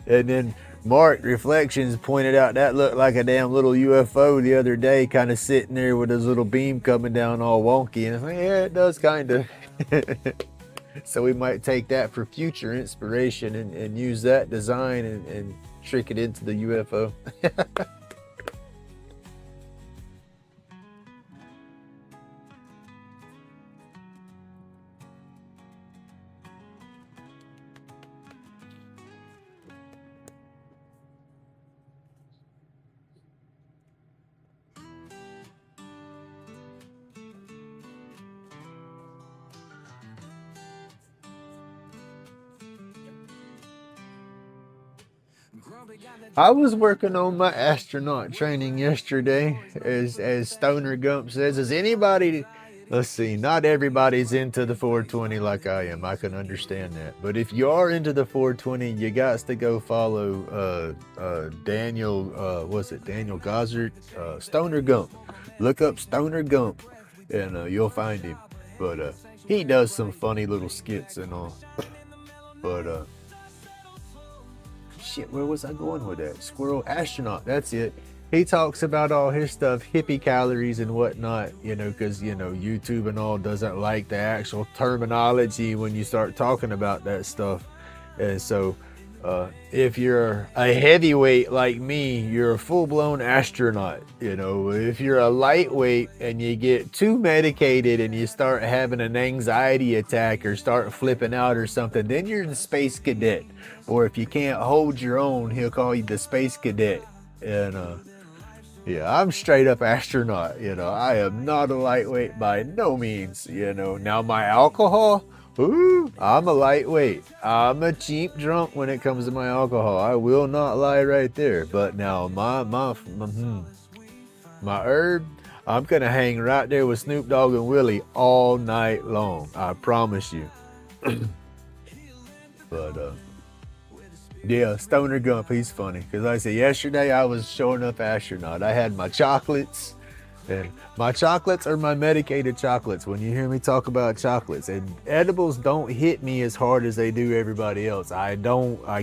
And then Mark Reflections pointed out that looked like a damn little UFO the other day, kind of sitting there with his little beam coming down all wonky. And I was like, yeah, it does kind of. So we might take that for future inspiration and use that design and trick it into the UFO. I was working on my astronaut training yesterday, as Stoner Gump says. Has anybody Let's see. Not everybody's into the 420 like I am. I can understand that. But if you are into the 420, you got to go follow Daniel. What's it? Daniel Gozzard, Stoner Gump. Look up Stoner Gump, and you'll find him. But he does some funny little skits and all. But shit, where was I going with that? Squirrel Astronaut. That's it. He talks about all his stuff, hippie calories and whatnot, you know, because, you know, YouTube and all doesn't like the actual terminology when you start talking about that stuff. And so if you're a heavyweight like me, you're a full-blown astronaut. You know, if you're a lightweight and you get too medicated and you start having an anxiety attack or start flipping out or something, then you're the space cadet. Or if you can't hold your own, he'll call you the space cadet. And yeah, I'm straight up astronaut. You know, I am not a lightweight by no means. You know, now my alcohol, ooh, I'm a lightweight. I'm a cheap drunk when it comes to my alcohol. I will not lie right there. But now my herb, I'm gonna hang right there with Snoop Dogg and Willie all night long. I promise you. But yeah, Stoner Gump, he's funny. Because like I said, yesterday I was showing up astronaut. I had my chocolates. And my chocolates are my medicated chocolates. When you hear me talk about chocolates. And edibles don't hit me as hard as they do everybody else. I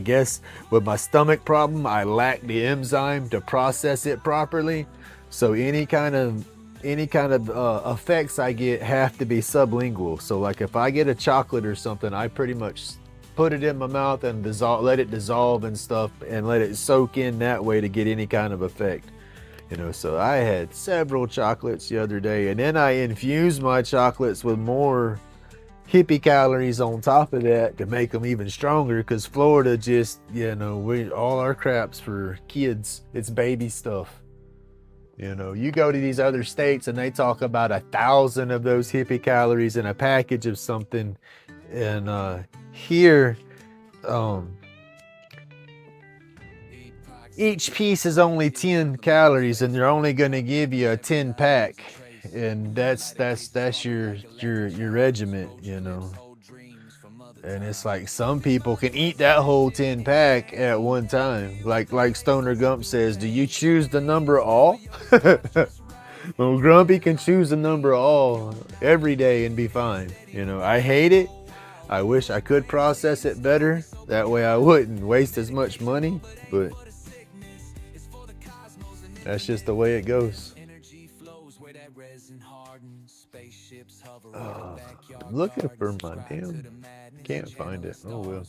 guess with my stomach problem, I lack the enzyme to process it properly. So any kind of effects I get have to be sublingual. So like if I get a chocolate or something, I pretty much put it in my mouth and let it dissolve and stuff and let it soak in that way to get any kind of effect. You know, so I had several chocolates the other day, and then I infused my chocolates with more hippie calories on top of that to make them even stronger, because Florida just, you know, all our crap's for kids. It's baby stuff. You know, you go to these other states and they talk about 1,000 of those hippie calories in a package of something. And here, each piece is only 10 calories, and they're only going to give you a 10 pack, and that's your regiment, you know. And it's like some people can eat that whole 10 pack at one time. Like Stoner Gump says, do you choose the number all? Well, Grumpy can choose the number all every day and be fine. You know, I hate it. I wish I could process it better. That way I wouldn't waste as much money, but that's just the way it goes. I'm looking for my damn... Can't find it. Oh well.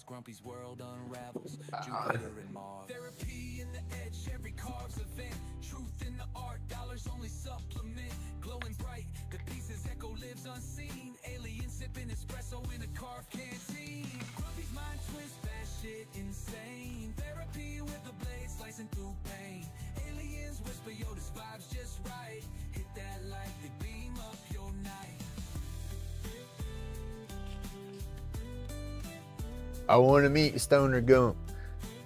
I want to meet Stoner Gump.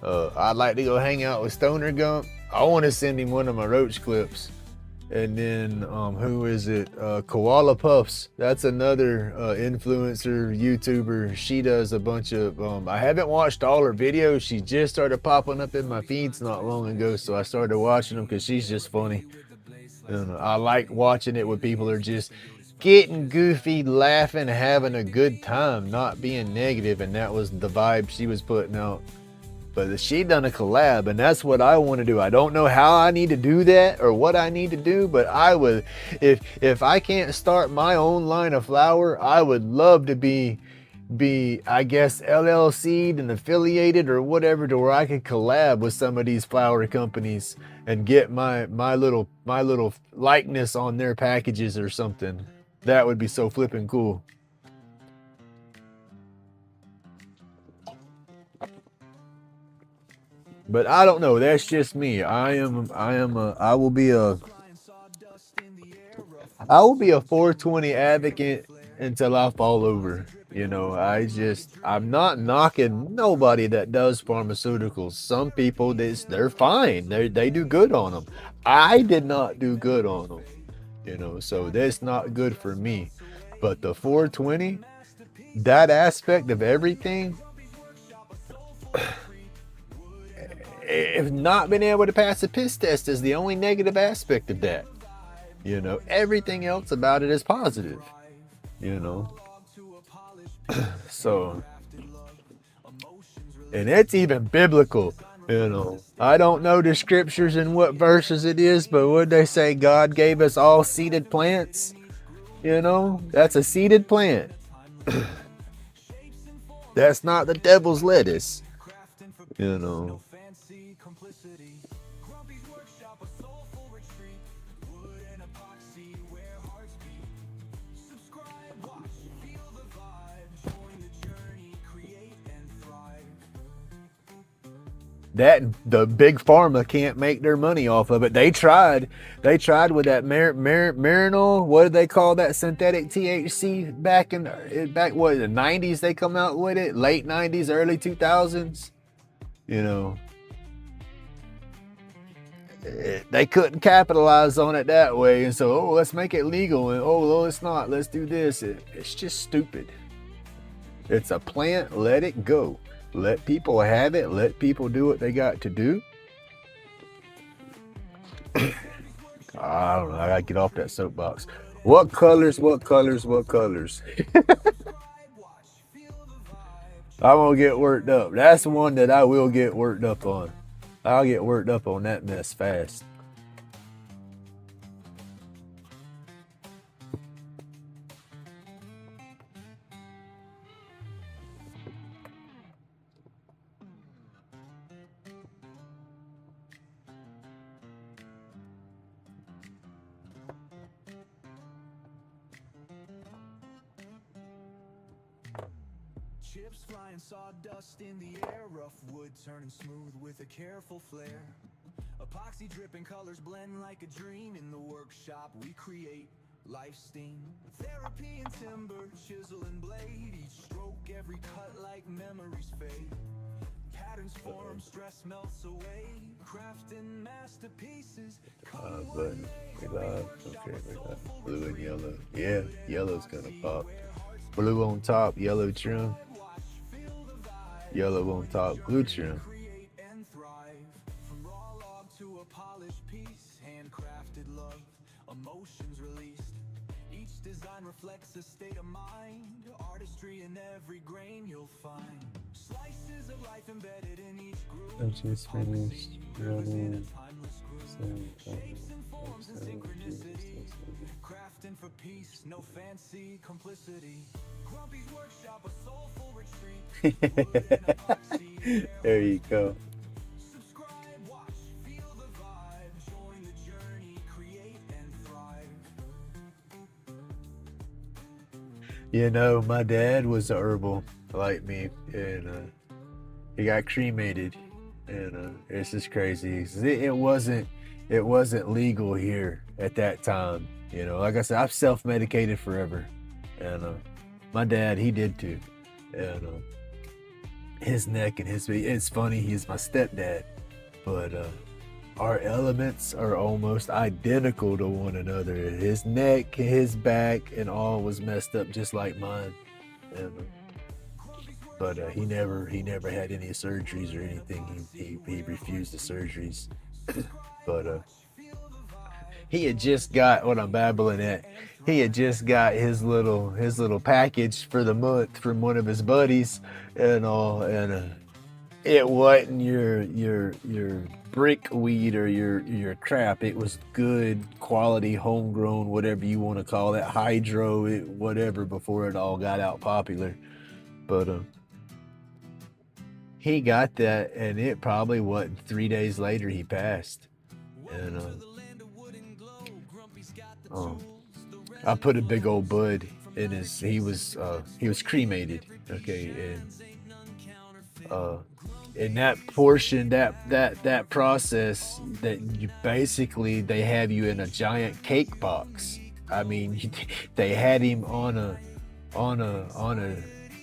I'd like to go hang out with Stoner Gump. I want to send him one of my roach clips. And then, who is it? Koala Puffs. That's another influencer, YouTuber. She does a bunch of, I haven't watched all her videos. She just started popping up in my feeds not long ago. So I started watching them because she's just funny. And I like watching it when people are just getting goofy, laughing, having a good time, not being negative, and that was the vibe she was putting out. But she done a collab, and that's what I want to do. I don't know how I need to do that or what I need to do, but I would, if I can't start my own line of flour, I would love to be I guess LLC'd and affiliated or whatever, to where I could collab with some of these flour companies and get my little likeness on their packages or something. That would be so flipping cool. But I don't know. That's just me. I will be a 420 advocate until I fall over. You know, I'm not knocking nobody that does pharmaceuticals. Some people, they're fine. They do good on them. I did not do good on them. You know, so that's not good for me. But the 420, that aspect of everything, if not being able to pass a piss test is the only negative aspect of that. You know, everything else about it is positive. You know, so, and it's even biblical. You know, I don't know the scriptures and what verses it is, but would they say God gave us all seeded plants? You know, that's a seeded plant. That's not the devil's lettuce. You know. That the big pharma can't make their money off of it. They tried with that Marinol. What did they call that synthetic THC back what, the 90s? They come out with it, late 90s, early 2000s. You know, they couldn't capitalize on it that way, and so let's make it legal, and no, it's not. Let's do this. It's just stupid. It's a plant. Let it go. Let people have it. Let people do what they got to do. I don't know. I gotta get off that soapbox. What colors? What colors? What colors? I'm gonna get worked up. That's the one that I will get worked up on. I'll get worked up on that mess fast. Chips flying, sawdust in the air, rough wood turning smooth with a careful flair. Epoxy dripping, colors blend like a dream. In the workshop we create life steam. Therapy and timber, chisel and blade. Each stroke, every cut like memories fade. Patterns form, stress melts away. Crafting masterpieces. But we love, okay, we got blue and yellow. Yeah, yellow's gonna pop. Blue on top, yellow trim. Yellow on top, blue trim. From raw log to a polished piece, handcrafted love, emotions released. Each design reflects a state of mind, artistry in every grain you'll find. Slices of life embedded in each groove. I'm just finished running. Shapes and forms and synchronicity. Crafting for peace, no fancy complicity. Grumpy's workshop, a soulful retreat. There you go. Subscribe, watch, feel the vibe. Join the journey, create and thrive. You know, my dad was a herbal like me, and he got cremated, and it's just crazy. It wasn't legal here at that time. You know, like I said, I've self-medicated forever, and my dad, he did too, and his neck and it's funny, he's my stepdad, but our elements are almost identical to one another. His neck, his back, and all was messed up just like mine, and but he never had any surgeries or anything. He refused the surgeries. But he had just got what I'm babbling at. He had just got his little package for the month from one of his buddies and all, and it wasn't your brick weed or your crap. It was good quality homegrown, whatever you want to call it, hydro, whatever, before it all got out popular. But he got that, and it probably wasn't 3 days later he passed. And I put a big old bud in his. He was cremated. Okay, and in that portion, that process, that you basically, they have you in a giant cake box. I mean, they had him on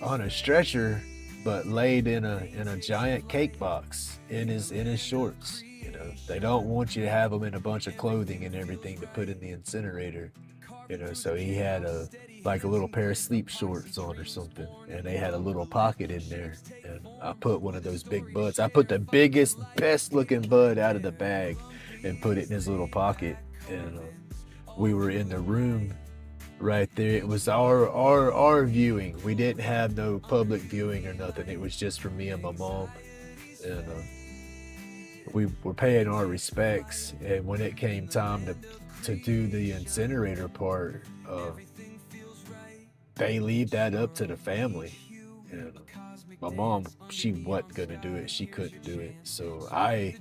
a stretcher, but laid in a giant cake box in his shorts. You know, they don't want you to have him in a bunch of clothing and everything to put in the incinerator. You know, so he had like a little pair of sleep shorts on or something, and they had a little pocket in there, and I put one of those big buds. I put the biggest, best looking bud out of the bag and put it in his little pocket, and we were in the room right there. It was our viewing. We didn't have no public viewing or nothing. It was just for me and my mom, and we were paying our respects. And when it came time to do the incinerator part, they leave that up to the family. And my mom, she wasn't gonna do it. She couldn't do it. So I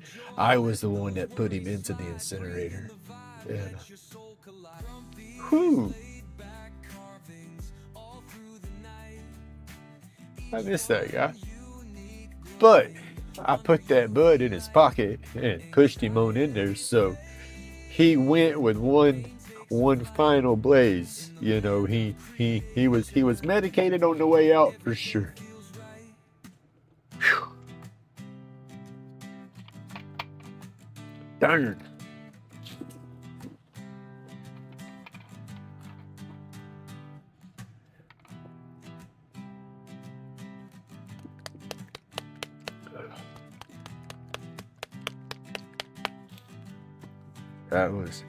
was the one that put him into the incinerator. And whew, I miss that guy. But I put that bud in his pocket and pushed him on in there, so he went with one final blaze. You know, he was medicated on the way out for sure. Whew. Darn. That was.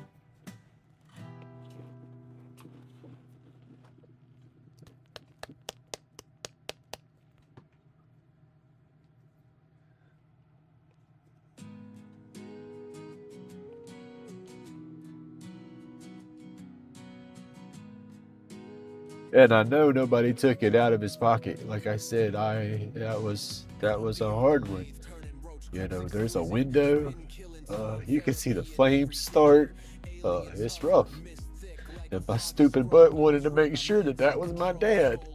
And I know nobody took it out of his pocket. Like I said, that was a hard one. You know, there's a window. You can see the flames start. It's rough. And my stupid butt wanted to make sure that was my dad.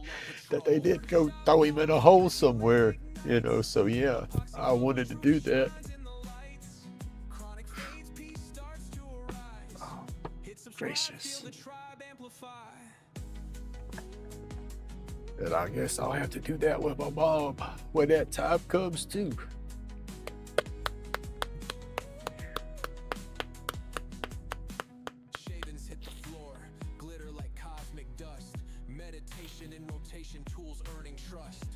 That they didn't go throw him in a hole somewhere. You know, so yeah, I wanted to do that. Oh, gracious. And I guess I'll have to do that with my mom when that time comes too. Shavings hit the floor, glitter like cosmic dust. Meditation in rotation, tools earning trust.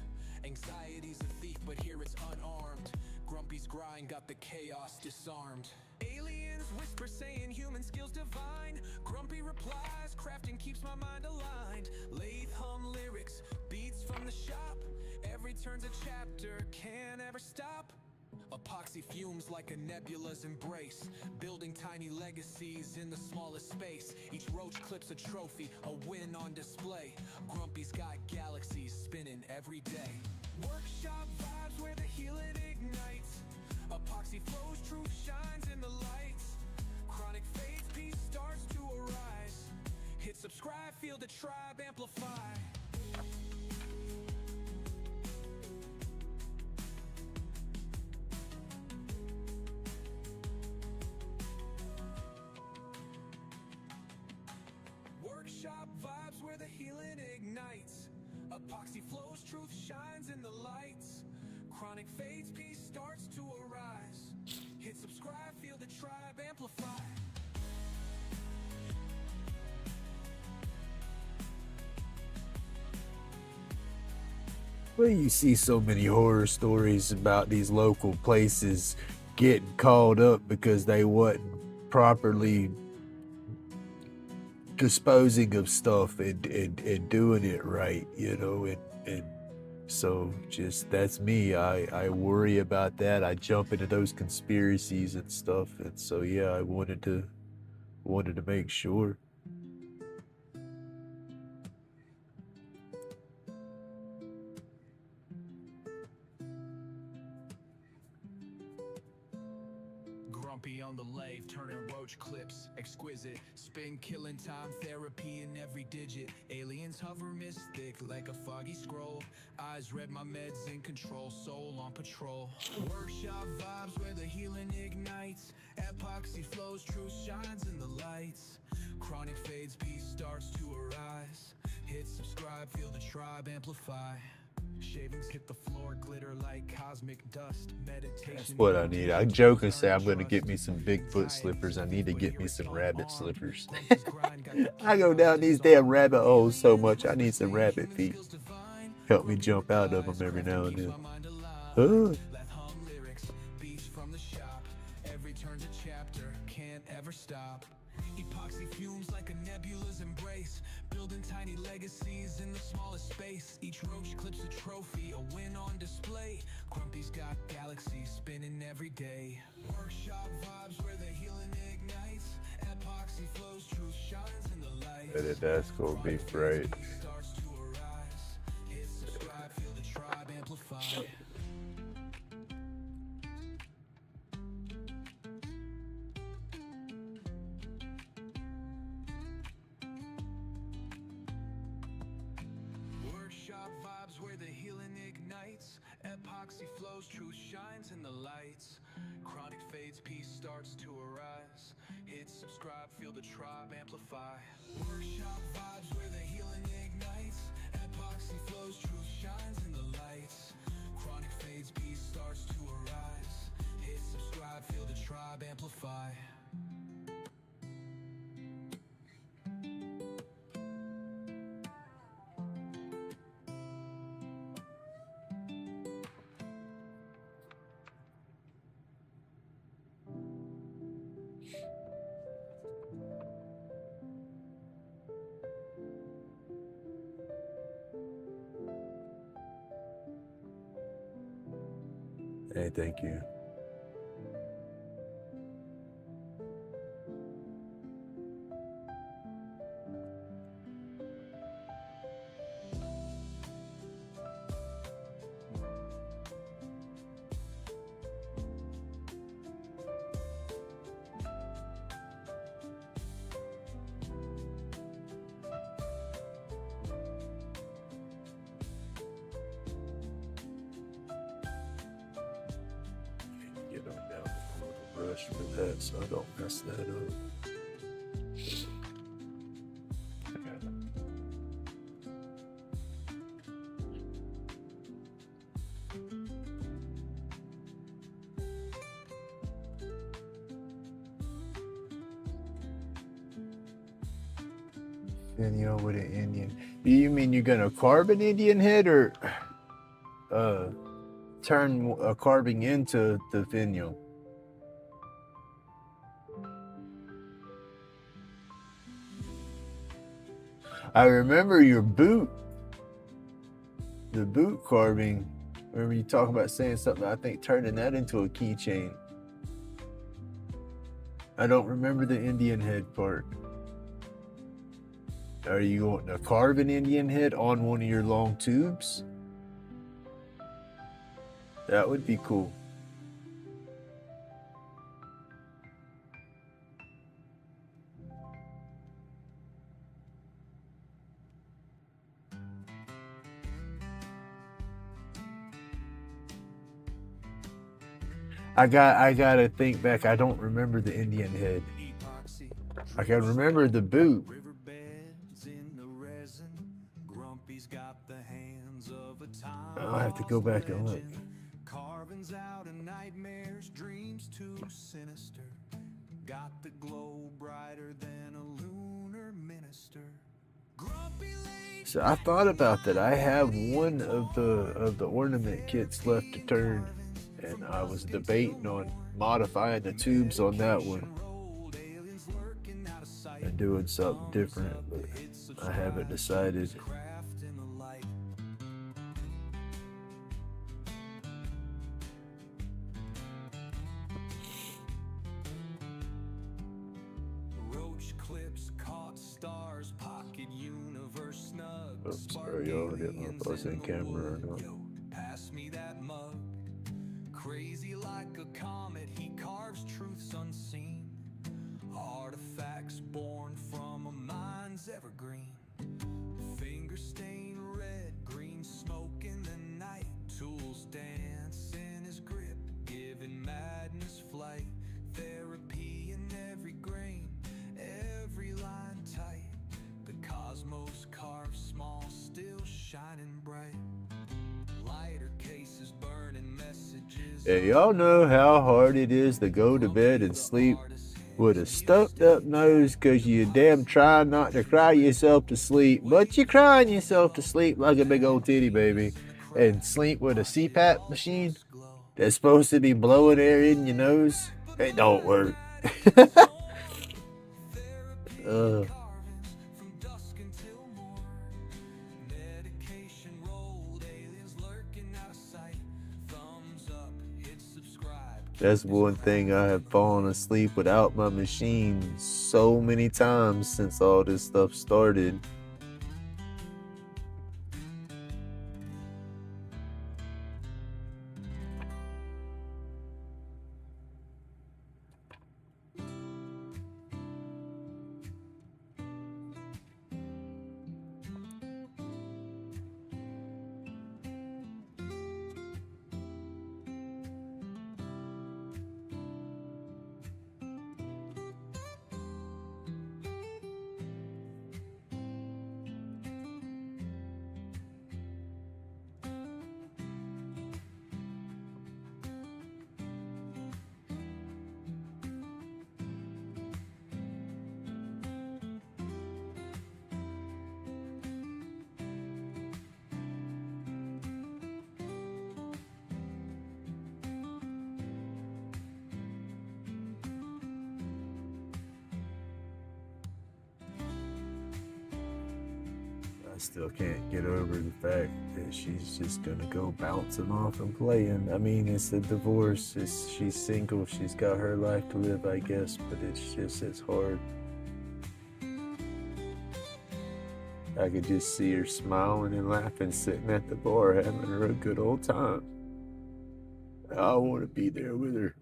Anxiety's a thief, but here it's unarmed. Grumpy's grind got the chaos disarmed. Aliens whisper saying human skills divine. Grumpy replies, crafting keeps my mind aligned. Lathe hum lyrics, beats from the shop. Every turn's a chapter, can't ever stop. Epoxy fumes like a nebula's embrace, building tiny legacies in the smallest space. Each roach clips a trophy, a win on display. Grumpy's got galaxies spinning every day. Workshop vibes where the healing ignites. Epoxy flows, truth shines in the lights. Chronic fades, peace starts to arise. Hit subscribe, feel the tribe amplify. Workshop vibes where the healing ignites. Epoxy flows, truth shines in the lights. Chronic fades, peace starts to arise. Hit subscribe, feel the tribe amplify. Well, you see so many horror stories about these local places getting called up because they wasn't properly disposing of stuff and doing it right, you know, and so just that's me. I worry about that. I jump into those conspiracies and stuff, and so yeah, I wanted to make sure. Grumpy on the lathe, turning roach clips, exquisite. Spin killing time, therapy in every digit. Aliens hover mystic like a foggy scroll. Eyes read my meds in control, soul on patrol. Workshop vibes where the healing ignites. Epoxy flows, truth shines in the lights. Chronic fades, peace starts to arise. Hit subscribe, feel the tribe amplify. Shavings hit the floor, glitter like cosmic dust. Meditation. That's what I need. I joke and say I'm gonna get me some Bigfoot slippers. I need to get me some rabbit slippers. I go down these damn rabbit holes so much. I need some rabbit feet. Help me jump out of them every now and then. Oh. Every turn's a chapter, can't ever stop. Epoxy fumes like a nebula's embrace, building tiny legacies in the smallest space. Each roach clips a trophy, a win on display. Grumpy's got galaxies spinning every day. Workshop vibes where the healing ignites. Epoxy flows, truth shines in the light. That's gonna be great. Starts to arise. Hit subscribe, feel the tribe amplify. Workshop vibes where the healing ignites. Epoxy flows, truth shines in the lights. Chronic fades, peace starts to arise. Hit subscribe, feel the tribe amplify. Workshop vibes where the healing ignites. Epoxy flows, truth shines in the lights. Chronic fades, peace starts to arise. Hit subscribe, feel the tribe amplify. Hey, thank you. Get on down with a little brush for that so I don't mess that up. Video with an Indian. You mean you're gonna carve an Indian head or turn a carving into the finial? I remember your boot, the boot carving. Remember you talking about saying something, I think turning that into a keychain. I don't remember the Indian head part. Are you going to carve an Indian head on one of your long tubes? That would be cool. I gotta think back. I don't remember the Indian head. I can remember the boot. I'll have to go back and look. Carvings out of nightmares, dreams too sinister. Got the glow brighter than a lunar minister. So I thought about that. I have one of the ornament kits left to turn, and I was debating on modifying the tubes on that one and doing something different, but I haven't decided. Oops, sorry y'all, I didn't know if I was in camera or not. Pass me that mug. Crazy like a comet, he carves truths unseen. Artifacts born from a mind's evergreen. Finger stain red, green smoke in the night. Tools dance in his grip, giving madness flight. Therapy in every grain, every line tight. The cosmos carved small, still shining bright. Hey, y'all know how hard it is to go to bed and sleep with a stuffed up nose because you damn try not to cry yourself to sleep, but you're crying yourself to sleep like a big old titty baby, and sleep with a CPAP machine that's supposed to be blowing air in your nose? It don't work. uh, From dusk until morn. Medication rolled, aliens lurking out of sight. Thumbs up, hit subscribe. that's one thing I have fallen asleep without my machine so many times since all this stuff started. I still can't get over the fact that she's just gonna go bouncing off and playing. I mean, it's a divorce. She's single. She's got her life to live, I guess. But it's hard. I could just see her smiling and laughing, sitting at the bar, having her a good old time. I want to be there with her.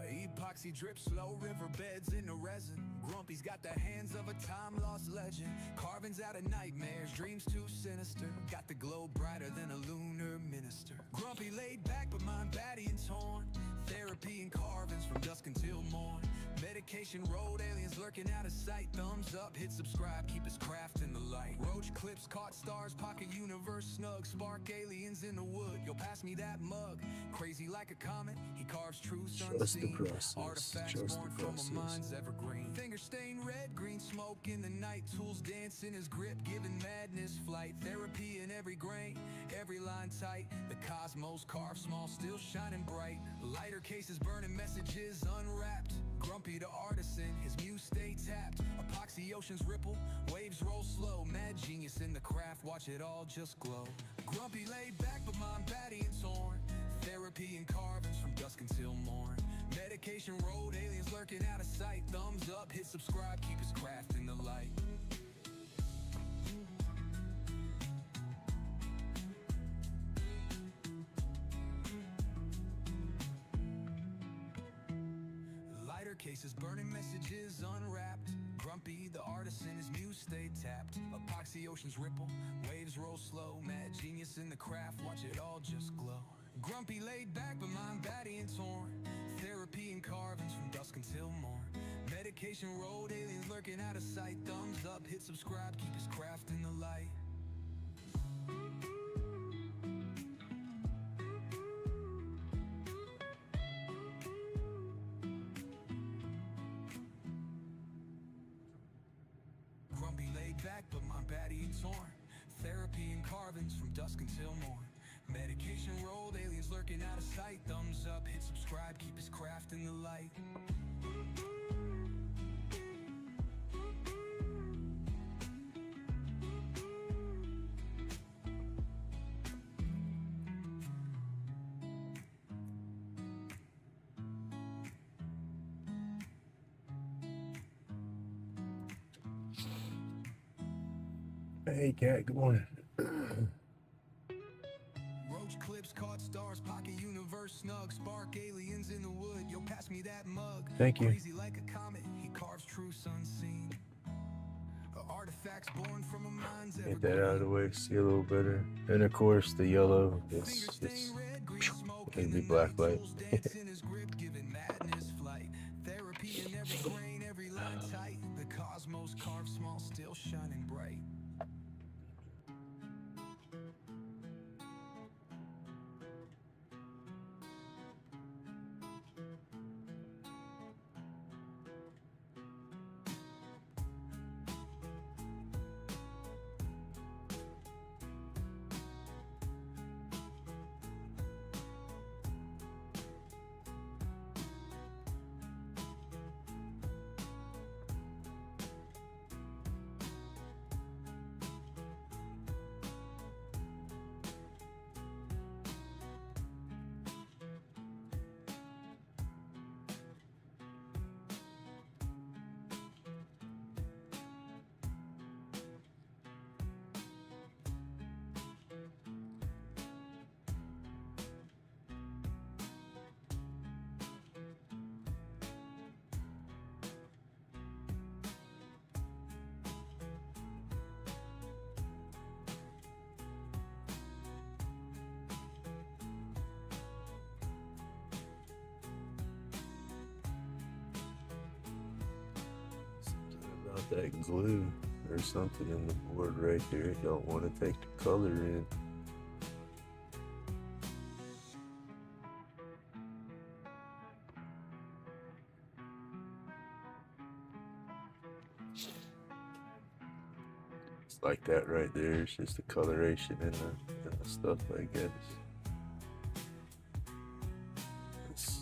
Epoxy drip slow, riverbeds in the resin. Grumpy's got the hands of a time-lost legend. Carvings out of nightmares, dreams too sinister. Got the glow brighter than a lunar minister. Grumpy laid back, but mind batty and torn. Therapy and carvings from dusk until morn. Medication road, aliens lurking out of sight. Thumbs up, hit subscribe, keep his craft in the light. Roach clips, caught stars, pocket universe snug. Spark aliens in the wood, you'll pass me that mug. Crazy like a comet, he carves truths Trust the unseen. process. Artifacts Trust born the from process. a mind's evergreen. Finger stained red, green smoke in the night. Tools dance in his grip, giving madness flight. Therapy in every grain, every line tight. The cosmos carved small, still shining bright. Lighter cases burning messages unwrapped. Grumpy the artisan, his muse stay tapped. Epoxy oceans ripple, waves roll slow. Mad genius in the craft, watch it all just glow. Grumpy laid back, but mind batty and torn. Therapy and carvings from dusk until morn. Medication road, aliens lurking out of sight. Thumbs up, hit subscribe, keep his craft in the light. Lighter cases burning messages unwrapped. Grumpy the artisan, his muse stay tapped. Epoxy oceans ripple, waves roll slow. Mad genius in the craft, watch it all just glow. Grumpy laid back, but mind batty and torn. Therapy and carvings from dusk until morn. Medication road, aliens lurking out of sight. Thumbs up, hit subscribe, keep his craft in the light. Grumpy laid back, but mind batty and torn. Therapy and carvings from dusk until morn. Medication rolled, aliens lurking out of sight. Thumbs up, hit subscribe, keep his craft in the light. Hey, cat, good morning. Roach clips, caught stars, pocket universe snug. Spark aliens in the wood, yo, pass me that mug. Thank you. Crazy like a comet, he carves truths unseen. Artifacts born from a mind's Get that out of the way, see a little better. And of course, the yellow, it's it'd be black light. Dance in his grip, giving madness flight. Therapy in every grain, every line tight. The cosmos carved small, still shining bright. About that glue, there's something in the board right there. You don't want to take the color in. It's like that right there. It's just the coloration in the stuff, I guess. It's,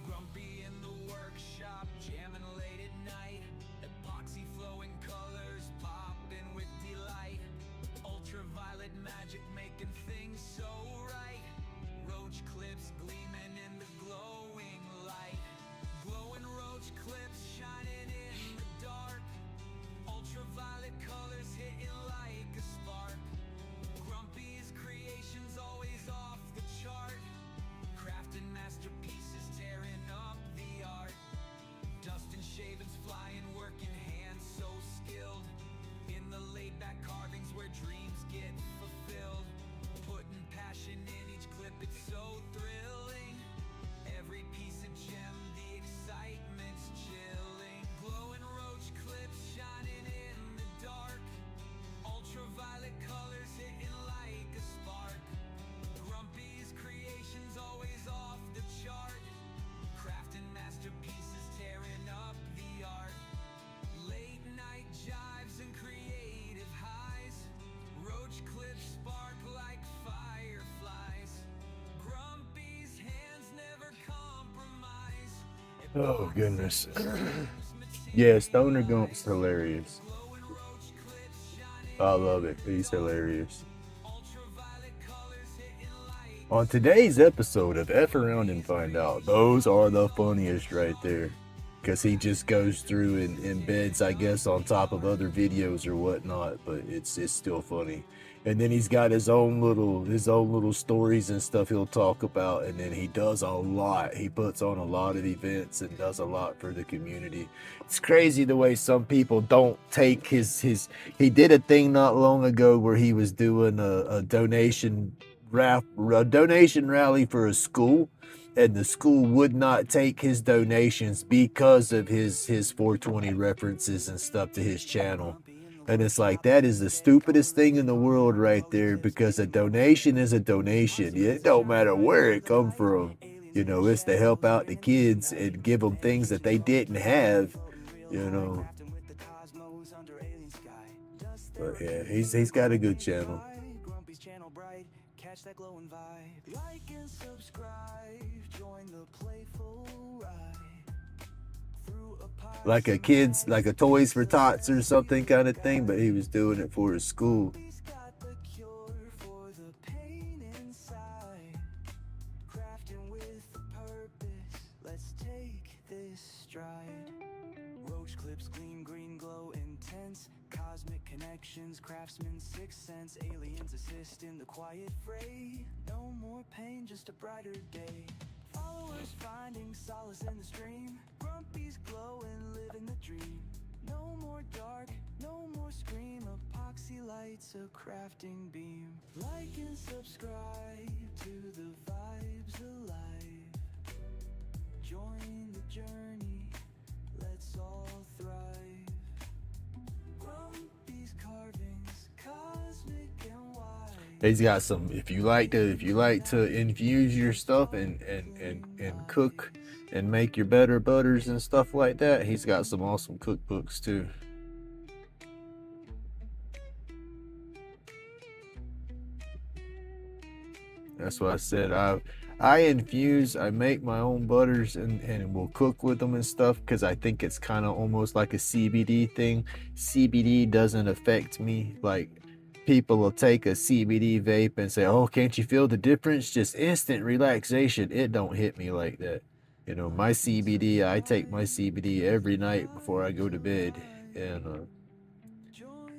Grumpy in the workshop, jamming late at night. Epoxy flowing colors, popping with delight. Ultraviolet magic making things so right. Roach clips gleaming in the glowing light. Glowing roach clips shining in the dark. Ultraviolet colors hitting like a spark. Grumpy's creations always off the Oh goodness. Yeah, Stoner Gump's hilarious. I love it. He's hilarious. On today's episode of F Around and Find Out, those are the funniest right there. Because he just goes through and embeds, I guess, on top of other videos or whatnot, but it's still funny. And then he's got his own little stories and stuff he'll talk about, and then he does a lot. He puts on a lot of events and does a lot for the community. It's crazy the way some people don't take his he did a thing not long ago where he was doing a donation rally for a school, and the school would not take his donations because of his 420 references and stuff to his channel. And it's like, that is the stupidest thing in the world right there, because a donation is a donation. It don't matter where it come from. You know, it's to help out the kids and give them things that they didn't have, you know. But yeah, he's got a good channel. That glowing vibe. Like and subscribe, join the playful ride. Like a kids, like a Toys for Tots or something kind of thing, but he was doing it for his school. He's got the cure for the pain inside. Crafting with a purpose, let's take this stride. Roach clips gleam, green glow intense. Cosmic connections, craftsman, sixth sense. Aliens assist in the quiet fray. No more pain, just a brighter day. Followers finding solace in the stream. Grumpy's glowing, living the dream. No more dark, no more scream. Epoxy lights a crafting beam. Like and subscribe to the vibes alive. Join the journey, let's all thrive. Grumpy's carvings, cosmic and wide. He's got some, if you like to infuse your stuff and cook and make your better butters and stuff like that, he's got some awesome cookbooks too. That's what I said. I make my own butters and will cook with them and stuff, because I think it's kind of almost like a CBD thing. CBD doesn't affect me. Like, people will take a CBD vape and say, oh, can't you feel the difference? Just instant relaxation. It don't hit me like that. You know, my CBD, I take my CBD every night before I go to bed. And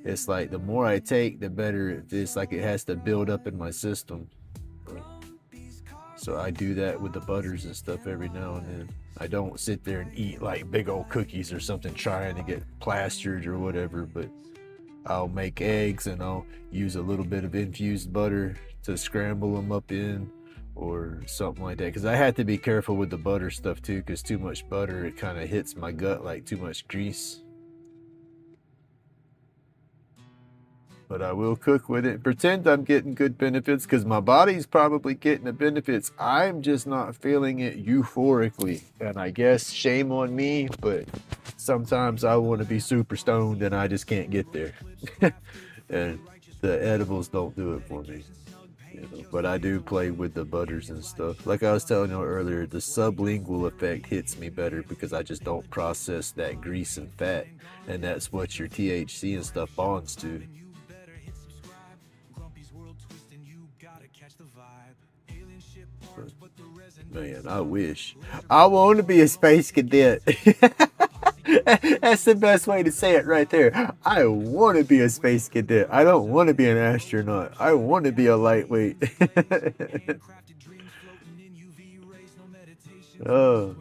it's like, the more I take, the better it's like it has to build up in my system. So I do that with the butters and stuff every now and then. I don't sit there and eat like big old cookies or something trying to get plastered or whatever, but I'll make eggs and I'll use a little bit of infused butter to scramble them up in or something like that. Because I had to be careful with the butter stuff too, because too much butter, it kind of hits my gut like too much grease. But I will cook with it. Pretend I'm getting good benefits, because my body's probably getting the benefits. I'm just not feeling it euphorically. And I guess shame on me, but sometimes I want to be super stoned and I just can't get there. And the edibles don't do it for me. You know, but I do play with the butters and stuff. Like I was telling you earlier, the sublingual effect hits me better because I just don't process that grease and fat. And that's what your THC and stuff bonds to. Man, I wish. I want to be a space cadet. That's the best way to say it right there. I want to be a space cadet. I don't want to be an astronaut. I want to be a lightweight. Oh,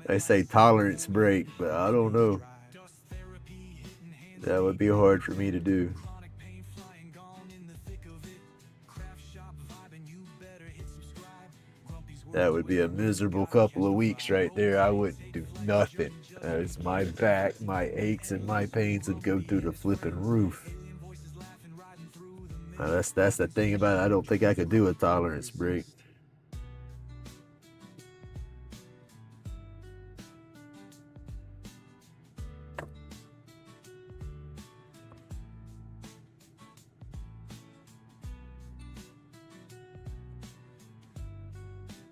they say tolerance break, but I don't know. That would be hard for me to do. That would be a miserable couple of weeks right there. I wouldn't do nothing. As my back, my aches, and my pains would go through the flipping roof. That's the thing about it. I don't think I could do a tolerance break.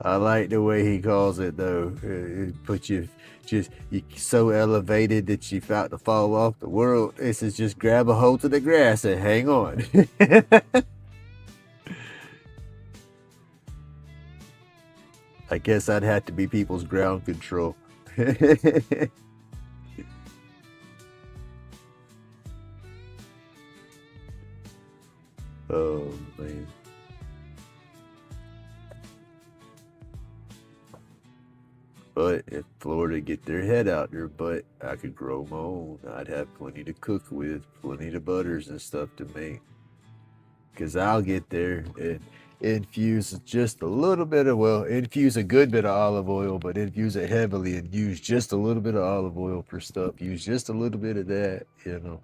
I like the way he calls it though. It puts you you so elevated that you about to fall off the world. This is just grab a hold to the grass and hang on. I guess I'd have to be people's ground control. Oh man. But if Florida get their head out their butt, I could grow my own. I'd have plenty to cook with, plenty of butters and stuff to make. Cause I'll get there and infuse just a little bit of, well, infuse a good bit of olive oil, but infuse it heavily and use just a little bit of olive oil for stuff. Use just a little bit of that, you know.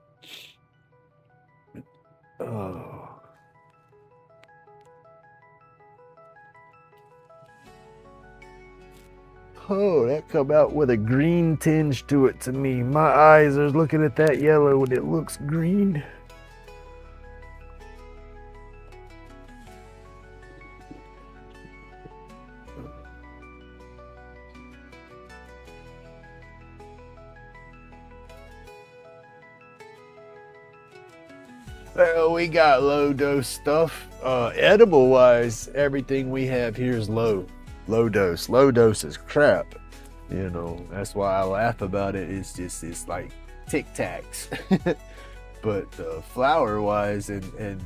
Oh. Oh, that come out with a green tinge to it to me. My eyes are looking at that yellow and it looks green. Well, we got low dose stuff. Edible wise, everything we have here is low dose. Low dose is crap. You know, that's why I laugh about it. It's like Tic Tacs. But flour wise and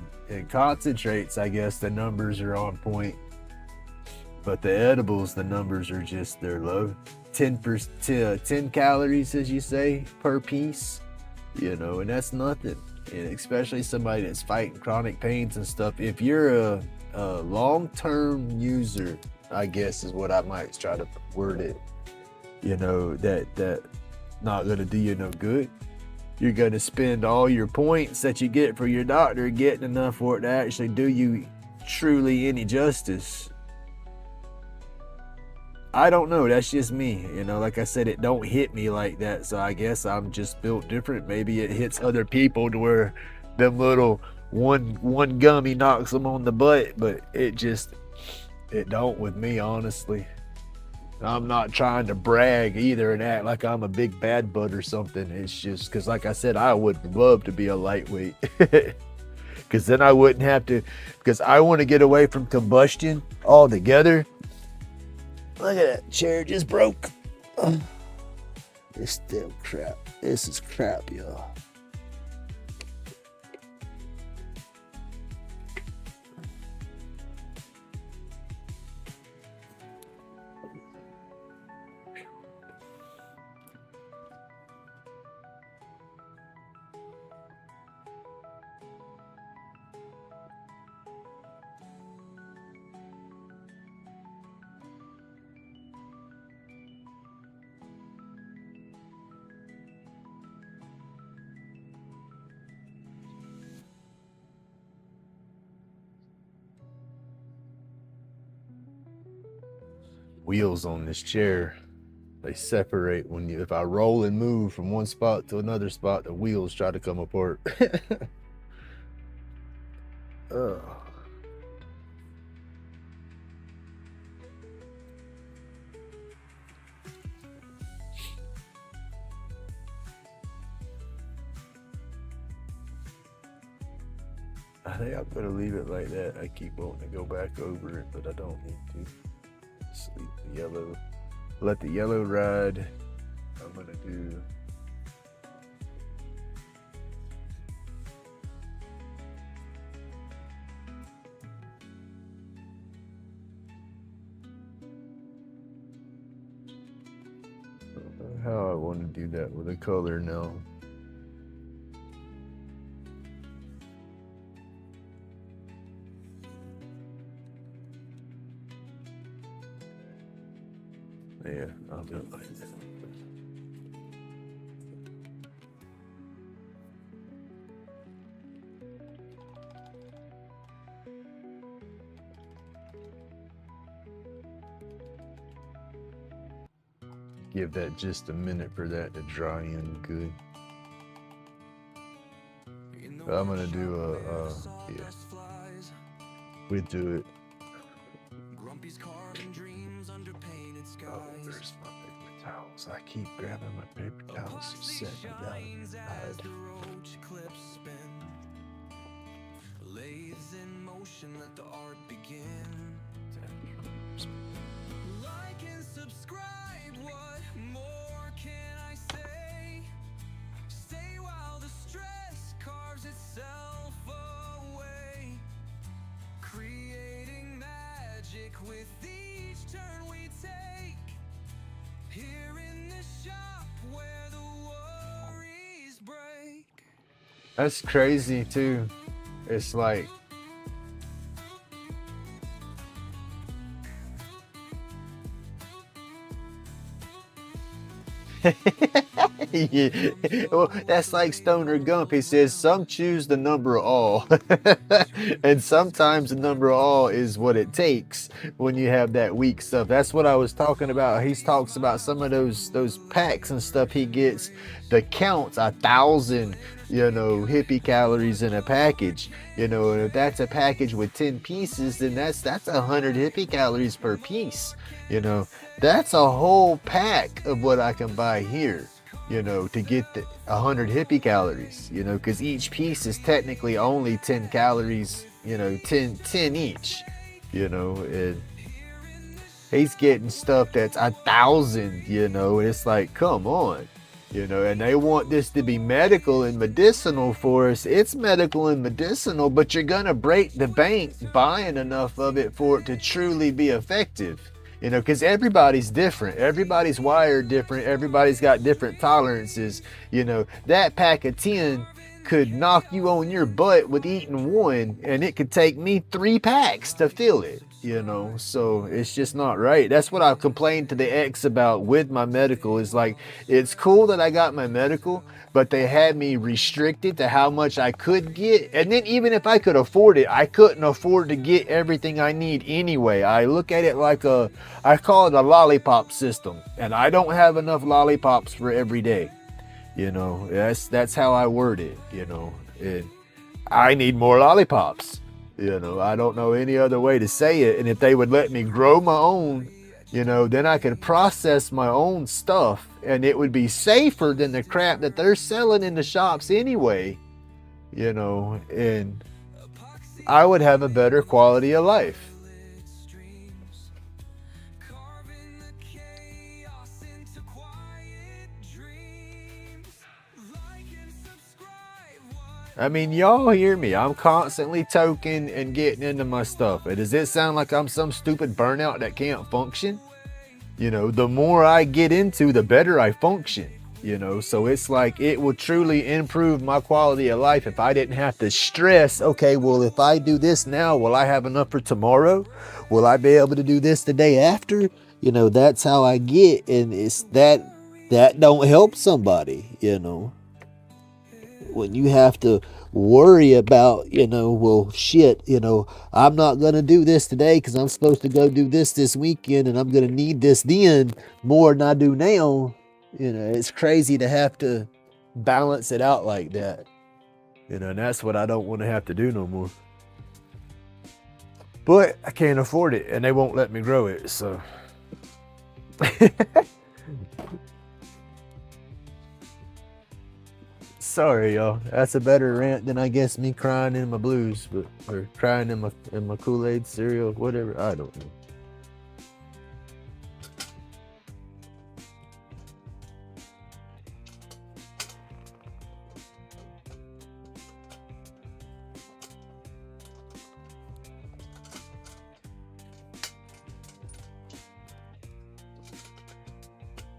concentrates, I guess the numbers are on point. But the edibles, the numbers are just, they're low. 10 calories, as you say, per piece. You know, and that's nothing. And especially somebody that's fighting chronic pains and stuff. If you're a long-term user, I guess is what I might try to word it. You know, that not gonna do you no good. You're gonna spend all your points that you get for your doctor getting enough for it to actually do you truly any justice. I don't know, that's just me. You know, like I said, it don't hit me like that, so I guess I'm just built different. Maybe it hits other people to where them little one gummy knocks them on the butt, but it don't with me, honestly. I'm not trying to brag either and act like I'm a big bad bud or something. It's just because, like I said, I would love to be a lightweight. Because then I wouldn't have to, because I want to get away from combustion altogether. Look at that chair just broke. It's still crap. This is crap, y'all. Wheels on this chair, they separate when if I roll and move from one spot to another spot, the wheels try to come apart. Oh. I think I'm gonna leave it like that. I keep wanting to go back over it, but I don't need to. Sleep the yellow, let the yellow ride. I'm gonna do I don't know how I want to do that with a color now. Yeah, I'll do it like that. Give that just a minute for that to dry in good. I'm gonna do yeah. We do it. Oh, there's my paper towels. I keep grabbing my paper towels to set it down in the bed. Lathes in motion, let the art begin. Like and subscribe, what more can I say? Stay while the stress carves itself away. Creating magic with each turn we take. Here in the shop where the worries break. That's crazy too. It's like yeah. Well, that's like Stoner Gump. He says some choose the number of all, and sometimes the number of all is what it takes when you have that weak stuff. That's what I was talking about. He talks about some of those packs and stuff he gets. The count's 1,000, hippie calories in a package. And if that's a package with 10 pieces, then that's 100 hippie calories per piece. That's a whole pack of what I can buy here, to get the 100 hippie calories, because each piece is technically only 10 calories, 10 each, and he's getting stuff that's 1,000, and it's like, come on, and they want this to be medical and medicinal for us. It's medical and medicinal, but you're gonna break the bank buying enough of it for it to truly be effective. Because everybody's different. Everybody's wired different. Everybody's got different tolerances. That pack of 10 could knock you on your butt with eating one, and it could take me 3 packs to fill it. So it's just not right. That's what I've complained to the ex about with my medical. Is like, it's cool that I got my medical, but they had me restricted to how much I could get. And then even if I could afford it, I couldn't afford to get everything I need anyway. I look at it like I call it a lollipop system, and I don't have enough lollipops for every day. That's how I word it, and I need more lollipops. I don't know any other way to say it. And if they would let me grow my own, then I could process my own stuff, and it would be safer than the crap that they're selling in the shops anyway, and I would have a better quality of life. I mean, y'all hear me. I'm constantly toking and getting into my stuff. And does it sound like I'm some stupid burnout that can't function? The more I get into, the better I function. So it's like, it will truly improve my quality of life if I didn't have to stress, okay, well, if I do this now, will I have enough for tomorrow? Will I be able to do this the day after? That's how I get. And it's that don't help somebody, when you have to worry about, well, shit, I'm not going to do this today because I'm supposed to go do this weekend, and I'm going to need this then more than I do now. It's crazy to have to balance it out like that. And that's what I don't want to have to do no more. But I can't afford it, and they won't let me grow it, so. Sorry, y'all. That's a better rant than I guess me crying in my blues, or crying in my Kool-Aid cereal, whatever. I don't know.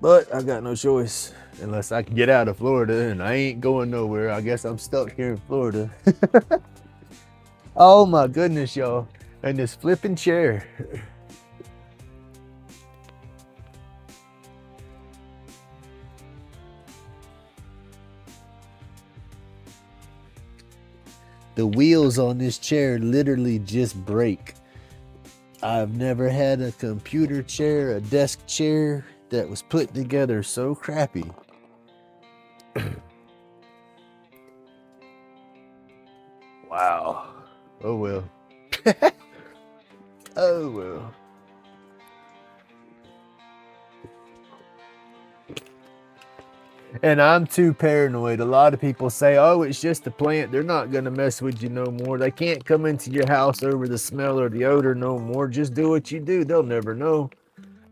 But I got no choice. Unless I can get out of Florida, and I ain't going nowhere. I guess I'm stuck here in Florida. Oh my goodness, y'all. And this flipping chair. The wheels on this chair literally just break. I've never had a computer chair, a desk chair that was put together so crappy. Wow. Oh well. Oh well. And I'm too paranoid. A lot of people say, oh, it's just a plant. They're not going to mess with you no more. They can't come into your house over the smell or the odor no more. Just do what you do. They'll never know.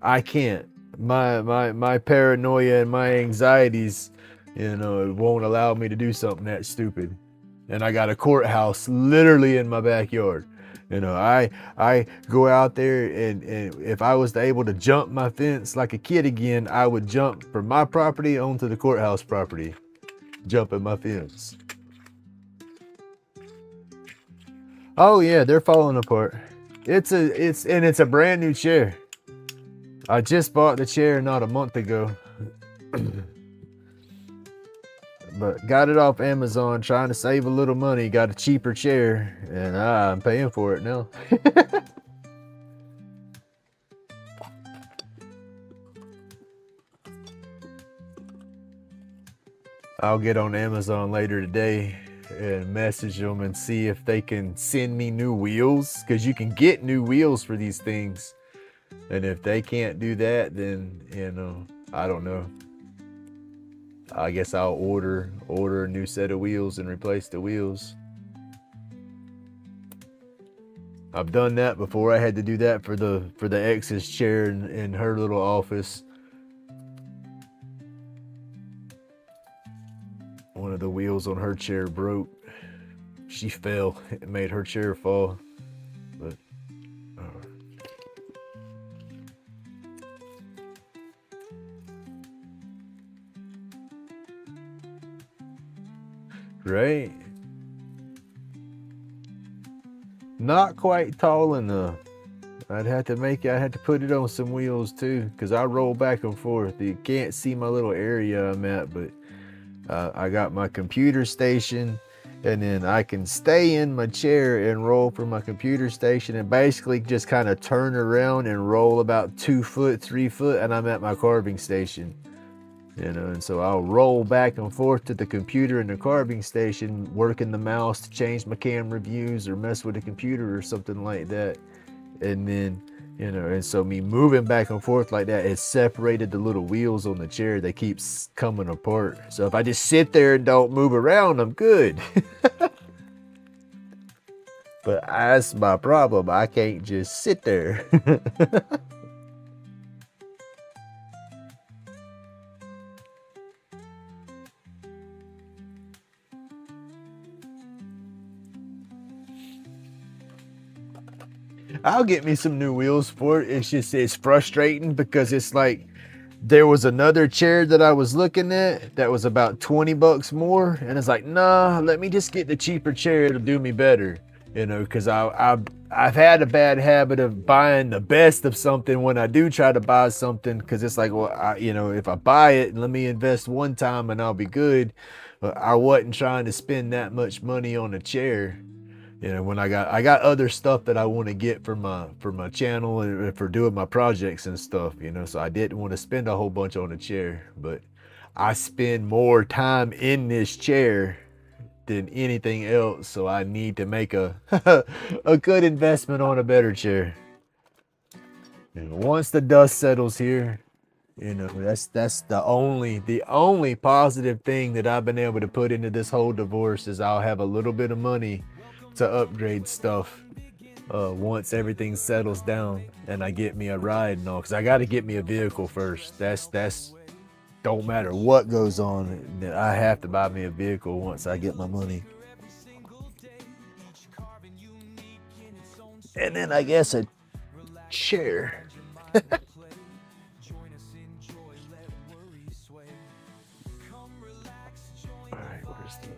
I can't. My paranoia and my anxieties, it won't allow me to do something that stupid. And I got a courthouse literally in my backyard. I go out there and if I was able to jump my fence like a kid again, I would jump from my property onto the courthouse property, jumping my fence. Oh yeah, they're falling apart. It's a brand new chair. I just bought the chair not a month ago. But got it off Amazon, trying to save a little money. Got a cheaper chair, and I'm paying for it now. I'll get on Amazon later today and message them and see if they can send me new wheels, because you can get new wheels for these things. And if they can't do that, then I don't know. I guess I'll order a new set of wheels and replace the wheels. I've done that before. I had to do that for the ex's chair in her little office. One of the wheels on her chair broke. She fell. It made her chair fall. But right? Not quite tall enough. I had to put it on some wheels too, because I roll back and forth. You can't see my little area I'm at, but I got my computer station, and then I can stay in my chair and roll from my computer station and basically just kind of turn around and roll about 2 foot, 3 foot, and I'm at my carving station. And so I'll roll back and forth to the computer in the carving station, working the mouse to change my camera views or mess with the computer or something like that. And then, and so me moving back and forth like that, it separated the little wheels on the chair. They keep coming apart. So if I just sit there and don't move around, I'm good. But that's my problem. I can't just sit there. I'll get me some new wheels for it. It's frustrating because it's like there was another chair that I was looking at that was about 20 bucks more, and it's like, nah, let me just get the cheaper chair. It'll do me better, because I've had a bad habit of buying the best of something when I do try to buy something, because it's like, well, if I buy it, let me invest one time and I'll be good. But I wasn't trying to spend that much money on a chair. When I got other stuff that I want to get for my channel and for doing my projects and stuff, so I didn't want to spend a whole bunch on a chair. But I spend more time in this chair than anything else, so I need to make a a good investment on a better chair. Once the dust settles here, that's the only positive thing that I've been able to put into this whole divorce is I'll have a little bit of money to upgrade stuff once everything settles down and I get me a ride and all, because I got to get me a vehicle first. That's don't matter what goes on, I have to buy me a vehicle once I get my money. And then I guess a chair. Alright, where's the...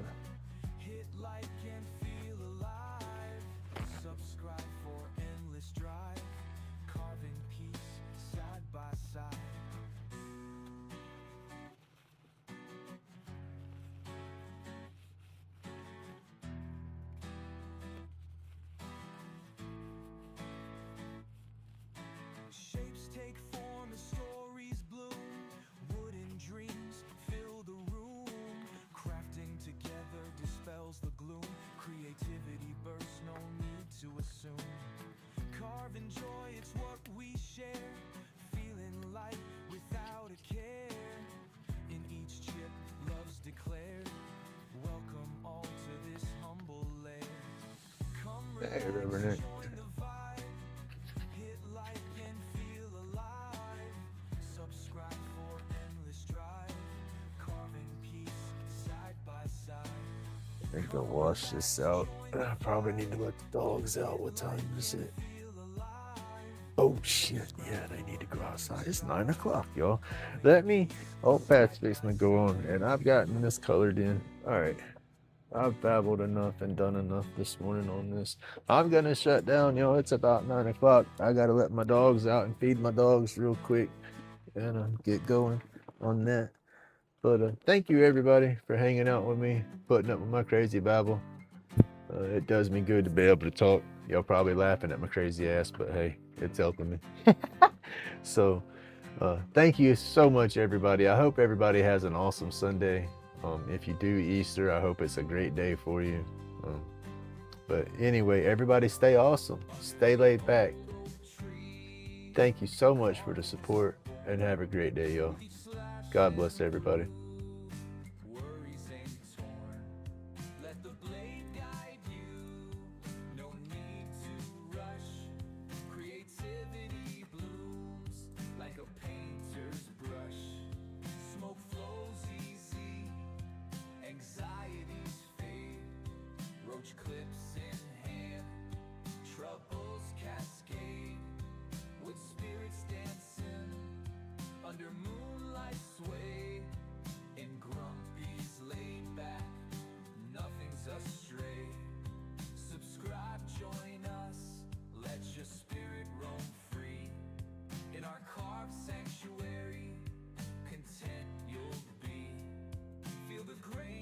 Shapes take form as stories bloom. Wooden dreams fill the room. Crafting together dispels the gloom. Creativity bursts, no need to assume. Carving joy, it's what we share. Feeling light without a care. In each chip declared. Welcome all to this humble lair. Come Hey, Reverend. join the vibe. Hit like and feel alive. Subscribe for endless drive. Carving peace side by side. I think I'll wash this out. I probably need to let the dogs out. What time is it? Oh shit, yeah, they need to go outside. It's 9 o'clock, y'all. Pat's fixing to go on, and I've gotten this colored in. All right, I've babbled enough and done enough this morning on this. I'm gonna shut down, y'all. It's about 9 o'clock. I gotta let my dogs out and feed my dogs real quick and get going on that. But thank you everybody for hanging out with me, putting up with my crazy babble. It does me good to be able to talk. Y'all probably laughing at my crazy ass, but hey, it's helping me. So thank you so much, everybody. I hope everybody has an awesome Sunday. If you do Easter, I hope it's a great day for you. But anyway, everybody stay awesome. Stay laid back. Thank you so much for the support, and have a great day, y'all. God bless everybody.